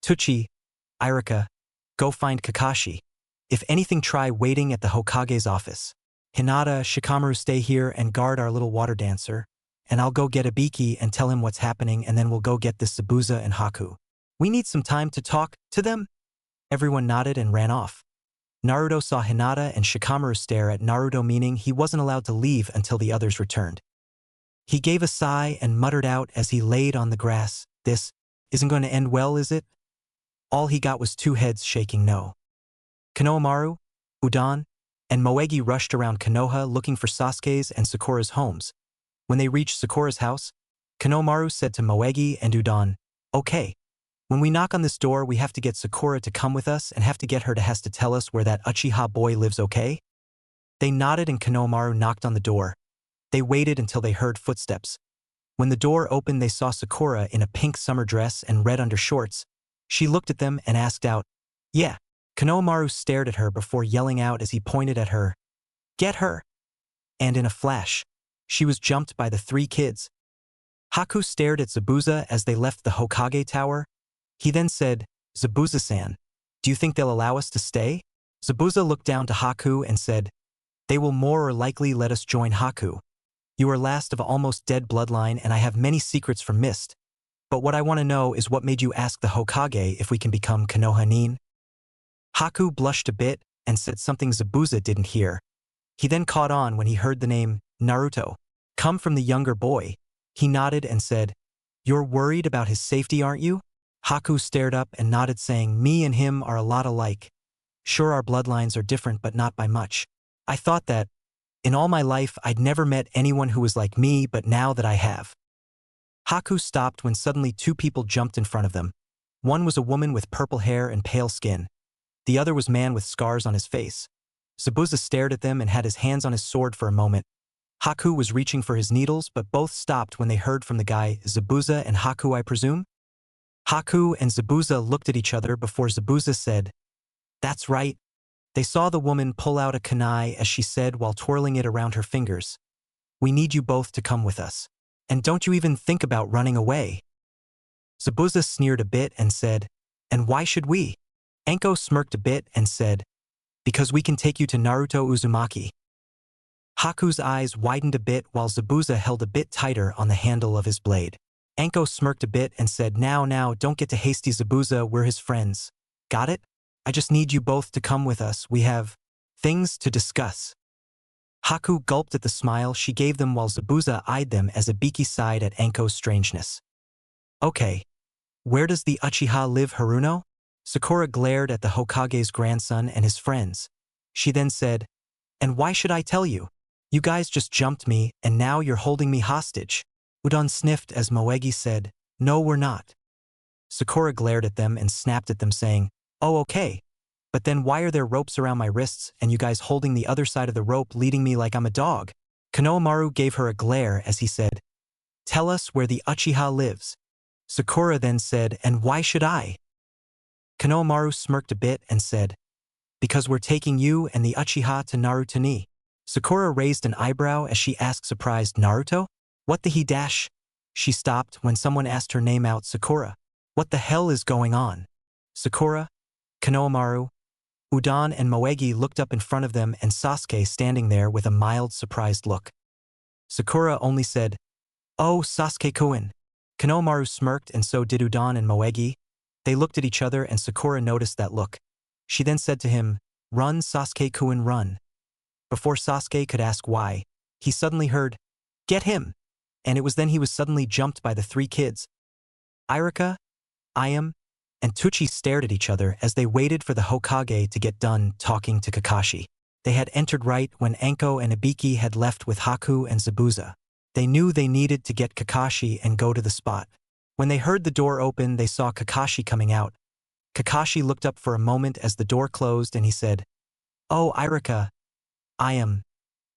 Tuchi, Irika, go find Kakashi. If anything, try waiting at the Hokage's office. Hinata, Shikamaru, stay here and guard our little water dancer, and I'll go get Ibiki and tell him what's happening, and then we'll go get this Zabuza and Haku. We need some time to talk to them. Everyone nodded and ran off. Naruto saw Hinata and Shikamaru stare at Naruto, meaning he wasn't allowed to leave until the others returned. He gave a sigh and muttered out as he laid on the grass, this isn't going to end well, is it? All he got was two heads shaking no. Konohamaru, Udon, and Moegi rushed around Konoha looking for Sasuke's and Sakura's homes. When they reached Sakura's house, Konohamaru said to Moegi and Udon, okay, when we knock on this door we have to get Sakura to come with us and have to get her to has to tell us where that Uchiha boy lives, okay? They nodded and Konohamaru knocked on the door. They waited until they heard footsteps. When the door opened they saw Sakura in a pink summer dress and red undershorts. She looked at them and asked out, yeah. Konohamaru stared at her before yelling out as he pointed at her, get her! And in a flash, she was jumped by the three kids. Haku stared at Zabuza as they left the Hokage tower. He then said, Zabuza-san, do you think they'll allow us to stay? Zabuza looked down to Haku and said, they will more or likely let us join Haku. You are last of almost dead bloodline and I have many secrets from Mist. But what I want to know is what made you ask the Hokage if we can become Konoha-nin? Haku blushed a bit and said something Zabuza didn't hear. He then caught on when he heard the name Naruto come from the younger boy. He nodded and said, you're worried about his safety, aren't you? Haku stared up and nodded saying, me and him are a lot alike. Sure, our bloodlines are different but not by much. I thought that, in all my life I'd never met anyone who was like me, but now that I have. Haku stopped when suddenly two people jumped in front of them. One was a woman with purple hair and pale skin. The other was a man with scars on his face. Zabuza stared at them and had his hands on his sword for a moment. Haku was reaching for his needles, but both stopped when they heard from the guy, Zabuza and Haku, I presume? Haku and Zabuza looked at each other before Zabuza said, that's right. They saw the woman pull out a kunai as she said while twirling it around her fingers. We need you both to come with us. And don't you even think about running away. Zabuza sneered a bit and said, and why should we? Anko smirked a bit and said, because we can take you to Naruto Uzumaki. Haku's eyes widened a bit while Zabuza held a bit tighter on the handle of his blade. Anko smirked a bit and said, now, don't get too hasty, Zabuza, we're his friends. Got it? I just need you both to come with us, we have things to discuss. Haku gulped at the smile she gave them while Zabuza eyed them as Ibiki sighed at Anko's strangeness. Okay. Where does the Uchiha live, Haruno? Sakura glared at the Hokage's grandson and his friends. She then said, and why should I tell you? You guys just jumped me and now you're holding me hostage. Udon sniffed as Moegi said, no, we're not. Sakura glared at them and snapped at them saying, oh, okay. But then why are there ropes around my wrists and you guys holding the other side of the rope leading me like I'm a dog? Konohamaru gave her a glare as he said, "Tell us where the Uchiha lives." Sakura then said, "And why should I?" Konohamaru smirked a bit and said, "Because we're taking you and the Uchiha to Naruto. Sakura raised an eyebrow as she asked surprised, "Naruto? What the he dash?" She stopped when someone asked her name out. Sakura. What the hell is going on? Sakura, Konohamaru, Udon and Moegi looked up in front of them and Sasuke standing there with a mild surprised look. Sakura only said, "Oh, Sasuke-kun." Konohamaru smirked and so did Udon and Moegi. They looked at each other and Sakura noticed that look. She then said to him, "Run, Sasuke-kun, run." Before Sasuke could ask why, he suddenly heard, "Get him!" And it was then he was suddenly jumped by the three kids. Irika, Ayam, and Tuchi stared at each other as they waited for the Hokage to get done talking to Kakashi. They had entered right when Anko and Ibiki had left with Haku and Zabuza. They knew they needed to get Kakashi and go to the spot. When they heard the door open, they saw Kakashi coming out. Kakashi looked up for a moment as the door closed and he said, "Oh, Irika, Ayam,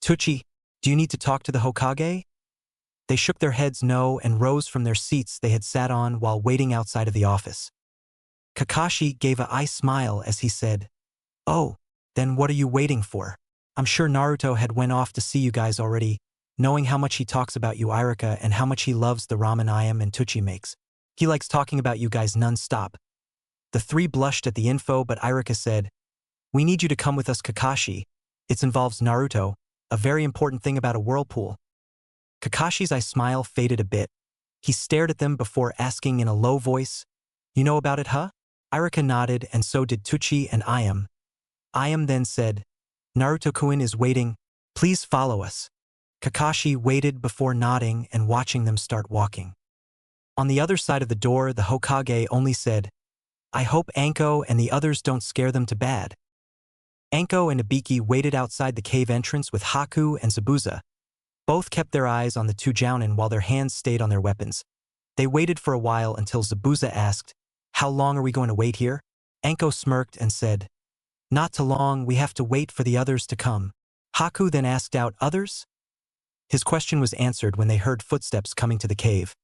Tuchi, do you need to talk to the Hokage?" They shook their heads no and rose from their seats they had sat on while waiting outside of the office. Kakashi gave a smile as he said, "Oh, then what are you waiting for? I'm sure Naruto had went off to see you guys already, knowing how much he talks about you Irika and how much he loves the ramen Ayam and Tuchi makes. He likes talking about you guys non-stop." The three blushed at the info but Irika said, "We need you to come with us Kakashi. It involves Naruto, a very important thing about a whirlpool." Kakashi's smile faded a bit. He stared at them before asking in a low voice, "You know about it, huh?" Irika nodded and so did Tuchi and Ayam. Ayam then said, "Naruto-kun is waiting, please follow us." Kakashi waited before nodding and watching them start walking. On the other side of the door, the Hokage only said, "I hope Anko and the others don't scare them to bad." Anko and Ibiki waited outside the cave entrance with Haku and Zabuza. Both kept their eyes on the two jounin while their hands stayed on their weapons. They waited for a while until Zabuza asked, "How long are we going to wait here?" Anko smirked and said, "Not too long, we have to wait for the others to come." Haku then asked out, "Others?" His question was answered when they heard footsteps coming to the cave.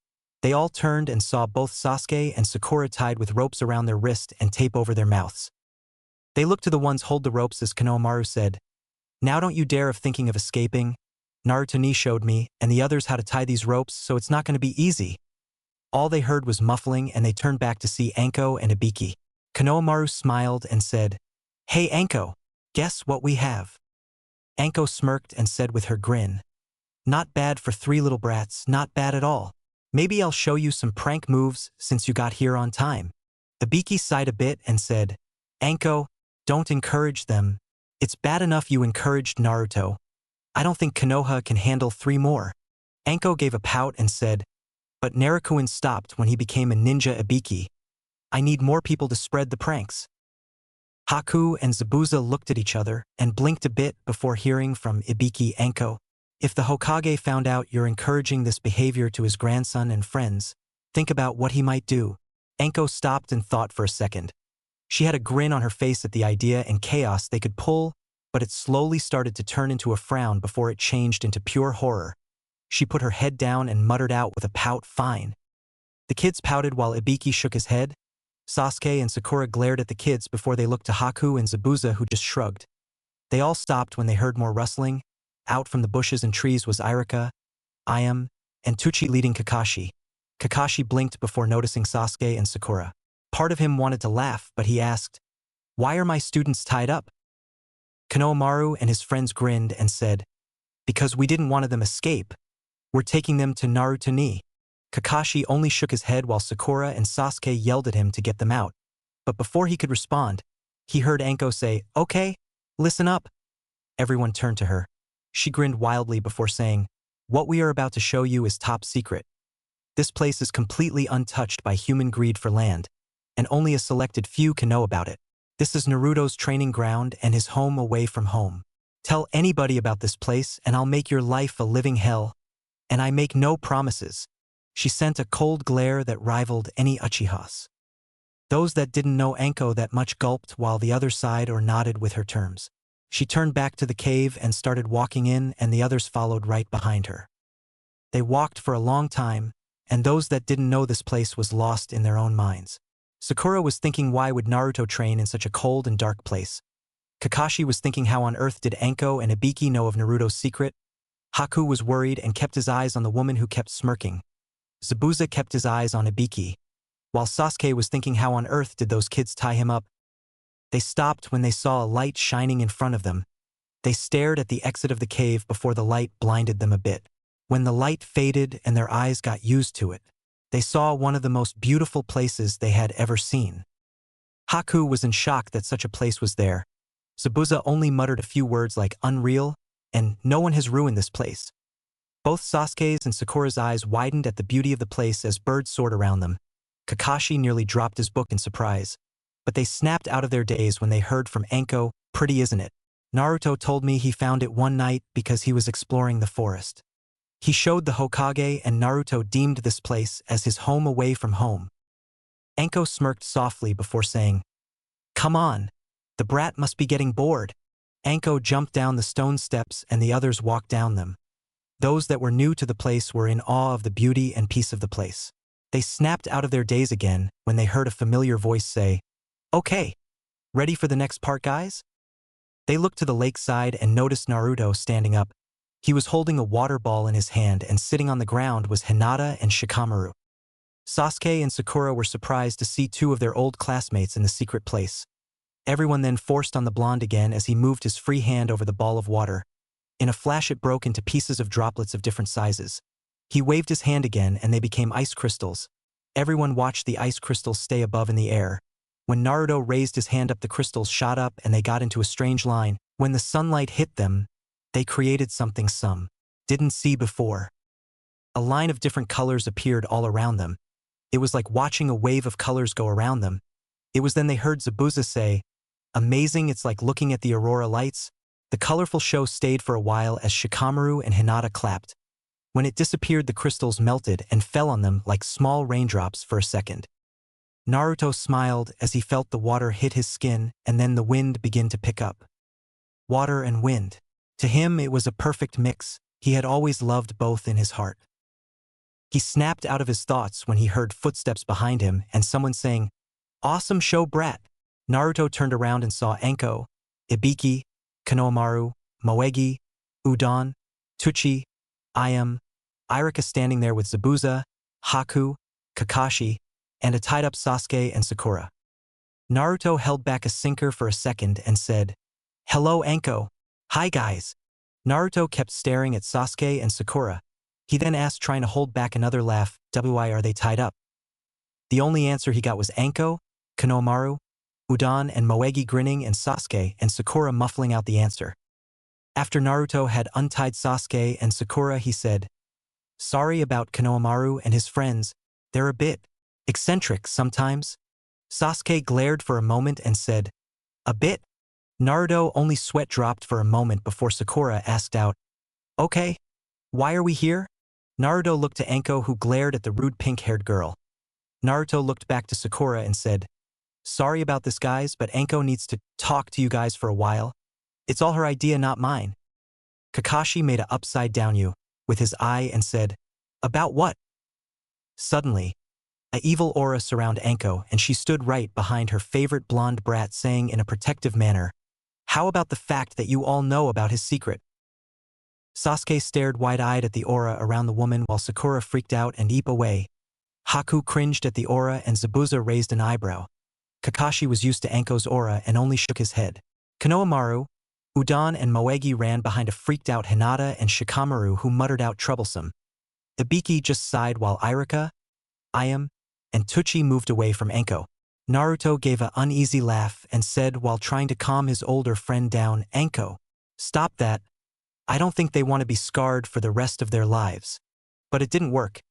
They all turned and saw both Sasuke and Sakura tied with ropes around their wrist and tape over their mouths. They looked to the ones hold the ropes as Konohamaru said, "Now don't you dare of thinking of escaping. Naruto showed me and the others how to tie these ropes, so it's not going to be easy." All they heard was muffling and they turned back to see Anko and Ibiki. Konohamaru smiled and said, "Hey Anko, guess what we have?" Anko smirked and said with her grin, "Not bad for three little brats, not bad at all. Maybe I'll show you some prank moves since you got here on time." Ibiki sighed a bit and said, "Anko, don't encourage them. It's bad enough you encouraged Naruto. I don't think Konoha can handle three more." Anko gave a pout and said, "But Naruto stopped when he became a ninja Ibiki. I need more people to spread the pranks." Haku and Zabuza looked at each other and blinked a bit before hearing from Ibiki Anko, "If the Hokage found out you're encouraging this behavior to his grandson and friends, think about what he might do." Anko stopped and thought for a second. She had a grin on her face at the idea and chaos they could pull, but it slowly started to turn into a frown before it changed into pure horror. She put her head down and muttered out with a pout, "Fine." The kids pouted while Ibiki shook his head. Sasuke and Sakura glared at the kids before they looked to Haku and Zabuza who just shrugged. They all stopped when they heard more rustling. Out from the bushes and trees was Irika, Ayam, and Tuchi leading Kakashi. Kakashi blinked before noticing Sasuke and Sakura. Part of him wanted to laugh, but he asked, "Why are my students tied up?" Konohamaru and his friends grinned and said, "Because we didn't want them escape. We're taking them to Naruto. Kakashi only shook his head while Sakura and Sasuke yelled at him to get them out. But before he could respond, he heard Anko say, "Okay, listen up." Everyone turned to her. She grinned wildly before saying, "What we are about to show you is top secret. This place is completely untouched by human greed for land, and only a selected few can know about it. This is Naruto's training ground and his home away from home. Tell anybody about this place and I'll make your life a living hell. And I make no promises." She sent a cold glare that rivaled any Uchiha's. Those that didn't know Anko that much gulped while the other sighed or nodded with her terms. She turned back to the cave and started walking in, and the others followed right behind her. They walked for a long time, and those that didn't know this place was lost in their own minds. Sakura was thinking, why would Naruto train in such a cold and dark place? Kakashi was thinking, how on earth did Anko and Ibiki know of Naruto's secret? Haku was worried and kept his eyes on the woman who kept smirking. Zabuza kept his eyes on Ibiki, while Sasuke was thinking, how on earth did those kids tie him up? They stopped when they saw a light shining in front of them. They stared at the exit of the cave before the light blinded them a bit. When the light faded and their eyes got used to it, they saw one of the most beautiful places they had ever seen. Haku was in shock that such a place was there. Zabuza only muttered a few words like unreal and no one has ruined this place. Both Sasuke's and Sakura's eyes widened at the beauty of the place as birds soared around them. Kakashi nearly dropped his book in surprise. But they snapped out of their daze when they heard from Anko, pretty isn't it? Naruto told me he found it one night because he was exploring the forest. He showed the Hokage and Naruto deemed this place as his home away from home. Anko smirked softly before saying, "Come on, the brat must be getting bored." Anko jumped down the stone steps and the others walked down them. Those that were new to the place were in awe of the beauty and peace of the place. They snapped out of their daze again when they heard a familiar voice say, "Okay, ready for the next part, guys?" They looked to the lakeside and noticed Naruto standing up. He was holding a water ball in his hand, and sitting on the ground was Hinata and Shikamaru. Sasuke and Sakura were surprised to see two of their old classmates in the secret place. Everyone then forced on the blonde again as he moved his free hand over the ball of water. In a flash it broke into pieces of droplets of different sizes. He waved his hand again and they became ice crystals. Everyone watched the ice crystals stay above in the air. When Naruto raised his hand up, the crystals shot up and they got into a strange line. When the sunlight hit them, they created something some didn't see before. A line of different colors appeared all around them. It was like watching a wave of colors go around them. It was then they heard Zabuza say, "Amazing, it's like looking at the aurora lights." The colorful show stayed for a while as Shikamaru and Hinata clapped. When it disappeared, the crystals melted and fell on them like small raindrops for a second. Naruto smiled as he felt the water hit his skin, and then the wind began to pick up. Water and wind. To him it was a perfect mix. He had always loved both in his heart. He snapped out of his thoughts when he heard footsteps behind him and someone saying, "Awesome show, brat." Naruto turned around and saw Anko, Ibiki, Konohamaru, Moegi, Udon, Tuchi, Ayam, Irika standing there with Zabuza, Haku, Kakashi, and a tied-up Sasuke and Sakura. Naruto held back a sinker for a second and said, "Hello, Anko." "Hi, guys." Naruto kept staring at Sasuke and Sakura. He then asked, trying to hold back another laugh, "Why are they tied up?" The only answer he got was Anko, Konohamaru, Udon, and Moegi grinning, and Sasuke and Sakura muffling out the answer. After Naruto had untied Sasuke and Sakura, he said, "Sorry about Konohamaru and his friends. They're a bit eccentric sometimes." Sasuke glared for a moment and said, "A bit?" Naruto only sweat dropped for a moment before Sakura asked out, "Okay, why are we here?" Naruto looked to Anko, who glared at the rude pink-haired girl. Naruto looked back to Sakura and said, "Sorry about this, guys, but Anko needs to talk to you guys for a while. It's all her idea, not mine." Kakashi made a upside-down U with his eye and said, "About what?" Suddenly, an evil aura surrounded Anko, and she stood right behind her favorite blonde brat, saying in a protective manner, "How about the fact that you all know about his secret?" Sasuke stared wide-eyed at the aura around the woman while Sakura freaked out and eep away. Haku cringed at the aura and Zabuza raised an eyebrow. Kakashi was used to Anko's aura and only shook his head. Konohamaru, Udon, and Moegi ran behind a freaked-out Hinata and Shikamaru, who muttered out troublesome. Ibiki just sighed while Irika, Ayam, and Tuchi moved away from Anko. Naruto gave an uneasy laugh and said while trying to calm his older friend down, "Anko, stop that. I don't think they want to be scarred for the rest of their lives." But it didn't work.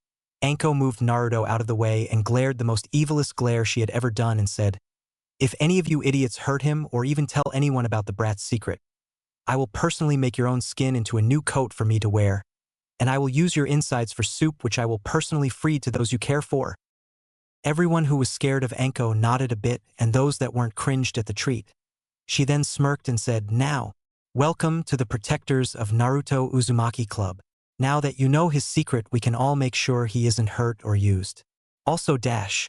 Anko moved Naruto out of the way and glared the most evilest glare she had ever done and said, "If any of you idiots hurt him or even tell anyone about the brat's secret, I will personally make your own skin into a new coat for me to wear, and I will use your insides for soup, which I will personally feed to those you care for." Everyone who was scared of Anko nodded a bit, and those that weren't cringed at the treat. She then smirked and said, "Now, welcome to the protectors of Naruto Uzumaki Club. Now that you know his secret, we can all make sure he isn't hurt or used. Also dash."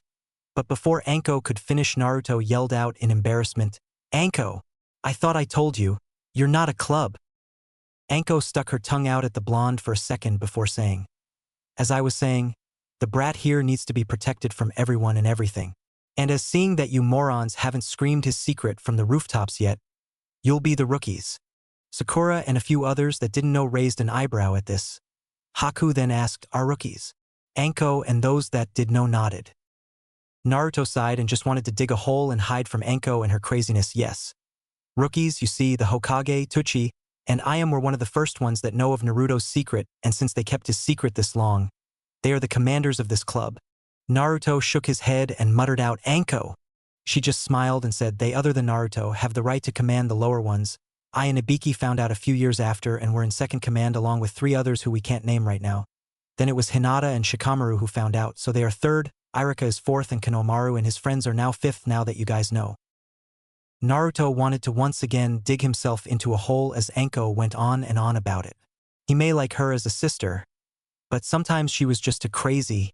But before Anko could finish, Naruto yelled out in embarrassment, "Anko, I thought I told you, you're not a club." Anko stuck her tongue out at the blonde for a second before saying, "As I was saying, the brat here needs to be protected from everyone and everything. And as seeing that you morons haven't screamed his secret from the rooftops yet, you'll be the rookies." Sakura and a few others that didn't know raised an eyebrow at this. Haku then asked, "Our rookies?" Anko and those that did know nodded. Naruto sighed and just wanted to dig a hole and hide from Anko and her craziness. "Yes. Rookies, you see, the Hokage, Tuchi, and I were one of the first ones that know of Naruto's secret, and since they kept his secret this long, they are the commanders of this club." Naruto shook his head and muttered out, "Anko." She just smiled and said, "They other than Naruto have the right to command the lower ones. I and Ibiki found out a few years after and were in second command along with 3 others who we can't name right now. Then it was Hinata and Shikamaru who found out, so they are third, Irika is fourth, and Kanomaru and his friends are now fifth now that you guys know." Naruto wanted to once again dig himself into a hole as Anko went on and on about it. He may like her as a sister, but sometimes she was just too crazy,